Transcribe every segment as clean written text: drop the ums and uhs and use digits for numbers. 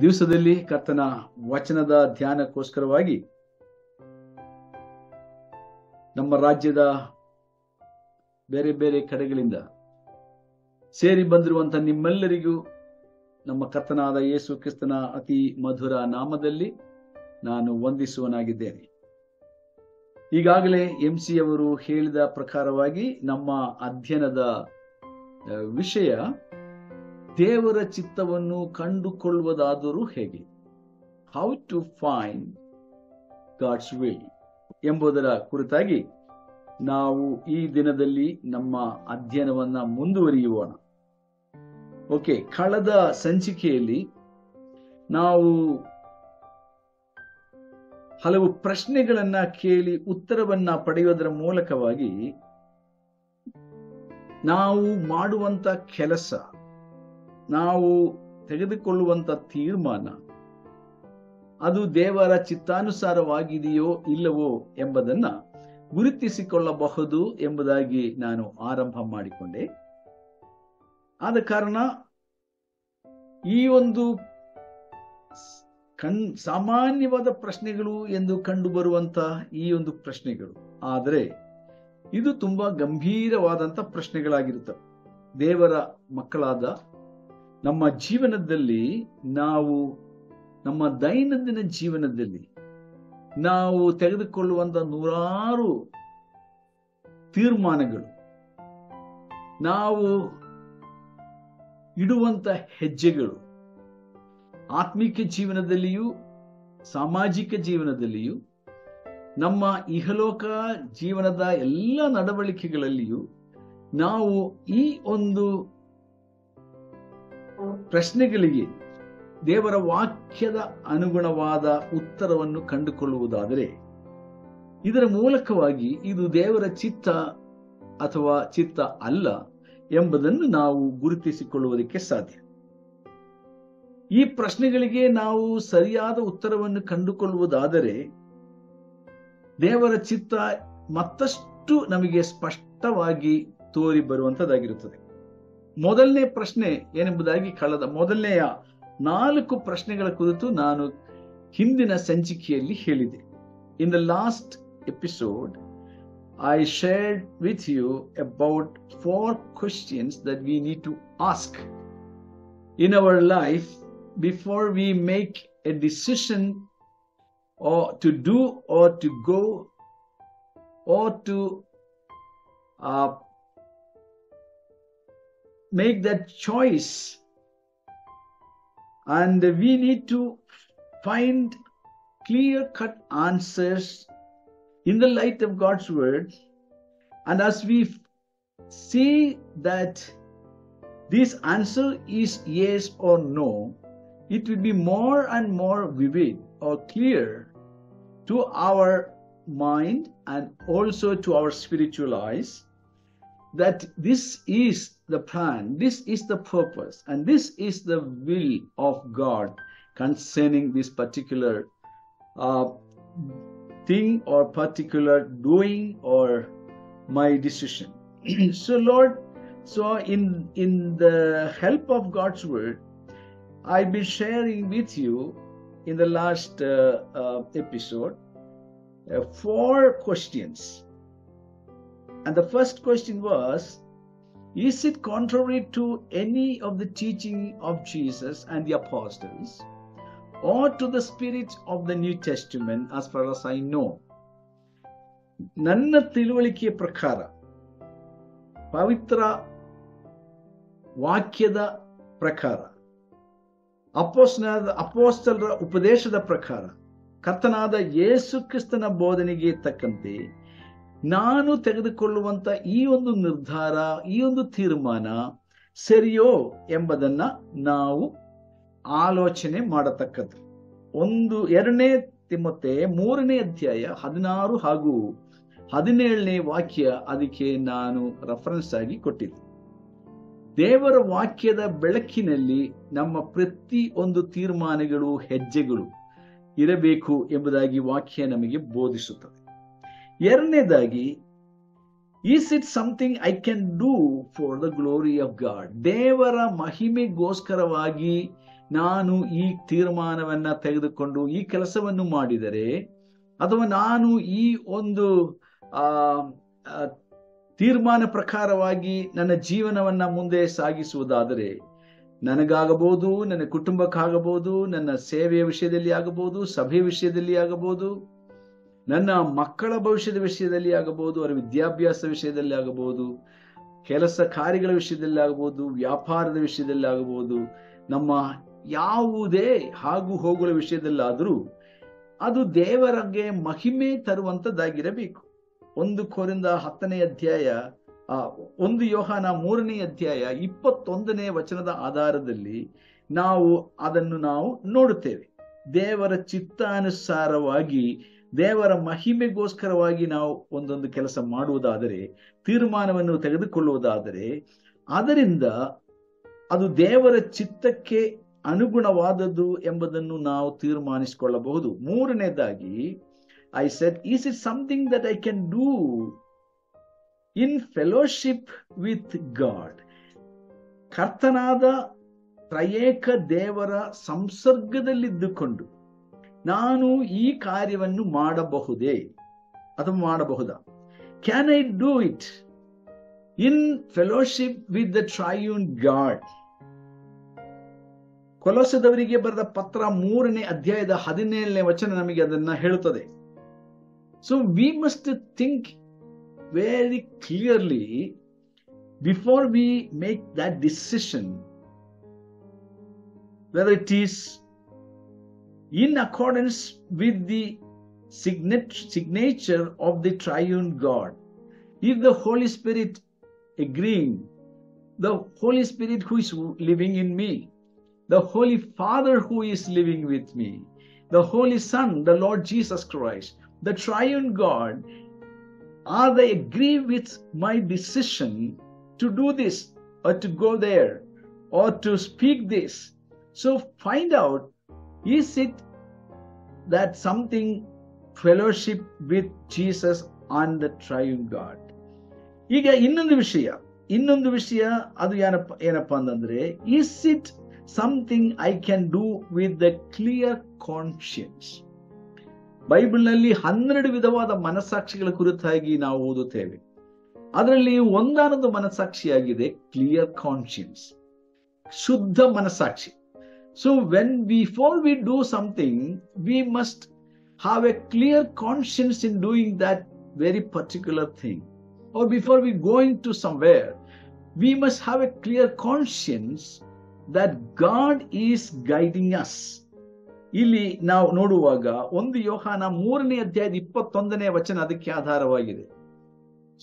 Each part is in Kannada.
ದಿವಸದಲ್ಲಿ ಕರ್ತನ ವಚನದ ಧ್ಯಾನಕ್ಕೋಸ್ಕರವಾಗಿ ನಮ್ಮ ರಾಜ್ಯದ ಬೇರೆ ಬೇರೆ ಕಡೆಗಳಿಂದ ಸೇರಿ ಬಂದಿರುವಂತ ನಿಮ್ಮೆಲ್ಲರಿಗೂ ನಮ್ಮ ಕರ್ತನಾದ ಯೇಸು ಕ್ರಿಸ್ತನ ಅತಿ ಮಧುರ ನಾಮದಲ್ಲಿ ನಾನು ವಂದಿಸುವನಾಗಿದ್ದೇನೆ. ಈಗಾಗಲೇ MC ಅವರು ಹೇಳಿದ ಪ್ರಕಾರವಾಗಿ ನಮ್ಮ ಅಧ್ಯಯನದ ವಿಷಯ ದೇವರ ಚಿತ್ತವನ್ನು ಕಂಡುಕೊಳ್ಳುವುದಾದರೂ ಹೇಗೆ, how to find God's will ಎಂಬುದರ ಕುರಿತಾಗಿ ನಾವು ಈ ದಿನದಲ್ಲಿ ನಮ್ಮ ಅಧ್ಯಯನವನ್ನ ಮುಂದುವರಿಯೋಣ. ಓಕೆ, ಕಳೆದ ಸಂಚಿಕೆಯಲ್ಲಿ ನಾವು ಹಲವು ಪ್ರಶ್ನೆಗಳನ್ನ ಕೇಳಿ ಉತ್ತರವನ್ನ ಪಡೆಯುವುದರ ಮೂಲಕವಾಗಿ ನಾವು ಮಾಡುವಂತ ಕೆಲಸ, ನಾವು ತೆಗೆದುಕೊಳ್ಳುವಂತ ತೀರ್ಮಾನ ಅದು ದೇವರ ಚಿತ್ತಾನುಸಾರವಾಗಿದೆಯೋ ಇಲ್ಲವೋ ಎಂಬುದನ್ನ ಗುರುತಿಸಿಕೊಳ್ಳಬಹುದು ಎಂಬುದಾಗಿ ನಾನು ಆರಂಭ ಮಾಡಿಕೊಂಡೆ. ಆದ ಕಾರಣ ಈ ಒಂದು ಸಾಮಾನ್ಯವಾದ ಪ್ರಶ್ನೆಗಳು ಎಂದು ಕಂಡು ಬರುವಂತ ಈ ಒಂದು ಪ್ರಶ್ನೆಗಳು, ಆದರೆ ಇದು ತುಂಬಾ ಗಂಭೀರವಾದಂತ ಪ್ರಶ್ನೆಗಳಾಗಿರುತ್ತವೆ. ದೇವರ ಮಕ್ಕಳಾದ ನಮ್ಮ ಜೀವನದಲ್ಲಿ, ನಾವು ನಮ್ಮ ದೈನಂದಿನ ಜೀವನದಲ್ಲಿ ನಾವು ತೆಗೆದುಕೊಳ್ಳುವಂತ ನೂರಾರು ತೀರ್ಮಾನಗಳು, ನಾವು ಇಡುವಂತ ಹೆಜ್ಜೆಗಳು, ಆತ್ಮಿಕ ಜೀವನದಲ್ಲಿಯೂ ಸಾಮಾಜಿಕ ಜೀವನದಲ್ಲಿಯೂ ನಮ್ಮ ಇಹಲೋಕ ಜೀವನದ ಎಲ್ಲ ನಡವಳಿಕೆಗಳಲ್ಲಿಯೂ ನಾವು ಈ ಒಂದು ಪ್ರಶ್ನೆಗಳಿಗೆ ದೇವರ ವಾಕ್ಯದ ಅನುಗುಣವಾದ ಉತ್ತರವನ್ನು ಕಂಡುಕೊಳ್ಳುವುದಾದರೆ, ಇದರ ಮೂಲಕವಾಗಿ ಇದು ದೇವರ ಚಿತ್ತ ಅಥವಾ ಚಿತ್ತ ಅಲ್ಲ ಎಂಬುದನ್ನು ನಾವು ಗುರುತಿಸಿಕೊಳ್ಳುವುದಕ್ಕೆ ಸಾಧ್ಯ. ಈ ಪ್ರಶ್ನೆಗಳಿಗೆ ನಾವು ಸರಿಯಾದ ಉತ್ತರವನ್ನು ಕಂಡುಕೊಳ್ಳುವುದಾದರೆ ದೇವರ ಚಿತ್ತ ಮತ್ತಷ್ಟು ನಮಗೆ ಸ್ಪಷ್ಟವಾಗಿ ತೋರಿ ಬರುವಂತದ್ದಾಗಿರುತ್ತದೆ. ಮೊದಲನೇ ಪ್ರಶ್ನೆ ಏನೆಂಬುದಾಗಿ ಮೊದಲನೆಯ 4 ಪ್ರಶ್ನೆಗಳ ಕುರಿತು ನಾನು ಹಿಂದಿನ ಸಂಚಿಕೆಯಲ್ಲಿ ಹೇಳಿದೆ. In the last episode I shared with you about 4 questions that we need to ask in our life before we make a decision or to do or to go or to make that choice. And we need to find clear-cut answers in the light of God's word. And as we see that this answer is yes or no, it will be more and more vivid or clear to our mind and also to our spiritual eyes that this is the plan, this is the purpose, and this is the will of God concerning this particular thing or particular doing or my decision. So Lord, in the help of God's word, I'll be sharing with you in the last episode 4 questions. And the first question was, is it contrary to any of the teaching of Jesus and the apostles or to the spirit of the New Testament as far as I know? ನನ್ನ ತಿಳುವಳಿಕೆಯ ಪ್ರಕಾರ, ಪವಿತ್ರ ವಾಕ್ಯದ ಪ್ರಕಾರ, ಅಪೊಸ್ತಲರ ಉಪದೇಶದ ಪ್ರಕಾರ, ಕರ್ತನಾದ ಯೇಸು ಕ್ರಿಸ್ತನ ಬೋಧನೆಗೆ ತಕ್ಕಂತೆ ನಾನು ತೆಗೆದುಕೊಳ್ಳುವಂತ ಈ ಒಂದು ನಿರ್ಧಾರ, ಈ ಒಂದು ತೀರ್ಮಾನ ಸರಿಯೋ ಎಂಬುದನ್ನ ನಾವು ಆಲೋಚನೆ ಮಾಡತಕ್ಕದ್ದು. 2 ತಿಮೊಥೆ 3ನೇ ಅಧ್ಯಾಯ 16 ಹಾಗೂ 17ನೇ ವಾಕ್ಯ ಅದಕ್ಕೆ ನಾನು ರೆಫರೆನ್ಸ್ ಆಗಿ ಕೊಟ್ಟಿದ್ದೆ. ದೇವರ ವಾಕ್ಯದ ಬೆಳಕಿನಲ್ಲಿ ನಮ್ಮ ಪ್ರತಿ ಒಂದು ತೀರ್ಮಾನಗಳು, ಹೆಜ್ಜೆಗಳು ಇರಬೇಕು ಎಂಬುದಾಗಿ ವಾಕ್ಯ ನಮಗೆ ಬೋಧಿಸುತ್ತದೆ. 2ನೇದಾಗಿ, is it something I can do for the glory of God? ದೇವರ ಮಹಿಮೆಗೋಸ್ಕರವಾಗಿ ನಾನು ಈ ತೀರ್ಮಾನವನ್ನ ತೆಗೆದುಕೊಂಡು ಈ ಕೆಲಸವನ್ನು ಮಾಡಿದರೆ, ಅಥವಾ ನಾನು ಈ ಒಂದು ತೀರ್ಮಾನ ಪ್ರಕಾರವಾಗಿ ನನ್ನ ಜೀವನವನ್ನ ಮುಂದೆ ಸಾಗಿಸುವುದಾದರೆ, ನನಗಾಗಬಹುದು, ನನ್ನ ಕುಟುಂಬಕ್ಕಾಗಬಹುದು, ನನ್ನ ಸೇವೆಯ ವಿಷಯದಲ್ಲಿ ಆಗಬಹುದು, ಸಭೆಯ ವಿಷಯದಲ್ಲಿ ಆಗಬಹುದು, ನನ್ನ ಮಕ್ಕಳ ಭವಿಷ್ಯದ ವಿಷಯದಲ್ಲಿ ಆಗಬಹುದು, ಅವರ ವಿದ್ಯಾಭ್ಯಾಸ ವಿಷಯದಲ್ಲಿ ಆಗಬಹುದು, ಕೆಲಸ ಕಾರ್ಯಗಳ ವಿಷಯದಲ್ಲಿ ಆಗಬಹುದು, ವ್ಯಾಪಾರದ ವಿಷಯದಲ್ಲಿ ಆಗಬಹುದು, ನಮ್ಮ ಯಾವುದೇ ಹಾಗೂ ಹೋಗುವ ವಿಷಯದಲ್ಲಾದರೂ ಅದು ದೇವರಿಗೆ ಮಹಿಮೆ ತರುವಂತದ್ದಾಗಿರಬೇಕು. 1 ಕೊರಿಂಥ 10ನೇ ಅಧ್ಯಾಯ 1 ಯೋಹಾನ 3ನೇ ಅಧ್ಯಾಯ 21ನೇ ವಚನದ ಆಧಾರದಲ್ಲಿ ನಾವು ಅದನ್ನು ನೋಡುತ್ತೇವೆ. ದೇವರ ಚಿತ್ತಾನುಸಾರವಾಗಿ, ದೇವರ ಮಹಿಮೆಗೋಸ್ಕರವಾಗಿ ನಾವು ಒಂದೊಂದು ಕೆಲಸ ಮಾಡುವುದಾದರೆ, ತೀರ್ಮಾನವನ್ನು ತೆಗೆದುಕೊಳ್ಳುವುದಾದರೆ, ಅದರಿಂದ ಅದು ದೇವರ ಚಿತ್ತಕ್ಕೆ ಅನುಗುಣವಾದದ್ದು ಎಂಬುದನ್ನು ನಾವು ತೀರ್ಮಾನಿಸಿಕೊಳ್ಳಬಹುದು. 3ನೇದಾಗಿ, I said, is it something that I can do in fellowship with God? ಕರ್ತನಾದ ತ್ರಯೇಕ ದೇವರ ಸಂಸರ್ಗದಲ್ಲಿದ್ದುಕೊಂಡು ನಾನು ಈ ಕಾರ್ಯವನ್ನು ಮಾಡಬಹುದೇ ಅಥವಾ ಮಾಡಬಹುದಾ? Can I do it in fellowship with the triune God? ಕೊಲೊಸ್ಸದವರಿಗೆ ಬರೆದ ಪತ್ರ 3ನೇ ಅಧ್ಯಾಯದ 17ನೇ ವಚನ ನಮಗೆ ಅದನ್ನ ಹೇಳುತ್ತದೆ. So we must think very clearly before we make that decision, whether it is in accordance with the signature of the triune God. If the Holy Spirit agreeing, the Holy Spirit who is living in me, the Holy Father who is living with me, the Holy Son, the Lord Jesus Christ, the triune God, are they agree with my decision to do this or to go there or to speak this? So find out, is it that something fellowship with Jesus and the triune God? ಈಗ ಇನ್ನೊಂದು ವಿಷಯ ಅದು ಏನಪ್ಪ ಅಂತಂದ್ರೆ, is it something I can do with the clear conscience? ಬೈಬಲ್ನಲ್ಲಿ 12 ವಿಧವಾದ ಮನಸ್ಸಾಕ್ಷಿಗಳ ಕುರಿತಾಗಿ ನಾವು ಓದುತ್ತೇವೆ. ಅದರಲ್ಲಿ ಒಂದಾನದು ಮನಸ್ಸಾಕ್ಷಿಯಾಗಿದೆ ಕ್ಲಿಯರ್ ಕಾನ್ಶಿಯನ್ಸ್, ಶುದ್ಧ ಮನಸ್ಸಾಕ್ಷಿ. So before we do something, we must have a clear conscience in doing that very particular thing. Or before we going to somewhere, we must have a clear conscience that God is guiding us. ಇಲ್ಲಿ ನಾವು ನೋಡುವಾಗ 1 ಯೋಹಾನ 3ನೇ ಅಧ್ಯಾಯದ 21ನೇ ವಚನ ಅದಕ್ಕೆ ಆಧಾರವಾಗಿದೆ.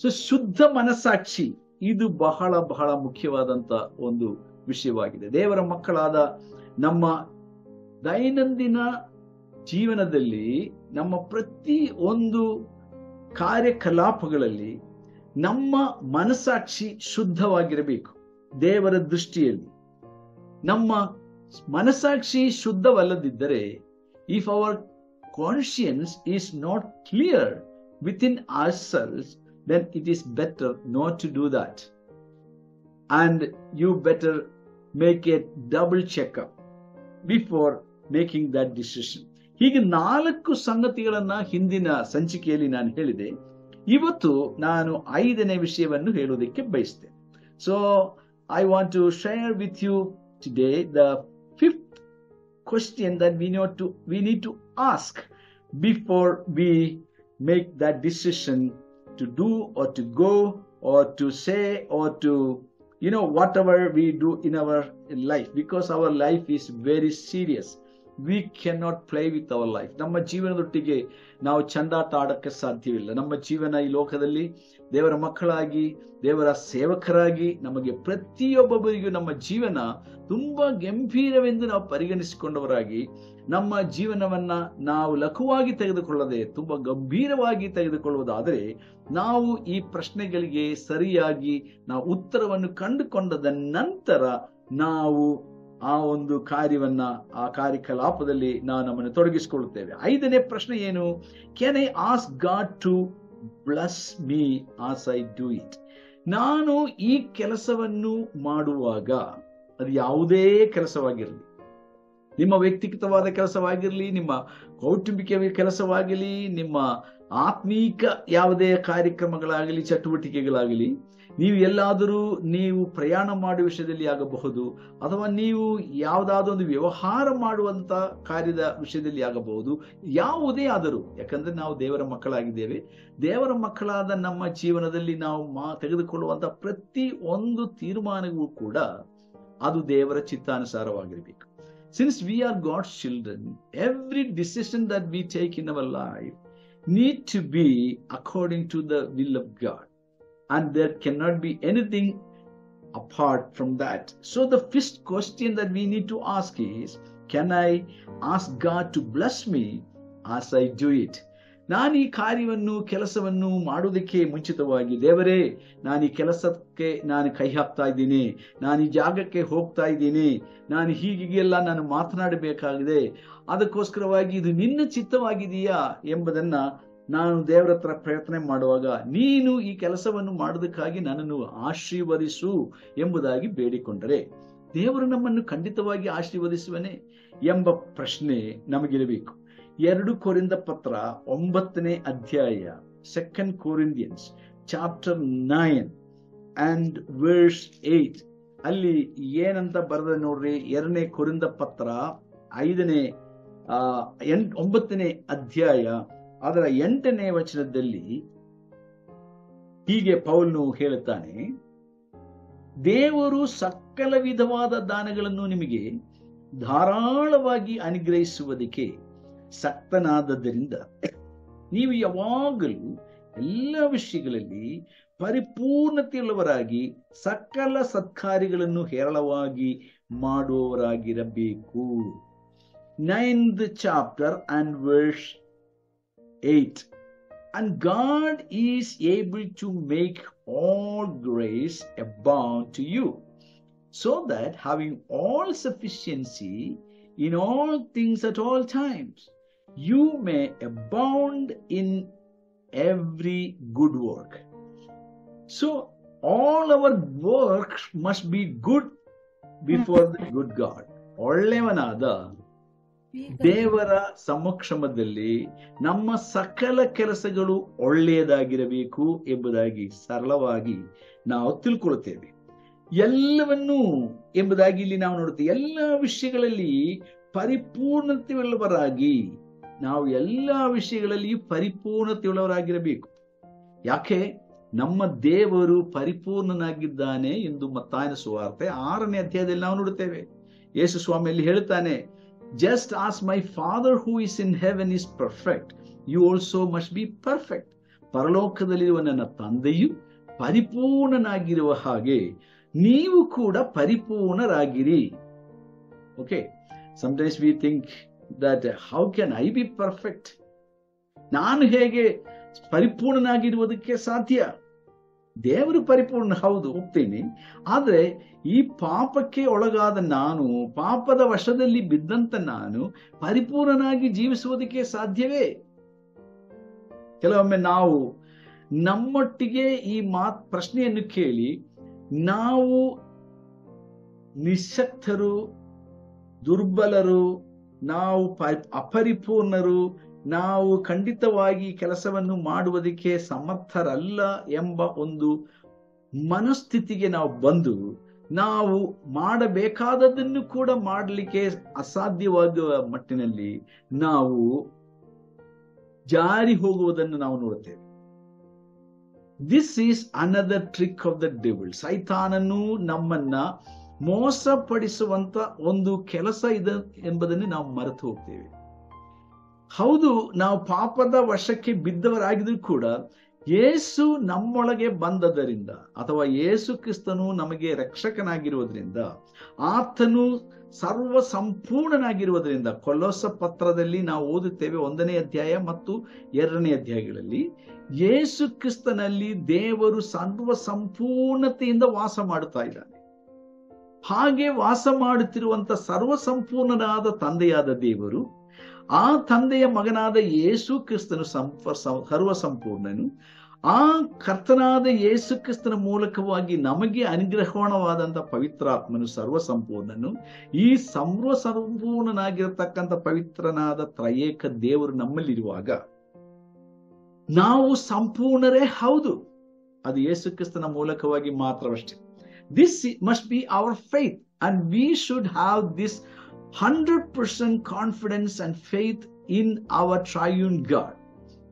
ಸೊ ಶುದ್ಧ ಮನಸ್ಸಾಕ್ಷಿ ಇದು ಬಹಳ ಬಹಳ ಮುಖ್ಯವಾದಂತ ಒಂದು ವಿಷಯವಾಗಿದೆ. ದೇವರ ಮಕ್ಕಳಾದ ನಮ್ಮ ದೈನಂದಿನ ಜೀವನದಲ್ಲಿ, ನಮ್ಮ ಪ್ರತಿ ಒಂದು ಕಾರ್ಯಕಲಾಪಗಳಲ್ಲಿ ನಮ್ಮ ಮನಸ್ಸಾಕ್ಷಿ ಶುದ್ಧವಾಗಿರಬೇಕು. ದೇವರ ದೃಷ್ಟಿಯಲ್ಲಿ ನಮ್ಮ ಮನಸ್ಸಾಕ್ಷಿ ಶುದ್ಧವಲ್ಲದಿದ್ದರೆ, if our conscience is not clear within ourselves, then it is better not to do that. And you better make a double checkup before making that decision. ಹೀಗೆ 4 ಸಂಗತಿಗಳನ್ನ ಹಿಂದಿನ ಸಂಚಿಕೆಯಲ್ಲಿ ನಾನು ಹೇಳಿದೆ. ಇವತ್ತು ನಾನು 5ನೇ ವಿಷಯವನ್ನು ಹೇಳೋದಕ್ಕೆ ಬಯಸ್ತೇನೆ. So I want to share with you today the 5th question that we need to ask before we make that decision to do or to go or to say or to whatever we do in our life, because our life is very serious. We cannot play with our life. ನಮ್ಮ ಜೀವನದೊಟ್ಟಿಗೆ ನಾವು ಚಂದಾಟ ಆಡಕ್ಕೆ ಸಾಧ್ಯವಿಲ್ಲ. ನಮ್ಮ ಜೀವನ ಈ ಲೋಕದಲ್ಲಿ ದೇವರ ಮಕ್ಕಳಾಗಿ, ದೇವರ ಸೇವಕರಾಗಿ, ನಮಗೆ ಪ್ರತಿಯೊಬ್ಬರಿಗೂ ನಮ್ಮ ಜೀವನ ತುಂಬಾ ಗಂಭೀರವೆಂದು ನಾವು ಪರಿಗಣಿಸಿಕೊಂಡವರಾಗಿ, ನಮ್ಮ ಜೀವನವನ್ನ ನಾವು ಲಘುವಾಗಿ ತೆಗೆದುಕೊಳ್ಳದೆ ತುಂಬಾ ಗಂಭೀರವಾಗಿ ತೆಗೆದುಕೊಳ್ಳುವುದಾದರೆ, ನಾವು ಈ ಪ್ರಶ್ನೆಗಳಿಗೆ ಸರಿಯಾಗಿ ನಾವು ಉತ್ತರವನ್ನು ಕಂಡುಕೊಂಡದ ನಂತರ ನಾವು ಆ ಒಂದು ಕಾರ್ಯವನ್ನ, ಆ ಕಾರ್ಯಕಲಾಪದಲ್ಲಿ ನಾವು ನಮ್ಮನ್ನು ತೊಡಗಿಸಿಕೊಳ್ಳುತ್ತೇವೆ. 5ನೇ ಪ್ರಶ್ನೆ ಏನು? Can I ask God to bless me as I do it? ನಾನು ಈ ಕೆಲಸವನ್ನು ಮಾಡುವಾಗ, ಅದು ಯಾವುದೇ ಕೆಲಸವಾಗಿರಲಿ, ನಿಮ್ಮ ವ್ಯಕ್ತಿಗತವಾದ ಕೆಲಸವಾಗಿರಲಿ, ನಿಮ್ಮ ಕೌಟುಂಬಿಕ ಕೆಲಸವಾಗಲಿ, ನಿಮ್ಮ ಆತ್ಮೀಕ ಯಾವುದೇ ಕಾರ್ಯಕ್ರಮಗಳಾಗಲಿ, ಚಟುವಟಿಕೆಗಳಾಗಲಿ, ನೀವು ಎಲ್ಲಾದರೂ ನೀವು ಪ್ರಯಾಣ ಮಾಡುವ ವಿಷಯದಲ್ಲಿ ಆಗಬಹುದು, ಅಥವಾ ನೀವು ಯಾವುದಾದ್ರೂ ಒಂದು ವ್ಯವಹಾರ ಮಾಡುವಂತ ಕಾರ್ಯದ ವಿಷಯದಲ್ಲಿ ಆಗಬಹುದು, ಯಾವುದೇ ಆದರೂ. ಯಾಕಂದ್ರೆ ನಾವು ದೇವರ ಮಕ್ಕಳಾಗಿದ್ದೇವೆ. ದೇವರ ಮಕ್ಕಳಾದ ನಮ್ಮ ಜೀವನದಲ್ಲಿ ನಾವು ತೆಗೆದುಕೊಳ್ಳುವಂತ ಪ್ರತಿ ಒಂದು ತೀರ್ಮಾನವೂ ಕೂಡ ಅದು ದೇವರ ಚಿತ್ತಾನುಸಾರವಾಗಿರಬೇಕು. Since we are God's children, every decision that we take in our life need to be according to the will of God. And there cannot be anything apart from that. So the first question that we need to ask is, can I ask God to bless me as I do it? ನಾನು ಈ ಕೆಲಸವನ್ನು ಮಾಡುವುದಕ್ಕೆ ಮುಂಚಿತವಾಗಿ, ದೇವರೇ, ನಾನು ಈ ಕೆಲಸಕ್ಕೆ ನಾನು ಕೈ ಹಾಕ್ತಾ ಇದ್ದೀನಿ, ನಾನು ಈ ಜಾಗಕ್ಕೆ ಹೋಗ್ತಾ ಇದ್ದೀನಿ, ನಾನು ಹೀಗೆಲ್ಲ ನಾನು ಮಾತನಾಡಬೇಕಾಗಿದೆ, ಅದಕ್ಕೋಸ್ಕರವಾಗಿ ಇದು ನಿನ್ನ ಚಿತ್ತವಾಗಿದೆಯಾ ಎಂಬುದನ್ನ ನಾನು ದೇವರ ಹತ್ರ ಪ್ರಯತ್ನ ಮಾಡುವಾಗ, ನೀನು ಈ ಕೆಲಸವನ್ನು ಮಾಡುವುದಕ್ಕಾಗಿ ನನ್ನನ್ನು ಆಶೀರ್ವದಿಸು ಎಂಬುದಾಗಿ ಬೇಡಿಕೊಂಡರೆ ದೇವರು ನಮ್ಮನ್ನು ಖಂಡಿತವಾಗಿ ಆಶೀರ್ವದಿಸುವನೇ ಎಂಬ ಪ್ರಶ್ನೆ ನಮಗಿರಬೇಕು. 2 ಕೊರಿಂಥ ಪತ್ರ 9ನೇ ಅಧ್ಯಾಯ, 2 Corinthians chapter 9 and verse 8, ಅಲ್ಲಿ ಏನಂತ ಬರೆದ ನೋಡ್ರಿ. 2ನೇ ಕೊರಿಂಥ ಪತ್ರ 9ನೇ ಅಧ್ಯಾಯ ಅದರ 8ನೇ ವಚನದಲ್ಲಿ ಹೀಗೆ ಪೌಲನು ಹೇಳುತ್ತಾನೆ, ದೇವರು ಸಕಲ ವಿಧವಾದ ದಾನಗಳನ್ನು ನಿಮಗೆ ಧಾರಾಳವಾಗಿ ಅನುಗ್ರಹಿಸುವುದಕ್ಕೆ ಸಕ್ತನಾದದ್ದರಿಂದ ನೀವು ಯಾವಾಗಲೂ ಎಲ್ಲ ವಿಷಯಗಳಲ್ಲಿ ಪರಿಪೂರ್ಣತೆಯುಳ್ಳವರಾಗಿ ಸಕಲ ಸತ್ಕಾರ್ಯಗಳನ್ನು ಹೇರಳವಾಗಿ ಮಾಡುವವರಾಗಿರಬೇಕು. 9th chapter and verse 8. And God is able to make all grace abound to you, so that having all sufficiency in all things at all times, you may abound in every good work. So all our works must be good before the good God. ಒಳ್ಳೆಯವನಾದ ದೇವರ ಸಮಕ್ಷಮದಲ್ಲಿ ನಮ್ಮ ಸಕಲ ಕೆಲಸಗಳು ಒಳ್ಳೆಯದಾಗಿರಬೇಕು ಎಂಬುದಾಗಿ ಸರಳವಾಗಿ ನಾವು ತಿಳ್ಕೊಳ್ಳುತ್ತೇವೆ. ಎಲ್ಲವನ್ನೂ ಎಂಬುದಾಗಿ ಇಲ್ಲಿ ನಾವು ನೋಡುತ್ತೇವೆ. ಎಲ್ಲ ವಿಷಯಗಳಲ್ಲಿ ಪರಿಪೂರ್ಣತೆಯುಳ್ಳವರಾಗಿ, ನಾವು ಎಲ್ಲ ವಿಷಯಗಳಲ್ಲಿ ಪರಿಪೂರ್ಣತೆಯುಳ್ಳವರಾಗಿರಬೇಕು. ಯಾಕೆ? ನಮ್ಮ ದೇವರು ಪರಿಪೂರ್ಣನಾಗಿದ್ದಾನೆ ಎಂದು ಮತ್ತಾಯನ ಸುವಾರ್ತೆ 6ನೇ ಅಧ್ಯಾಯದಲ್ಲಿ ನಾವು ನೋಡುತ್ತೇವೆ. ಯೇಸು ಸ್ವಾಮಿಯಲ್ಲಿ ಹೇಳುತ್ತಾನೆ, just as my Father who is in heaven is perfect, you also must be perfect. ಪರಲೋಕದಲ್ಲಿರುವ ನನ್ನ ತಂದೆಯು ಪರಿಪೂರ್ಣನಾಗಿರುವ ಹಾಗೆ ನೀವು ಕೂಡ ಪರಿಪೂರ್ಣರಾಗಿರಿ. Okay, sometimes we think that how can I be perfect? ನಾನು ಹೇಗೆ ಪರಿಪೂರ್ಣನಾಗಿರುವುದಕ್ಕೆ ಸಾಧ್ಯ? ದೇವರು ಪರಿಪೂರ್ಣ, ಹೌದು, ಒಪ್ತೀನಿ. ಆದ್ರೆ ಈ ಪಾಪಕ್ಕೆ ಒಳಗಾದ ನಾನು, ಪಾಪದ ವಶದಲ್ಲಿ ಬಿದ್ದಂತ ನಾನು ಪರಿಪೂರ್ಣನಾಗಿ ಜೀವಿಸುವುದಕ್ಕೆ ಸಾಧ್ಯವೇ? ಕೆಲವೊಮ್ಮೆ ನಾವು ನಮ್ಮೊಟ್ಟಿಗೆ ಈ ಪ್ರಶ್ನೆಯನ್ನು ಕೇಳಿ, ನಾವು ನಿಶಕ್ತರು, ದುರ್ಬಲರು, ನಾವು ಅಪರಿಪೂರ್ಣರು, ನಾವು ಖಂಡಿತವಾಗಿ ಕೆಲಸವನ್ನು ಮಾಡುವುದಕ್ಕೆ ಸಮರ್ಥರಲ್ಲ ಎಂಬ ಒಂದು ಮನಸ್ಥಿತಿಗೆ ನಾವು ಬಂದು, ನಾವು ಮಾಡಬೇಕಾದದ್ದನ್ನು ಕೂಡ ಮಾಡಲಿಕ್ಕೆ ಅಸಾಧ್ಯವಾಗುವ ಮಟ್ಟಿನಲ್ಲಿ ನಾವು ಜಾರಿ ಹೋಗುವುದನ್ನು ನಾವು ನೋಡುತ್ತೇವೆ. This is another trick of the devil. ಸೈತಾನನು ನಮ್ಮನ್ನ ಮೋಸಪಡಿಸುವಂತ ಒಂದು ಕೆಲಸ ಇದೆ ಎಂಬುದನ್ನು ನಾವು ಮರೆತು ಹೋಗ್ತೇವೆ. ಹೌದು, ನಾವು ಪಾಪದ ವಶಕ್ಕೆ ಬಿದ್ದವರಾಗಿದ್ರು ಕೂಡ ಯೇಸು ನಮ್ಮೊಳಗೆ ಬಂದದರಿಂದ, ಅಥವಾ ಯೇಸು ಕ್ರಿಸ್ತನು ನಮಗೆ ರಕ್ಷಕನಾಗಿರುವುದರಿಂದ, ಆತನು ಸರ್ವ ಸಂಪೂರ್ಣನಾಗಿರುವುದರಿಂದ, ಕೊಲೋಸ ಪತ್ರದಲ್ಲಿ ನಾವು ಓದುತ್ತೇವೆ 1ನೇ ಅಧ್ಯಾಯ ಮತ್ತು 2ನೇ ಅಧ್ಯಾಯಗಳಲ್ಲಿ, ಯೇಸು ಕ್ರಿಸ್ತನಲ್ಲಿ ದೇವರು ಸರ್ವ ಸಂಪೂರ್ಣತೆಯಿಂದ ವಾಸ ಮಾಡುತ್ತಾ ಇದ್ದಾನೆ. ಹಾಗೆ ವಾಸ ಮಾಡುತ್ತಿರುವಂತ ಸರ್ವ ಸಂಪೂರ್ಣನಾದ ತಂದೆಯಾದ ದೇವರು, ಆ ತಂದೆಯ ಮಗನಾದ ಯೇಸು ಕ್ರಿಸ್ತನು ಸರ್ವ ಸಂಪೂರ್ಣನು, ಆ ಕರ್ತನಾದ ಯೇಸು ಕ್ರಿಸ್ತನ ಮೂಲಕವಾಗಿ ನಮಗೆ ಅನುಗ್ರಹಣವಾದಂತ ಪವಿತ್ರಾತ್ಮನು ಸರ್ವಸಂಪೂರ್ಣನು, ಈ ಸರ್ವಸಂಪೂರ್ಣನಾಗಿರತಕ್ಕಂಥ ಪವಿತ್ರನಾದ ತ್ರಯೇಕ ದೇವರು ನಮ್ಮಲ್ಲಿರುವಾಗ ನಾವು ಸಂಪೂರ್ಣರೇ ಹೌದು. ಅದು ಯೇಸು ಕ್ರಿಸ್ತನ ಮೂಲಕವಾಗಿ ಮಾತ್ರವಷ್ಟೇ. This must be our faith, and we should have this 100% confidence and faith in our triune God,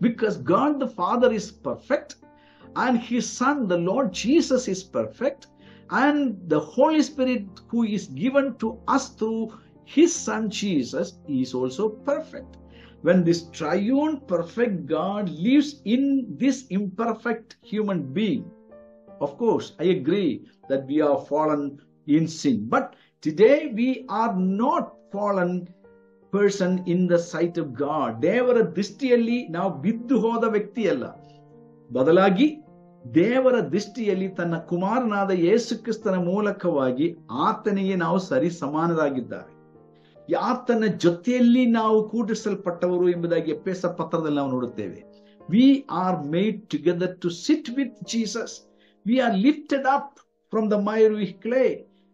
because God the Father is perfect, and His Son the Lord Jesus is perfect, and the Holy Spirit who is given to us through His Son Jesus is also perfect. When this triune perfect God lives in this imperfect human being, of course, I agree that we are fallen in sin. But today we are not fallen person in the sight of God. ದೇವರ ದೃಷ್ಟಿಯಲ್ಲಿ ನಾವು ಬಿದ್ದು ಹೋದ ವ್ಯಕ್ತಿ ಅಲ್ಲ. ಬದಲಾಗಿ ದೇವರ ದೃಷ್ಟಿಯಲ್ಲಿ ತನ್ನ ಕುಮಾರನಾದ ಯೇಸು ಕ್ರಿಸ್ತನ ಮೂಲಕವಾಗಿ ಆತನಿಗೆ ನಾವು ಸರಿ ಸಮಾನರಾಗಿದ್ದಾರೆ. ಆತನ ಜೊತೆಯಲ್ಲಿ ನಾವು ಕೂಡಿಸಲ್ಪಟ್ಟವರು ಎಂಬುದಾಗಿ ಎಫೆಸ ಪತ್ರದಲ್ಲಿ ನಾವು ನೋಡುತ್ತೇವೆ. We are made together to sit with Jesus. We are lifted up from the miry clay.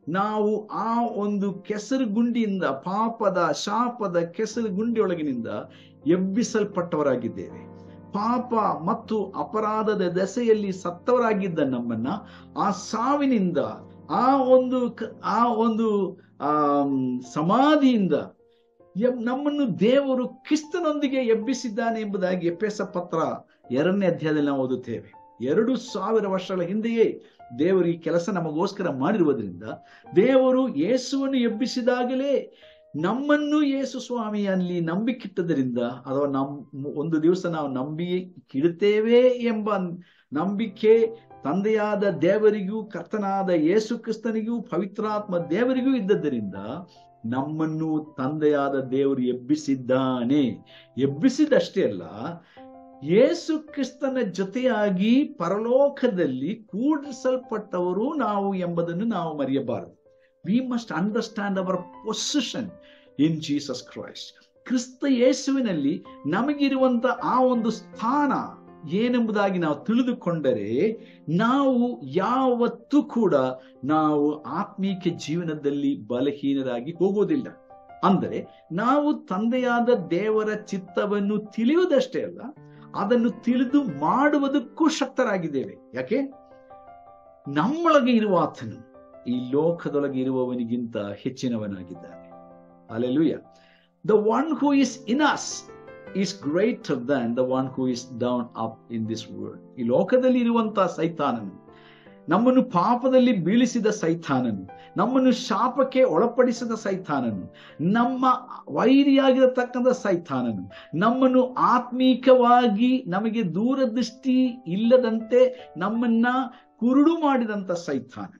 ನಾವು ಆ ಒಂದು ಕೆಸರು ಗುಂಡಿಯಿಂದ, ಪಾಪದ ಶಾಪದ ಕೆಸರು ಗುಂಡಿಯೊಳಗಿನಿಂದ ಎಬ್ಬಿಸಲ್ಪಟ್ಟವರಾಗಿದ್ದೇವೆ. ಪಾಪ ಮತ್ತು ಅಪರಾಧದ ದೆಸೆಯಲ್ಲಿ ಸತ್ತವರಾಗಿದ್ದ ನಮ್ಮನ್ನ ಆ ಸಾವಿನಿಂದ, ಆ ಒಂದು ಸಮಾಧಿಯಿಂದ ನಮ್ಮನ್ನು ದೇವರು ಕ್ರಿಸ್ತನೊಂದಿಗೆ ಎಬ್ಬಿಸಿದ್ದಾನೆ ಎಂಬುದಾಗಿ ಎಫೆಸ ಪತ್ರ 2ನೇ ಅಧ್ಯಾಯದಲ್ಲಿ ನಾವು ಓದುತ್ತೇವೆ. 2000 ವರ್ಷಗಳ ಹಿಂದೆಯೇ ದೇವರು ಈ ಕೆಲಸ ನಮಗೋಸ್ಕರ ಮಾಡಿರುವುದರಿಂದ, ದೇವರು ಯೇಸುವನ್ನು ಎಬ್ಬಿಸಿದಾಗಲೇ ನಮ್ಮನ್ನು ಯೇಸು ಸ್ವಾಮಿಯಲ್ಲಿ ನಂಬಿಕಿಟ್ಟದರಿಂದ, ಅಥವಾ ಒಂದು ದಿವಸ ನಾವು ನಂಬಿಕಿಡುತ್ತೇವೆ ಎಂಬ ನಂಬಿಕೆ ತಂದೆಯಾದ ದೇವರಿಗೂ ಕರ್ತನಾದ ಯೇಸು ಕ್ರಿಸ್ತನಿಗೂ ಪವಿತ್ರಾತ್ಮ ದೇವರಿಗೂ ಇದ್ದದ್ದರಿಂದ ನಮ್ಮನ್ನು ತಂದೆಯಾದ ದೇವರು ಎಬ್ಬಿಸಿದ್ದಾನೆ. ಎಬ್ಬಿಸಿದಷ್ಟೇ ಅಲ್ಲ, ಯೇಸು ಕ್ರಿಸ್ತನ ಜೊತೆಯಾಗಿ ಪರಲೋಕದಲ್ಲಿ ಕೂಡಿಸಲ್ಪಟ್ಟವರು ನಾವು ಎಂಬುದನ್ನು ನಾವು ಮರೆಯಬಾರದು. We must understand our position in Jesus Christ. ಕ್ರಿಸ್ತ ಯೇಸುವಿನಲ್ಲಿ ನಮಗಿರುವಂತ ಆ ಒಂದು ಸ್ಥಾನ ಏನೆಂಬುದಾಗಿ ನಾವು ತಿಳಿದುಕೊಂಡರೆ, ನಾವು ಯಾವತ್ತೂ ಕೂಡ ನಾವು ಆತ್ಮೀಕ ಜೀವನದಲ್ಲಿ ಬಲಹೀನರಾಗಿ ಹೋಗುವುದಿಲ್ಲ. ಅಂದರೆ ನಾವು ತಂದೆಯಾದ ದೇವರ ಚಿತ್ತವನ್ನು ತಿಳಿಯುವುದಷ್ಟೇ ಅಲ್ಲ, ಅದನ್ನು ತಿಳಿದು ಮಾಡುವುದಕ್ಕೂ ಶಕ್ತರಾಗಿದ್ದೇವೆ. ಯಾಕೆ? ನಮ್ಮೊಳಗೆ ಇರುವ ಆತನು ಈ ಲೋಕದೊಳಗೆ ಇರುವವನಿಗಿಂತ ಹೆಚ್ಚಿನವನಾಗಿದ್ದಾನೆ. Hallelujah. The one who is in us is greater than the one who is down up in this world. ಈ ಲೋಕದಲ್ಲಿ ಇರುವಂತಹ ಸೈತಾನನು, ನಮ್ಮನ್ನು ಪಾಪದಲ್ಲಿ ಬೀಳಿಸಿದ ಸೈತಾನನು, ನಮ್ಮನ್ನು ಶಾಪಕ್ಕೆ ಒಳಪಡಿಸಿದ ಸೈತಾನನು, ನಮ್ಮ ವೈರಿಯಾಗಿರತಕ್ಕಂಥ ಸೈತಾನನು, ನಮ್ಮನ್ನು ಆತ್ಮೀಕವಾಗಿ ನಮಗೆ ದೂರದೃಷ್ಟಿ ಇಲ್ಲದಂತೆ ನಮ್ಮನ್ನ ಕುರುಡು ಮಾಡಿದಂತ ಸೈತಾನ,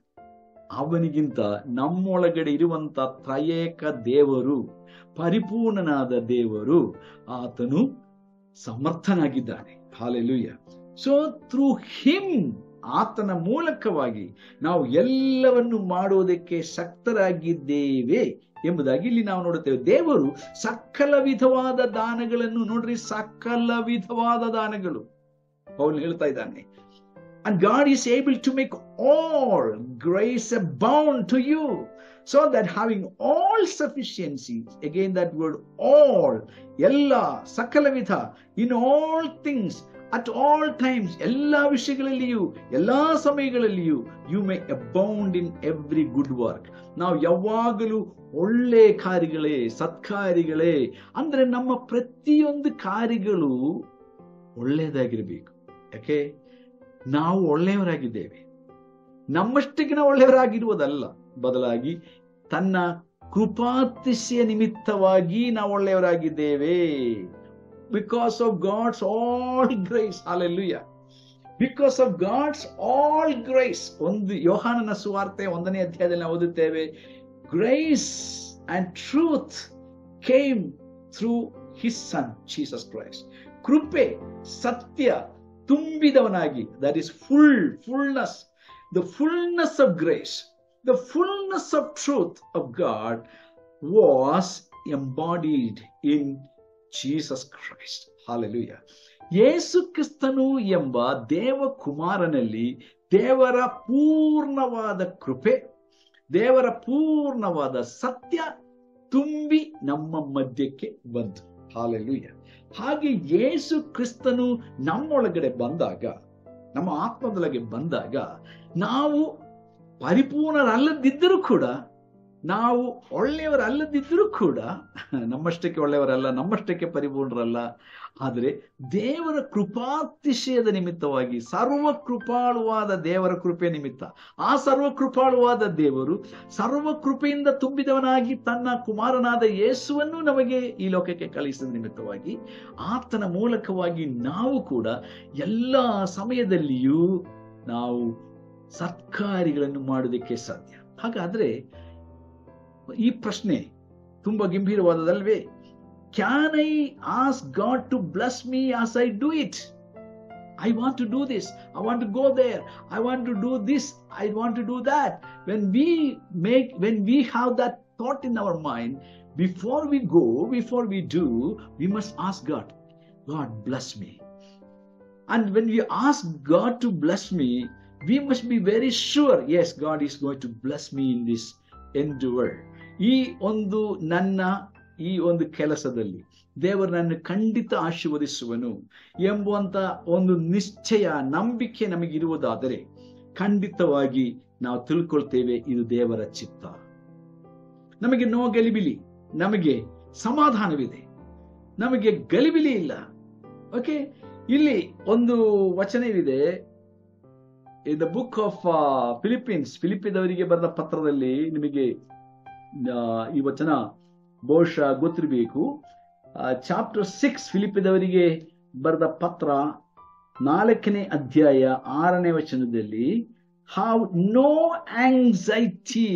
ಅವನಿಗಿಂತ ನಮ್ಮೊಳಗಡೆ ಇರುವಂತ ತ್ರಯೇಕ ದೇವರು, ಪರಿಪೂರ್ಣನಾದ ದೇವರು, ಆತನು ಸಮರ್ಥನಾಗಿದ್ದಾನೆ. Hallelujah. So through him, ಆತನ ಮೂಲಕವಾಗಿ ನಾವು ಎಲ್ಲವನ್ನು ಮಾಡುವುದಕ್ಕೆ ಶಕ್ತರಾಗಿದ್ದೇವೆ ಎಂಬುದಾಗಿ ಇಲ್ಲಿ ನಾವು ನೋಡುತ್ತೇವೆ. ದೇವರು ಸಕಲ ವಿಧವಾದ ದಾನಗಳನ್ನು, ನೋಡ್ರಿ, ಸಕಲ ವಿಧವಾದ ದಾನಗಳು ಪೌಲ್ ಹೇಳ್ತಾ ಇದ್ದಾನೆ. And God is able to make all grace abound to you, so that having all sufficiency, again that word all, ella, sakala vidha, in all things, at all times, ella vishayagalaliyu, ella samayagalaliyu, you may abound in every good work. ನಾವು ಯಾವಾಗಲೂ ಒಳ್ಳೆ ಕಾರ್ಯಗಳೇ, ಸತ್ಕಾರ್ಯಗಳೇ, ಅಂದ್ರೆ ನಮ್ಮ ಪ್ರತಿಯೊಂದು ಕಾರ್ಯಗಳು ಒಳ್ಳೆಯದಾಗಿರಬೇಕು. ಯಾಕೆ? ನಾವು ಒಳ್ಳೆಯವರಾಗಿದ್ದೇವೆ. ನಮ್ಮಷ್ಟಿಗೆ ನಾವು ಒಳ್ಳೆಯವರಾಗಿರುವುದಲ್ಲ, ಬದಲಾಗಿ ತನ್ನ ಕೃಪಾತಿಶಯ ನಿಮಿತ್ತವಾಗಿ ನಾವು ಒಳ್ಳೆಯವರಾಗಿದ್ದೇವೆ. Because of God's all grace. Hallelujah. Because of God's all grace. ಯೋಹಾನನ ಸುವಾರ್ತೆ 1ನೇ ಅಧ್ಯಾಯದಲ್ಲಿ ನಾವು ಓದುತ್ತೇವೆ, grace and truth came through his son Jesus Christ. ಕೃಪೆ, ಸತ್ಯ ತುಂಬಿದವನಾಗಿ, that is fullness, the fullness of grace, the fullness of truth of God was embodied in Jesus Christ. Hallelujah. ಯೇಸು ಕ್ರಿಸ್ತನು ಎಂಬ ದೇವಕುಮಾರನಲ್ಲಿ ದೇವರ ಪೂರ್ಣವಾದ ಕೃಪೆ, ದೇವರ ಪೂರ್ಣವಾದ ಸತ್ಯ ತುಂಬಿ ನಮ್ಮ ಮಧ್ಯಕ್ಕೆ ಬಂತು. ಹಾಲೆಲೂಯ. ಹಾಗೆ ಯೇಸು ಕ್ರಿಸ್ತನು ನಮ್ಮೊಳಗಡೆ ಬಂದಾಗ, ನಮ್ಮ ಆತ್ಮದೊಳಗೆ ಬಂದಾಗ, ನಾವು ಪರಿಪೂರ್ಣರಲ್ಲದಿದ್ದರೂ ಕೂಡ, ನಾವು ಒಳ್ಳೆಯವರಲ್ಲದಿದ್ದರೂ ಕೂಡ, ನಮ್ಮಷ್ಟಕ್ಕೆ ಒಳ್ಳೆಯವರಲ್ಲ, ನಮ್ಮಷ್ಟಕ್ಕೆ ಪರಿಪೂರ್ಣರಲ್ಲ, ಆದರೆ ದೇವರ ಕೃಪಾತಿಶಯದ ನಿಮಿತ್ತವಾಗಿ, ಸರ್ವ ಕೃಪಾಳುವಾದ ದೇವರ ಕೃಪೆ ನಿಮಿತ್ತ, ಆ ಸರ್ವ ಕೃಪಾಳುವಾದ ದೇವರು ಸರ್ವ ಕೃಪೆಯಿಂದ ತುಂಬಿದವನಾಗಿ ತನ್ನ ಕುಮಾರನಾದ ಯೇಸುವನ್ನು ನಮಗೆ ಈ ಲೋಕಕ್ಕೆ ಕಳಿಸಿದ ನಿಮಿತ್ತವಾಗಿ, ಆತನ ಮೂಲಕವಾಗಿ ನಾವು ಕೂಡ ಎಲ್ಲ ಸಮಯದಲ್ಲಿಯೂ ನಾವು ಸತ್ಕಾರ್ಯಗಳನ್ನು ಮಾಡೋದಕ್ಕೆ ಸಾಧ್ಯ. ಹಾಗಾದ್ರೆ ಈ ಪ್ರಶ್ನೆ ತುಂಬಾ ಗಂಭೀರವಾದದಲ್ವೇ? Can I ask God to bless me as I do it? I want to do this. I want to go there. I want to do this. I want to do that. When we have that thought in our mind, before we go, before we do, we must ask God, God bless me. And when we ask God to bless me, we must be very sure, yes, God is going to bless me in this endeavor. ಈ ಒಂದು ಕೆಲಸದಲ್ಲಿ ದೇವರು ನನ್ನ ಖಂಡಿತ ಆಶೀರ್ವದಿಸುವನು ಎಂಬುವಂತ ಒಂದು ನಿಶ್ಚಯ, ನಂಬಿಕೆ ನಮಗಿರುವುದಾದರೆ ಖಂಡಿತವಾಗಿ ನಾವು ತಿಳ್ಕೊಳ್ತೇವೆ ಇದು ದೇವರ ಚಿತ್ತ. ನಮಗೆ ನೋ ಗಲಿಬಿಲಿ, ನಮಗೆ ಸಮಾಧಾನವಿದೆ, ನಮಗೆ ಗಲಿಬಿಲಿ ಇಲ್ಲ. ಓಕೆ, ಇಲ್ಲಿ ಒಂದು ವಚನವಿದೆ, ಇನ್ ದ ಬುಕ್ ಆಫ್ ಫಿಲಿಪ್ಪಿದವರಿಗೆ ಬರೆದ ಪತ್ರದಲ್ಲಿ, ನಿಮಗೆ ಈ ವಚನ ಬಹುಶಃ ಗೊತ್ತಿರಬೇಕು. ಚಾಪ್ಟರ್ 6 ಫಿಲಿಪ್ಪಿದವರಿಗೆ ಬರೆದ ಪತ್ರ 4ನೇ ಅಧ್ಯಾಯ 6ನೇ ವಚನದಲ್ಲಿ, ಹಾವ್ ನೋ ಆಂಗ್ಸೈಟಿ,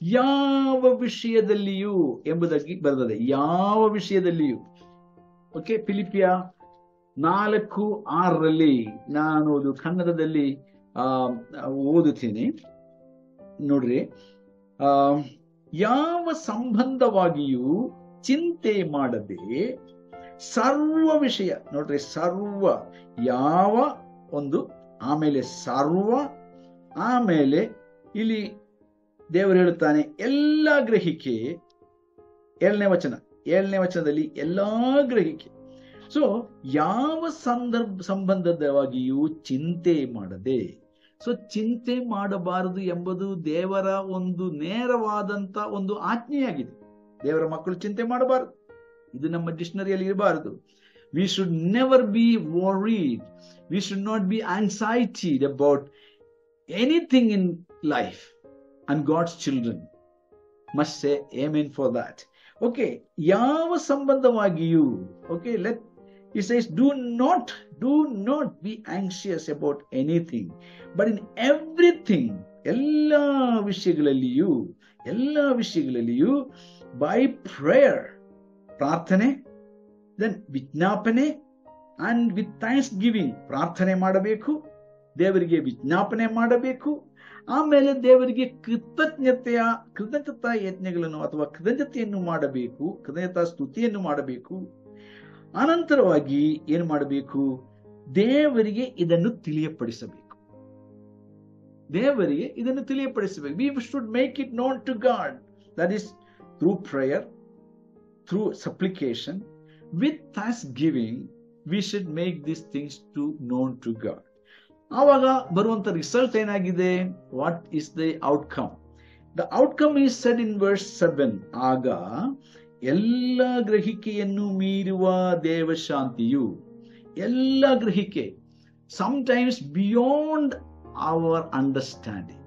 ಯಾವ ವಿಷಯದಲ್ಲಿಯೂ ಎಂಬುದಾಗಿ ಬರೆದಿದೆ. ಯಾವ ವಿಷಯದಲ್ಲಿಯೂ. ಓಕೆ, ಫಿಲಿಪಿಯ 4:6 ನಾನು ಅದು ಕನ್ನಡದಲ್ಲಿ ಓದುತ್ತೇನೆ ನೋಡ್ರಿ. ಯಾವ ಸಂಬಂಧವಾಗಿಯೂ ಚಿಂತೆ ಮಾಡದೆ ಸರ್ವ ವಿಷಯ, ನೋಡ್ರಿ, ಸರ್ವ, ಯಾವ ಒಂದು, ಆಮೇಲೆ ಸರ್ವ, ಆಮೇಲೆ ಇಲ್ಲಿ ದೇವರು ಹೇಳುತ್ತಾನೆ ಎಲ್ಲ ಗ್ರಹಿಕೆ. 7ನೇ ವಚನದಲ್ಲಿ ಎಲ್ಲಾ ಗ್ರಹಿಕೆ. ಸೊ ಯಾವ ಸಂಬಂಧವಾಗಿಯೂ ಚಿಂತೆ ಮಾಡದೆ. ಸೊ ಚಿಂತೆ ಮಾಡಬಾರದು ಎಂಬುದು ದೇವರ ಒಂದು ನೇರವಾದಂತ ಒಂದು ಆಜ್ಞೆಯಾಗಿದೆ. ದೇವರ ಮಕ್ಕಳು ಚಿಂತೆ ಮಾಡಬಾರದು, ಇದು ನಮ್ಮ ಡಿಕ್ಷನರಿಯಲ್ಲಿ ಇರಬಾರದು. We should never be worried, we should not be anxiety about anything in life, and God's children must say amen for that. Okay, ಯಾವ ಸಂಬಂಧವಾಗಿಯೂ, okay, he says, do not be anxious about anything, but in everything, ಎಲ್ಲ ವಿಷಯಗಳಲ್ಲಿಯೂ by prayer, ಪ್ರಾರ್ಥನೆ, then ವಿಜ್ಞಾಪನೆ, and with thanksgiving, ಪ್ರಾರ್ಥನೆ ಮಾಡಬೇಕು, ದೇವರಿಗೆ ವಿಜ್ಞಾಪನೆ ಮಾಡಬೇಕು, ಆಮೇಲೆ ದೇವರಿಗೆ ಕೃತಜ್ಞತಾ ಯಜ್ಞಗಳನ್ನು ಅಥವಾ ಕೃತಜ್ಞತೆಯನ್ನು ಮಾಡಬೇಕು, ಕೃತಜ್ಞತಾ ಸ್ತುತಿಯನ್ನು ಮಾಡಬೇಕು. ಅನಂತರವಾಗಿ ಏನು ಮಾಡಬೇಕು? ದೇವರಿಗೆ ಇದನ್ನು ತಿಳಿಯಪಡಿಸಬೇಕು. We should make it known to God. That is through prayer, through supplication, with thanksgiving. We should make these things known to God. ಆವಾಗ ಬರುವಂತ ರಿಸಲ್ಟ್ ಏನಾಗಿದೆ? What is the outcome? The outcome is said in verse 7. ಆಗ ಎಲ್ಲ ಗ್ರಹಿಕೆಯನ್ನು ಮೀರುವ ದೇವಶಾಂತಿಯು, ಎಲ್ಲ ಗ್ರಹಿಕೆ, sometimes beyond our understanding.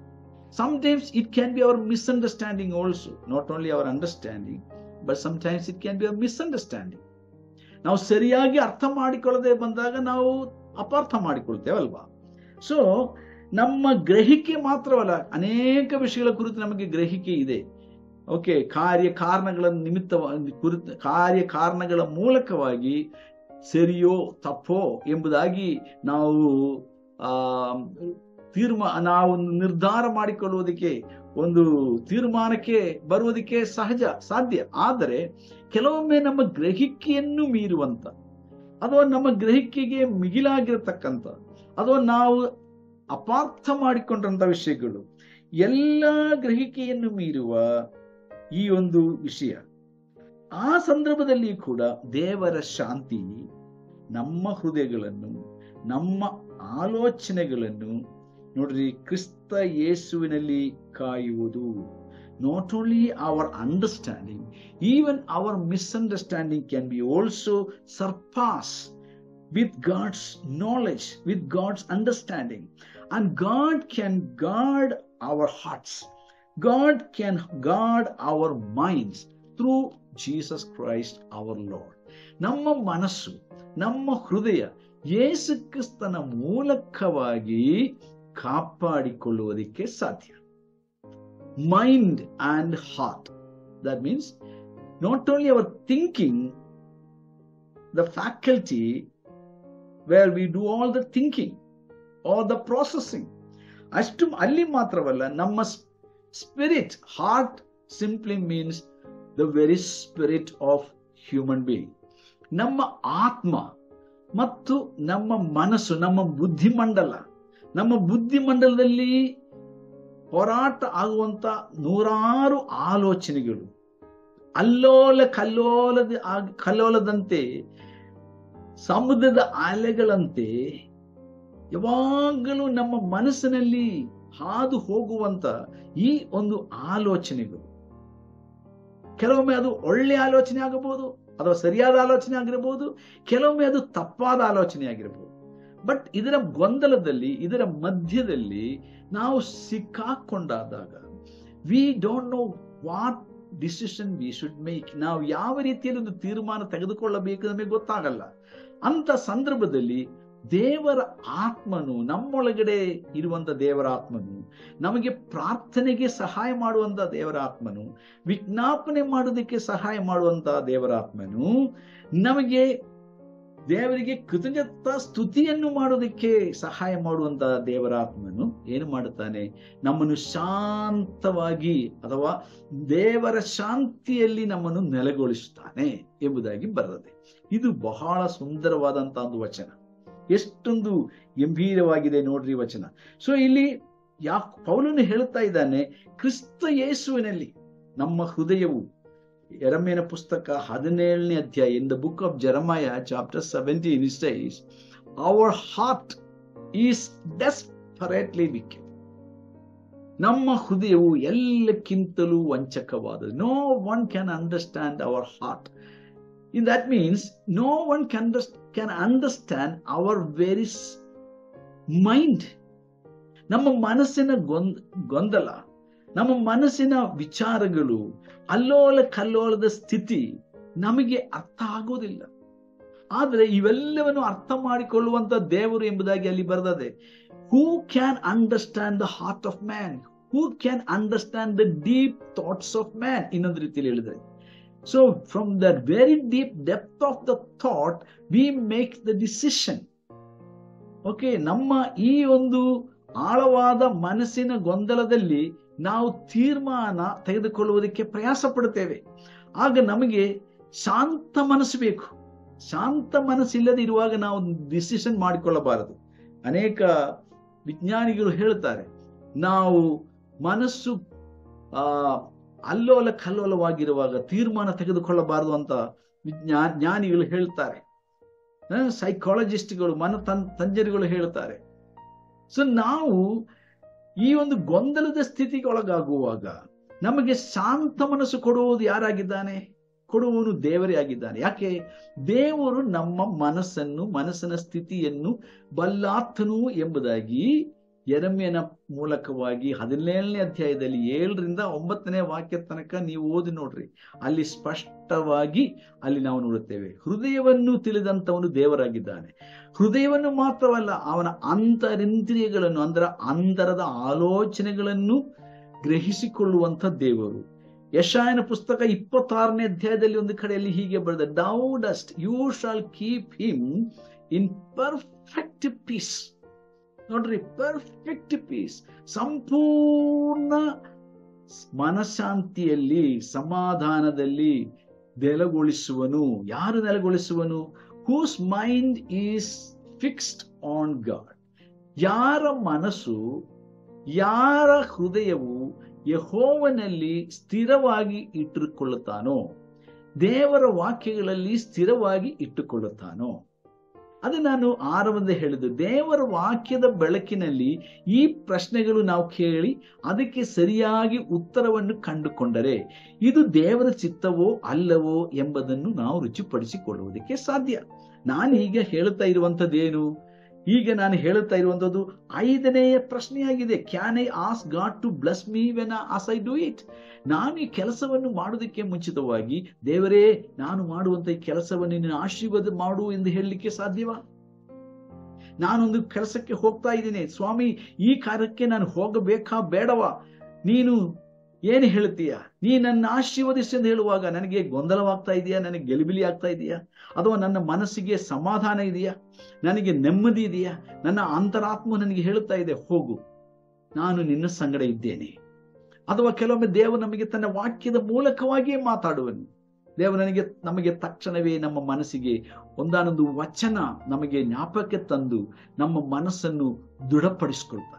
Sometimes it can be our misunderstanding also. Not only our understanding, but sometimes it can be a misunderstanding. ನಾವು ಸರಿಯಾಗಿ ಅರ್ಥ ಮಾಡಿಕೊಳ್ಳದೆ ಬಂದಾಗ ನಾವು ಅಪಾರ್ಥ ಮಾಡಿಕೊಳ್ತೇವಲ್ವಾ? ಸೊ ನಮ್ಮ ಗ್ರಹಿಕೆ ಮಾತ್ರವಲ್ಲ, ಅನೇಕ ವಿಷಯಗಳ ಕುರಿತು ನಮಗೆ ಗ್ರಹಿಕೆ ಇದೆ. ಓಕೆ, ಕಾರ್ಯಕಾರಣಗಳ ಮೂಲಕವಾಗಿ ಸರಿಯೋ ತಪ್ಪೋ ಎಂಬುದಾಗಿ ನಾವು ನಿರ್ಧಾರ ಮಾಡಿಕೊಳ್ಳುವುದಕ್ಕೆ, ಒಂದು ತೀರ್ಮಾನಕ್ಕೆ ಬರುವುದಕ್ಕೆ ಸಾಧ್ಯ. ಆದರೆ ಕೆಲವೊಮ್ಮೆ ನಮ್ಮ ಗ್ರಹಿಕೆಯನ್ನು ಮೀರುವಂತ, ಅಥವಾ ನಮ್ಮ ಗ್ರಹಿಕೆಗೆ ಮಿಗಿಲಾಗಿರತಕ್ಕಂಥ ಅಥವಾ ನಾವು ಅಪಾರ್ಥ ಮಾಡಿಕೊಂಡಂತ ವಿಷಯಗಳು, ಎಲ್ಲ ಗ್ರಹಿಕೆಯನ್ನು ಮೀರುವ ಈ ಒಂದು ವಿಷಯ, ಆ ಸಂದರ್ಭದಲ್ಲಿ ಕೂಡ ದೇವರ ಶಾಂತಿ ನಮ್ಮ ಹೃದಯಗಳನ್ನು, ನಮ್ಮ ಆಲೋಚನೆಗಳನ್ನು ನೋಡ್ರಿ ಕ್ರಿಸ್ತ ಯೇಸುವಿನಲ್ಲಿ ಕಾಯುವುದು. Not only hour understanding, even our misunderstanding can be also surpassed with God's knowledge, with God's understanding. And God can guard our hearts. God can guard our minds through Jesus Christ our Lord. ನಮ್ಮ ಮನಸ್ಸು, ನಮ್ಮ ಹೃದಯ ಯೇಸು ಕ್ರಿಸ್ತನ ಮೂಲಕವಾಗಿ ಕಾಪಾಡಿಕೊಳ್ಳುವುದಕ್ಕೆ ಸಾಧ್ಯ. Mind and heart. That means not only our thinking, the faculty where we do all the thinking or the processing. ಅಷ್ಟು ಅಲ್ಲಿ ಮಾತ್ರವಲ್ಲ, ನಮ್ಮ spirit, heart simply means the very spirit of human being. ನಮ್ಮ ಆತ್ಮ ಮತ್ತು ನಮ್ಮ ಮನಸ್ಸು, ನಮ್ಮ ಬುದ್ಧಿಮಂಡಲದಲ್ಲಿ ಹೋರಾಟ ಆಗುವಂತ ನೂರಾರು ಆಲೋಚನೆಗಳು, ಕಲ್ಲೋಲದಂತೆ, ಸಮುದ್ರದ ಅಲೆಗಳಂತೆ ಯಾವಾಗಲೂ ನಮ್ಮ ಮನಸ್ಸಿನಲ್ಲಿ ಹಾದು ಹೋಗುವಂತ ಈ ಒಂದು ಆಲೋಚನೆಗಳು, ಕೆಲವೊಮ್ಮೆ ಅದು ಒಳ್ಳೆ ಆಲೋಚನೆ ಆಗಬಹುದು ಅಥವಾ ಸರಿಯಾದ ಆಲೋಚನೆ ಆಗಿರಬಹುದು, ಕೆಲವೊಮ್ಮೆ ಅದು ತಪ್ಪಾದ ಆಲೋಚನೆ ಆಗಿರಬಹುದು. ಬಟ್ ಇದರ ಗೊಂದಲದಲ್ಲಿ, ಇದರ ಮಧ್ಯದಲ್ಲಿ ನಾವು ಸಿಕ್ಕಾಕೊಂಡಾದಾಗ we don't know what decision we should make. ನಾವು ಯಾವ ರೀತಿಯಲ್ಲಿ ಒಂದು ತೀರ್ಮಾನ ತೆಗೆದುಕೊಳ್ಳಬೇಕು ನಮಗೆ ಗೊತ್ತಾಗಲ್ಲ. ಅಂತ ಸಂದರ್ಭದಲ್ಲಿ ದೇವರ ಆತ್ಮನು, ನಮ್ಮೊಳಗಡೆ ಇರುವಂತ ದೇವರ ಆತ್ಮನು, ನಮಗೆ ಪ್ರಾರ್ಥನೆಗೆ ಸಹಾಯ ಮಾಡುವಂತ ದೇವರ ಆತ್ಮನು, ವಿಜ್ಞಾಪನೆ ಮಾಡೋದಕ್ಕೆ ಸಹಾಯ ಮಾಡುವಂತ ದೇವರ ಆತ್ಮನು, ನಮಗೆ ದೇವರಿಗೆ ಕೃತಜ್ಞತಾ ಸ್ತುತಿಯನ್ನು ಮಾಡೋದಕ್ಕೆ ಸಹಾಯ ಮಾಡುವಂತ ದೇವರ ಆತ್ಮನು ಏನು ಮಾಡುತ್ತಾನೆ? ನಮ್ಮನ್ನು ಶಾಂತವಾಗಿ ಅಥವಾ ದೇವರ ಶಾಂತಿಯಲ್ಲಿ ನಮ್ಮನ್ನು ನೆಲೆಗೊಳಿಸುತ್ತಾನೆ ಎಂಬುದಾಗಿ ಬರ್ತದೆ. ಇದು ಬಹಳ ಸುಂದರವಾದಂತಹ ಒಂದು ವಚನ. ಎಷ್ಟೊಂದು ಗಂಭೀರವಾಗಿದೆ ನೋಡ್ರಿ ವಚನ. ಸೊ ಇಲ್ಲಿ ಪೌಲನು ಹೇಳುತ್ತಾ ಇದ್ದಾನೆ, ಕ್ರಿಸ್ತ ಯೇಸುವಿನಲ್ಲಿ ನಮ್ಮ ಹೃದಯವು, ಯೆರೆಮೀಯನ ಪುಸ್ತಕ 17ನೇ ಅಧ್ಯಾಯ, in the book of Jeremiah chapter 17 it says, our heart is desperately wicked. ನಮ್ಮ ಹೃದಯವು ಎಲ್ಲಕ್ಕಿಂತಲೂ ವಂಚಕವಾದದ್ದು. No one can understand our heart. In that means no one can understand our very mind. ನಮ್ಮ ಮನಸ್ಸಿನ ಗೊಂದಲ, ನಮ್ಮ ಮನಸ್ಸಿನ ವಿಚಾರಗಳು, ಕಲ್ಲೋಲದ ಸ್ಥಿತಿ ನಮಗೆ ಅರ್ಥ ಆಗೋದಿಲ್ಲ. ಆದ್ರೆ ಇವೆಲ್ಲವನ್ನು ಅರ್ಥ ಮಾಡಿಕೊಳ್ಳುವಂತ ದೇವರು ಎಂಬುದಾಗಿ ಅಲ್ಲಿ ಬರೆದಿದೆ. Who can understand the heart of man, who can understand the deep thoughts of man. ಇನ್ನೊಂದು ರೀತಿಯಲ್ಲಿ ಹೇಳಿದ್ರೆ, so from the very deep depth of the thought we make the decision. Okay, ನಮ್ಮ ಈ ಒಂದು ಆಳವಾದ ಮನಸ್ಸಿನ ಗೊಂದಲದಲ್ಲಿ ನಾವು ತೀರ್ಮಾನ ತೆಗೆದುಕೊಳ್ಳುವುದಕ್ಕೆ ಪ್ರಯಾಸ ಪಡುತ್ತೇವೆ. ಆಗ ನಮಗೆ ಶಾಂತ ಮನಸ್ಸು ಬೇಕು. ಶಾಂತ ಮನಸ್ಸಿಲ್ಲದೆ ಇರುವಾಗ ನಾವು ಡಿಸಿಷನ್ ಮಾಡಿಕೊಳ್ಳಬಾರದು. ಅನೇಕ ವಿಜ್ಞಾನಿಗಳು ಹೇಳ್ತಾರೆ, ನಾವು ಮನಸ್ಸು ಕಲ್ಲೋಲವಾಗಿರುವಾಗ ತೀರ್ಮಾನ ತೆಗೆದುಕೊಳ್ಳಬಾರದು ಅಂತ ಜ್ಞಾನಿಗಳು ಹೇಳ್ತಾರೆ. ಸೈಕಾಲಜಿಸ್ಟ್ಗಳು, ತಜ್ಞರುಗಳು ಹೇಳ್ತಾರೆ. ಸೊ ನಾವು ಈ ಒಂದು ಗೊಂದಲದ ಸ್ಥಿತಿಗೆ ಒಳಗಾಗುವಾಗ ನಮಗೆ ಶಾಂತ ಮನಸ್ಸು ಕೊಡುವುದು ಯಾರಾಗಿದ್ದಾನೆ? ಕೊಡುವವನು ದೇವರೇ ಆಗಿದ್ದಾನೆ. ಯಾಕೆ? ದೇವರು ನಮ್ಮ ಮನಸ್ಸಿನ ಸ್ಥಿತಿಯನ್ನು ಬಲ್ಲಾತನು ಎಂಬುದಾಗಿ ಯೆರೆಮೀಯನ ಮೂಲಕವಾಗಿ 17ನೇ ಅಧ್ಯಾಯದಲ್ಲಿ 7ರಿಂದ 9ನೇ ವಾಕ್ಯ ತನಕ ನೀವು ಓದಿ ನೋಡ್ರಿ. ಅಲ್ಲಿ ಸ್ಪಷ್ಟವಾಗಿ ಅಲ್ಲಿ ನಾವು ನೋಡುತ್ತೇವೆ, ಹೃದಯವನ್ನು ತಿಳಿದಂತವನು ದೇವರಾಗಿದ್ದಾನೆ. ಹೃದಯವನ್ನು ಮಾತ್ರವಲ್ಲ, ಅವನ ಅಂತರಿಂದ್ರಿಯಗಳನ್ನು, ಅಂತರದ ಆಲೋಚನೆಗಳನ್ನು ಗ್ರಹಿಸಿಕೊಳ್ಳುವಂತ ದೇವರು. ಯೆಶಾಯನ ಪುಸ್ತಕ 26ನೇ ಅಧ್ಯಾಯದಲ್ಲಿ ಒಂದು ಕಡೆಯಲ್ಲಿ ಹೀಗೆ ಬರೆದ, thou dost, you shall keep him in perfect peace. ನೋಡ್ರಿ, ಪರ್ಫೆಕ್ಟ್ ಪೀಸ್, ಸಂಪೂರ್ಣ ಮನಶಾಂತಿಯಲ್ಲಿ, ಸಮಾಧಾನದಲ್ಲಿ ನೆಲೆಗೊಳಿಸುವನು. ಯಾರು ನೆಲೆಗೊಳಿಸುವನು? whose mind is fixed on God. ಯಾರ ಮನಸ್ಸು, ಯಾರ ಹೃದಯವು ಯೆಹೋವನಲ್ಲಿ ಸ್ಥಿರವಾಗಿ ಇಟ್ಟುಕೊಳ್ಳುತ್ತಾನೋ, ದೇವರ ವಾಕ್ಯಗಳಲ್ಲಿ ಸ್ಥಿರವಾಗಿ ಇಟ್ಟುಕೊಳ್ಳುತ್ತಾನೋ. ಅದು ನಾನು ಆರಂಭದಲ್ಲಿ ಹೇಳಿದ್ದು, ದೇವರ ವಾಕ್ಯದ ಬೆಳಕಿನಲ್ಲಿ ಈ ಪ್ರಶ್ನೆಗಳು ನಾವು ಕೇಳಿ ಅದಕ್ಕೆ ಸರಿಯಾಗಿ ಉತ್ತರವನ್ನು ಕಂಡುಕೊಂಡರೆ ಇದು ದೇವರ ಚಿತ್ತವೋ ಅಲ್ಲವೋ ಎಂಬುದನ್ನು ನಾವು ರುಚಿಪಡಿಸಿಕೊಳ್ಳುವುದಕ್ಕೆ ಸಾಧ್ಯ. ನಾನು ಈಗ ಹೇಳುತ್ತಾ ಇರುವಂತದ್ದೇನು? ಈಗ ನಾನು ಹೇಳುತ್ತಾ ಇರುವಂತದ್ದು 5ನೆಯ ಪ್ರಶ್ನೆಯಾಗಿದೆ. Can I ask God to bless me when as I do it? ನಾನು ಈ ಕೆಲಸವನ್ನು ಮಾಡುವುದಕ್ಕೆ ಮುಂಚಿತವಾಗಿ, ದೇವರೇ ನಾನು ಮಾಡುವಂತ ಈ ಕೆಲಸವನ್ನು ನೀನು ಆಶೀರ್ವಾದ ಮಾಡು ಎಂದು ಹೇಳಲಿಕ್ಕೆ ಸಾಧ್ಯವಾ? ನಾನೊಂದು ಕೆಲಸಕ್ಕೆ ಹೋಗ್ತಾ ಇದ್ದೀನಿ, ಸ್ವಾಮಿ ಈ ಕಾರ್ಯಕ್ಕೆ ನಾನು ಹೋಗಬೇಕಾ ಬೇಡವಾ? ನೀನು ಏನು ಹೇಳ್ತೀಯ? ನೀ ನನ್ನ ಆಶೀರ್ವದಿಸಿ ಎಂದು ಹೇಳುವಾಗ ನನಗೆ ಗೊಂದಲವಾಗ್ತಾ ಇದೆಯಾ? ನನಗೆ ಗಲಿಬಿಲಿ ಆಗ್ತಾ ಇದೆಯಾ? ಅಥವಾ ನನ್ನ ಮನಸ್ಸಿಗೆ ಸಮಾಧಾನ ಇದೆಯಾ? ನನಗೆ ನೆಮ್ಮದಿ ಇದೆಯಾ? ನನ್ನ ಅಂತರಾತ್ಮ ನನಗೆ ಹೇಳುತ್ತಾ ಇದೆ, ಹೋಗು, ನಾನು ನಿನ್ನ ಸಂಗಡ ಇದ್ದೇನೆ. ಅಥವಾ ಕೆಲವೊಮ್ಮೆ ದೇವರು ನಮಗೆ ತನ್ನ ವಾಕ್ಯದ ಮೂಲಕವಾಗಿಯೇ ಮಾತಾಡುವನು. ದೇವರು ನಮಗೆ ತಕ್ಷಣವೇ ನಮ್ಮ ಮನಸ್ಸಿಗೆ ಒಂದಾನೊಂದು ವಚನ ನಮಗೆ ಜ್ಞಾಪಕಕ್ಕೆ ತಂದು ನಮ್ಮ ಮನಸ್ಸನ್ನು ದೃಢಪಡಿಸಿಕೊಳ್ತಾನೆ.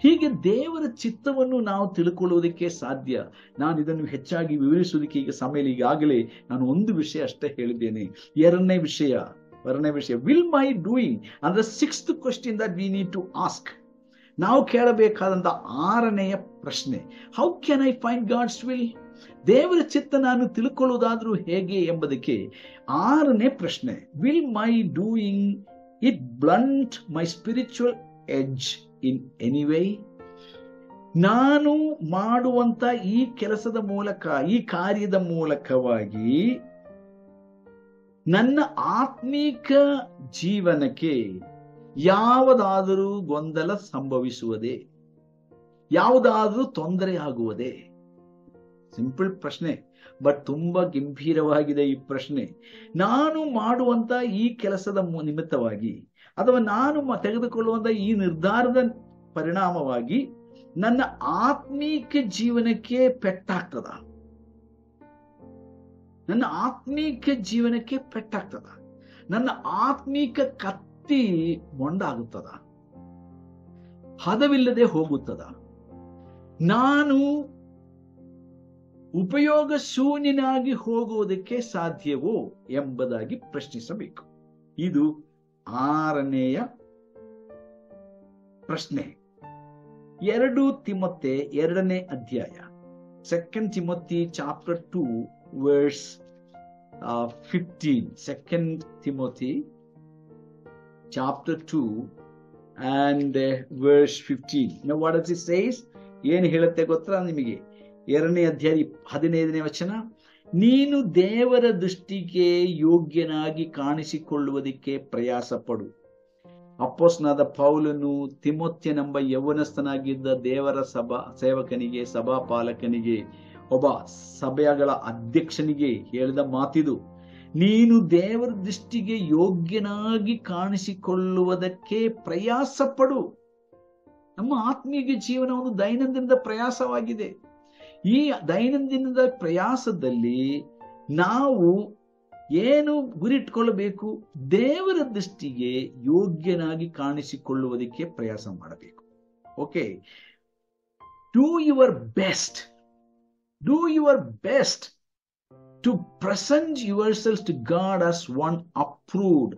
ಹೀಗೆ ದೇವರ ಚಿತ್ತವನ್ನು ನಾವು ತಿಳ್ಕೊಳ್ಳುವುದಕ್ಕೆ ಸಾಧ್ಯ. ನಾನು ಇದನ್ನು ಹೆಚ್ಚಾಗಿ ವಿವರಿಸುವುದಕ್ಕೆ ಈಗ ಸಮಯ, ಈಗಾಗಲೇ ನಾನು ಒಂದು ವಿಷಯ ಅಷ್ಟೇ ಹೇಳಿದ್ದೇನೆ. ಎರಡನೇ ವಿಷಯ ವಿಲ್ ಮೈ ಡೂಯಿಂಗ್ ಅಂದ್ರೆ 6th question that we need to ask. ನಾವು ಕೇಳಬೇಕಾದಂತ 6ನೆಯ ಪ್ರಶ್ನೆ, how can I find God's will? ದೇವರ ಚಿತ್ತ ನಾನು ತಿಳ್ಕೊಳ್ಳುವುದಾದ್ರೂ ಹೇಗೆ ಎಂಬುದಕ್ಕೆ 6ನೇ ಪ್ರಶ್ನೆ. Will my doing it blunt my spiritual edge in any way? ನಾನು ಮಾಡುವಂತ ಈ ಕೆಲಸದ ಮೂಲಕ, ಈ ಕಾರ್ಯದ ಮೂಲಕವಾಗಿ ನನ್ನ ಆತ್ಮೀಕ ಜೀವನಕ್ಕೆ ಯಾವುದಾದರೂ ಗೊಂದಲ ಸಂಭವಿಸುವುದೇ? ಯಾವುದಾದರೂ ತೊಂದರೆ ಆಗುವುದೇ? ಸಿಂಪಲ್ ಪ್ರಶ್ನೆ, ಬಟ್ ತುಂಬಾ ಗಂಭೀರವಾಗಿದೆ ಈ ಪ್ರಶ್ನೆ. ನಾನು ಮಾಡುವಂತ ಈ ಕೆಲಸದ ನಿಮಿತ್ತವಾಗಿ ಅಥವಾ ನಾನು ತೆಗೆದುಕೊಳ್ಳುವಂತ ಈ ನಿರ್ಧಾರದ ಪರಿಣಾಮವಾಗಿ ನನ್ನ ಆತ್ಮೀಕ ಜೀವನಕ್ಕೆ ಪೆಟ್ಟಾಗ್ತದ? ನನ್ನ ಆತ್ಮೀಕ ಜೀವನಕ್ಕೆ ಪೆಟ್ಟಾಗ್ತದ? ನನ್ನ ಆತ್ಮೀಕ ಕತ್ತಿ ಮೊಂಡಾಗುತ್ತದ? ಹದವಿಲ್ಲದೆ ಹೋಗುತ್ತದ? ನಾನು ಉಪಯೋಗ ಶೂನ್ಯನಾಗಿ ಹೋಗುವುದಕ್ಕೆ ಸಾಧ್ಯವೋ ಎಂಬುದಾಗಿ ಪ್ರಶ್ನಿಸಬೇಕು. ಇದು 6ನೆಯ ಪ್ರಶ್ನೆ. 2 ತಿಮೊಥೆ 2ನೇ ಅಧ್ಯಾಯ, 2 Timothy chapter 2 verse 15. 2 Timothy chapter 2 and verse 15. Now what does it says? ಏನು ಹೇಳುತ್ತೆ ಗೊತ್ತಾ ನಿಮಗೆ? 2ನೇ ಅಧ್ಯಾಯ 15ನೇ ವಚನ, ನೀನು ದೇವರ ದೃಷ್ಟಿಗೆ ಯೋಗ್ಯನಾಗಿ ಕಾಣಿಸಿಕೊಳ್ಳುವುದಕ್ಕೆ ಪ್ರಯಾಸ ಪಡು. ಅಪೊಸ್ತಲನಾದ ಪೌಲನು ತಿಮೊಥೆಯನೆಂಬ ಯೌವನಸ್ಥನಾಗಿದ್ದ ದೇವರ ಸೇವಕನಿಗೆ, ಸಭಾಪಾಲಕನಿಗೆ, ಒಬ್ಬ ಸಭೆಗಳ ಅಧ್ಯಕ್ಷನಿಗೆ ಹೇಳಿದ ಮಾತಿದು. ನೀನು ದೇವರ ದೃಷ್ಟಿಗೆ ಯೋಗ್ಯನಾಗಿ ಕಾಣಿಸಿಕೊಳ್ಳುವುದಕ್ಕೆ ಪ್ರಯಾಸ ಪಡು. ನಮ್ಮ ಆತ್ಮೀಯ ಜೀವನ ಒಂದು ದೈನಂದಿನದ ಪ್ರಯಾಸವಾಗಿದೆ. ಈ ದೈನಂದಿನದ ಪ್ರಯಾಸದಲ್ಲಿ ನಾವು ಏನು ಗುರಿಟ್ಕೊಳ್ಳಬೇಕು? ದೇವರ ದೃಷ್ಟಿಗೆ ಯೋಗ್ಯನಾಗಿ ಕಾಣಿಸಿಕೊಳ್ಳುವುದಕ್ಕೆ ಪ್ರಯಾಸ ಮಾಡಬೇಕು. Okay, do your best to present yourselves to God as one approved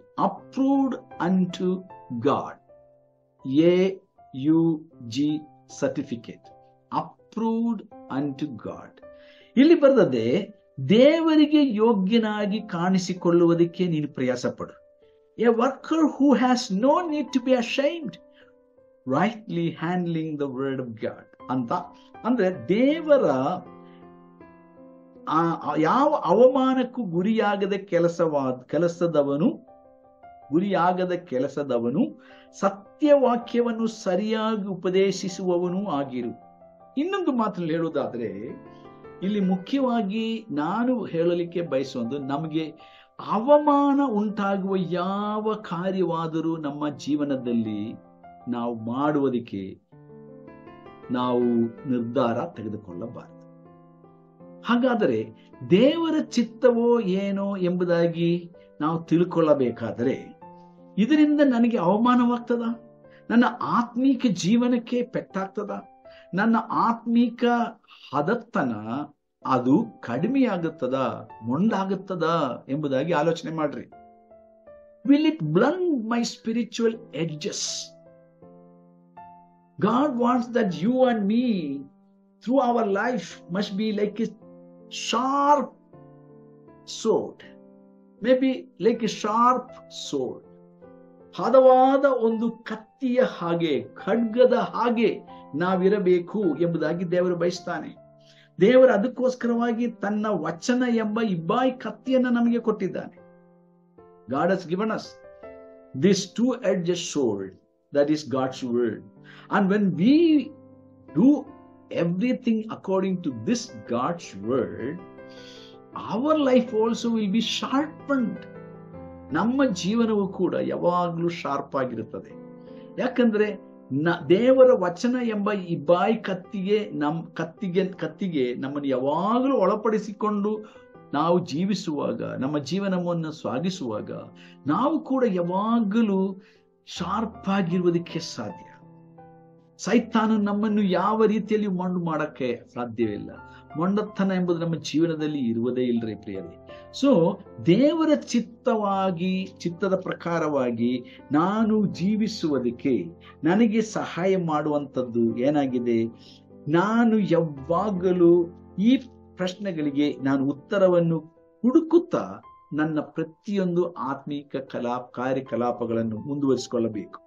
unto God. AUG certificate. Approved unto God. ಇಲ್ಲಿ ಬರ್ತದೆ, ದೇವರಿಗೆ ಯೋಗ್ಯನಾಗಿ ಕಾಣಿಸಿಕೊಳ್ಳುವುದಕ್ಕೆ ನೀನು ಪ್ರಯಾಸ ಪಡು. A worker who has no need to be ashamed, rightly handling the word of God ಅಂತ. ಅಂದ್ರೆ ದೇವರ ಯಾವ ಅವಮಾನಕ್ಕೂ ಗುರಿಯಾಗದ ಕೆಲಸದವನು ಸತ್ಯವಾಕ್ಯವನ್ನು ಸರಿಯಾಗಿ ಉಪದೇಶಿಸುವವನು ಆಗಿರು. ಇನ್ನೊಂದು ಮಾತಲ್ಲಿ ಹೇಳುವುದಾದ್ರೆ, ಇಲ್ಲಿ ಮುಖ್ಯವಾಗಿ ನಾನು ಹೇಳಲಿಕ್ಕೆ ಬಯಸುವುದು, ನಮಗೆ ಅವಮಾನ ಉಂಟಾಗುವ ಯಾವ ಕಾರ್ಯವಾದರೂ ನಮ್ಮ ಜೀವನದಲ್ಲಿ ನಾವು ಮಾಡುವುದಕ್ಕೆ ನಾವು ನಿರ್ಧಾರ ತೆಗೆದುಕೊಳ್ಳಬಾರದು. ಹಾಗಾದರೆ ದೇವರ ಚಿತ್ತವೋ ಏನೋ ಎಂಬುದಾಗಿ ನಾವು ತಿಳ್ಕೊಳ್ಳಬೇಕಾದರೆ ಇದರಿಂದ ನನಗೆ ಅವಮಾನವಾಗ್ತದ? ನನ್ನ ಆತ್ಮೀಕ ಜೀವನಕ್ಕೆ ಪೆಟ್ಟಾಗ್ತದ? ನನ್ನ ಆತ್ಮೀಕ ಹದತ್ತನ ಅದು ಕಡಿಮೆಯಾಗುತ್ತದ, ಮೊಂಡಾಗುತ್ತದ ಎಂಬುದಾಗಿ ಆಲೋಚನೆ ಮಾಡ್ರಿ. Will it blunt my spiritual edges? God wants that you and me through our life must be like a sharp sword, maybe like a sharp sword. ಹದವಾದ ಒಂದು ಕತ್ತಿಯ ಹಾಗೆ, ಖಡ್ಗದ ಹಾಗೆ ನಾವಿರಬೇಕು ಎಂಬುದಾಗಿ ದೇವರು ಬಯಸ್ತಾನೆ. ದೇವರು ಅದಕ್ಕೋಸ್ಕರವಾಗಿ ತನ್ನ ವಚನ ಎಂಬ ಇಬ್ಬಾಯಿ ಕತ್ತಿಯನ್ನು ನಮಗೆ ಕೊಟ್ಟಿದ್ದಾನೆ. God has given us this two-edged sword, that is God's word. And when we do everything according to this God's word, our life also will be sharpened. ನಮ್ಮ ಜೀವನವು ಕೂಡ ಯಾವಾಗಲೂ ಶಾರ್ಪ್ ಆಗಿರುತ್ತದೆ. ಯಾಕಂದ್ರೆ ದೇವರ ವಚನ ಎಂಬ ಈ ಬಾಯಿ ಕತ್ತಿಗೆ ನಮ್ಮನ್ನು ಯಾವಾಗಲೂ ಒಳಪಡಿಸಿಕೊಂಡು ನಾವು ಜೀವಿಸುವಾಗ, ನಮ್ಮ ಜೀವನವನ್ನು ಸಾಗಿಸುವಾಗ ನಾವು ಕೂಡ ಯಾವಾಗಲೂ ಶಾರ್ಪ್ ಆಗಿರುವುದಕ್ಕೆ ಸಾಧ್ಯ. ಸೈತಾನ ನಮ್ಮನ್ನು ಯಾವ ರೀತಿಯಲ್ಲಿ ಮೊಂಡು ಮಾಡಕ್ಕೆ ಸಾಧ್ಯವಿಲ್ಲ. ಮೊಂಡತನ ಎಂಬುದು ನಮ್ಮ ಜೀವನದಲ್ಲಿ ಇರುವುದೇ ಇಲ್ಲರಿ ಪ್ರಿಯರೇ. ಸೊ ದೇವರ ಚಿತ್ತದ ಪ್ರಕಾರವಾಗಿ ನಾನು ಜೀವಿಸುವುದಕ್ಕೆ ನನಗೆ ಸಹಾಯ ಮಾಡುವಂಥದ್ದು ಏನಾಗಿದೆ? ನಾನು ಯಾವಾಗಲೂ ಈ ಪ್ರಶ್ನೆಗಳಿಗೆ ನಾನು ಉತ್ತರವನ್ನು ಹುಡುಕುತ್ತಾ ನನ್ನ ಪ್ರತಿಯೊಂದು ಆತ್ಮೀಕ ಕಾರ್ಯಕಲಾಪಗಳನ್ನು ಮುಂದುವರಿಸಿಕೊಳ್ಳಬೇಕು.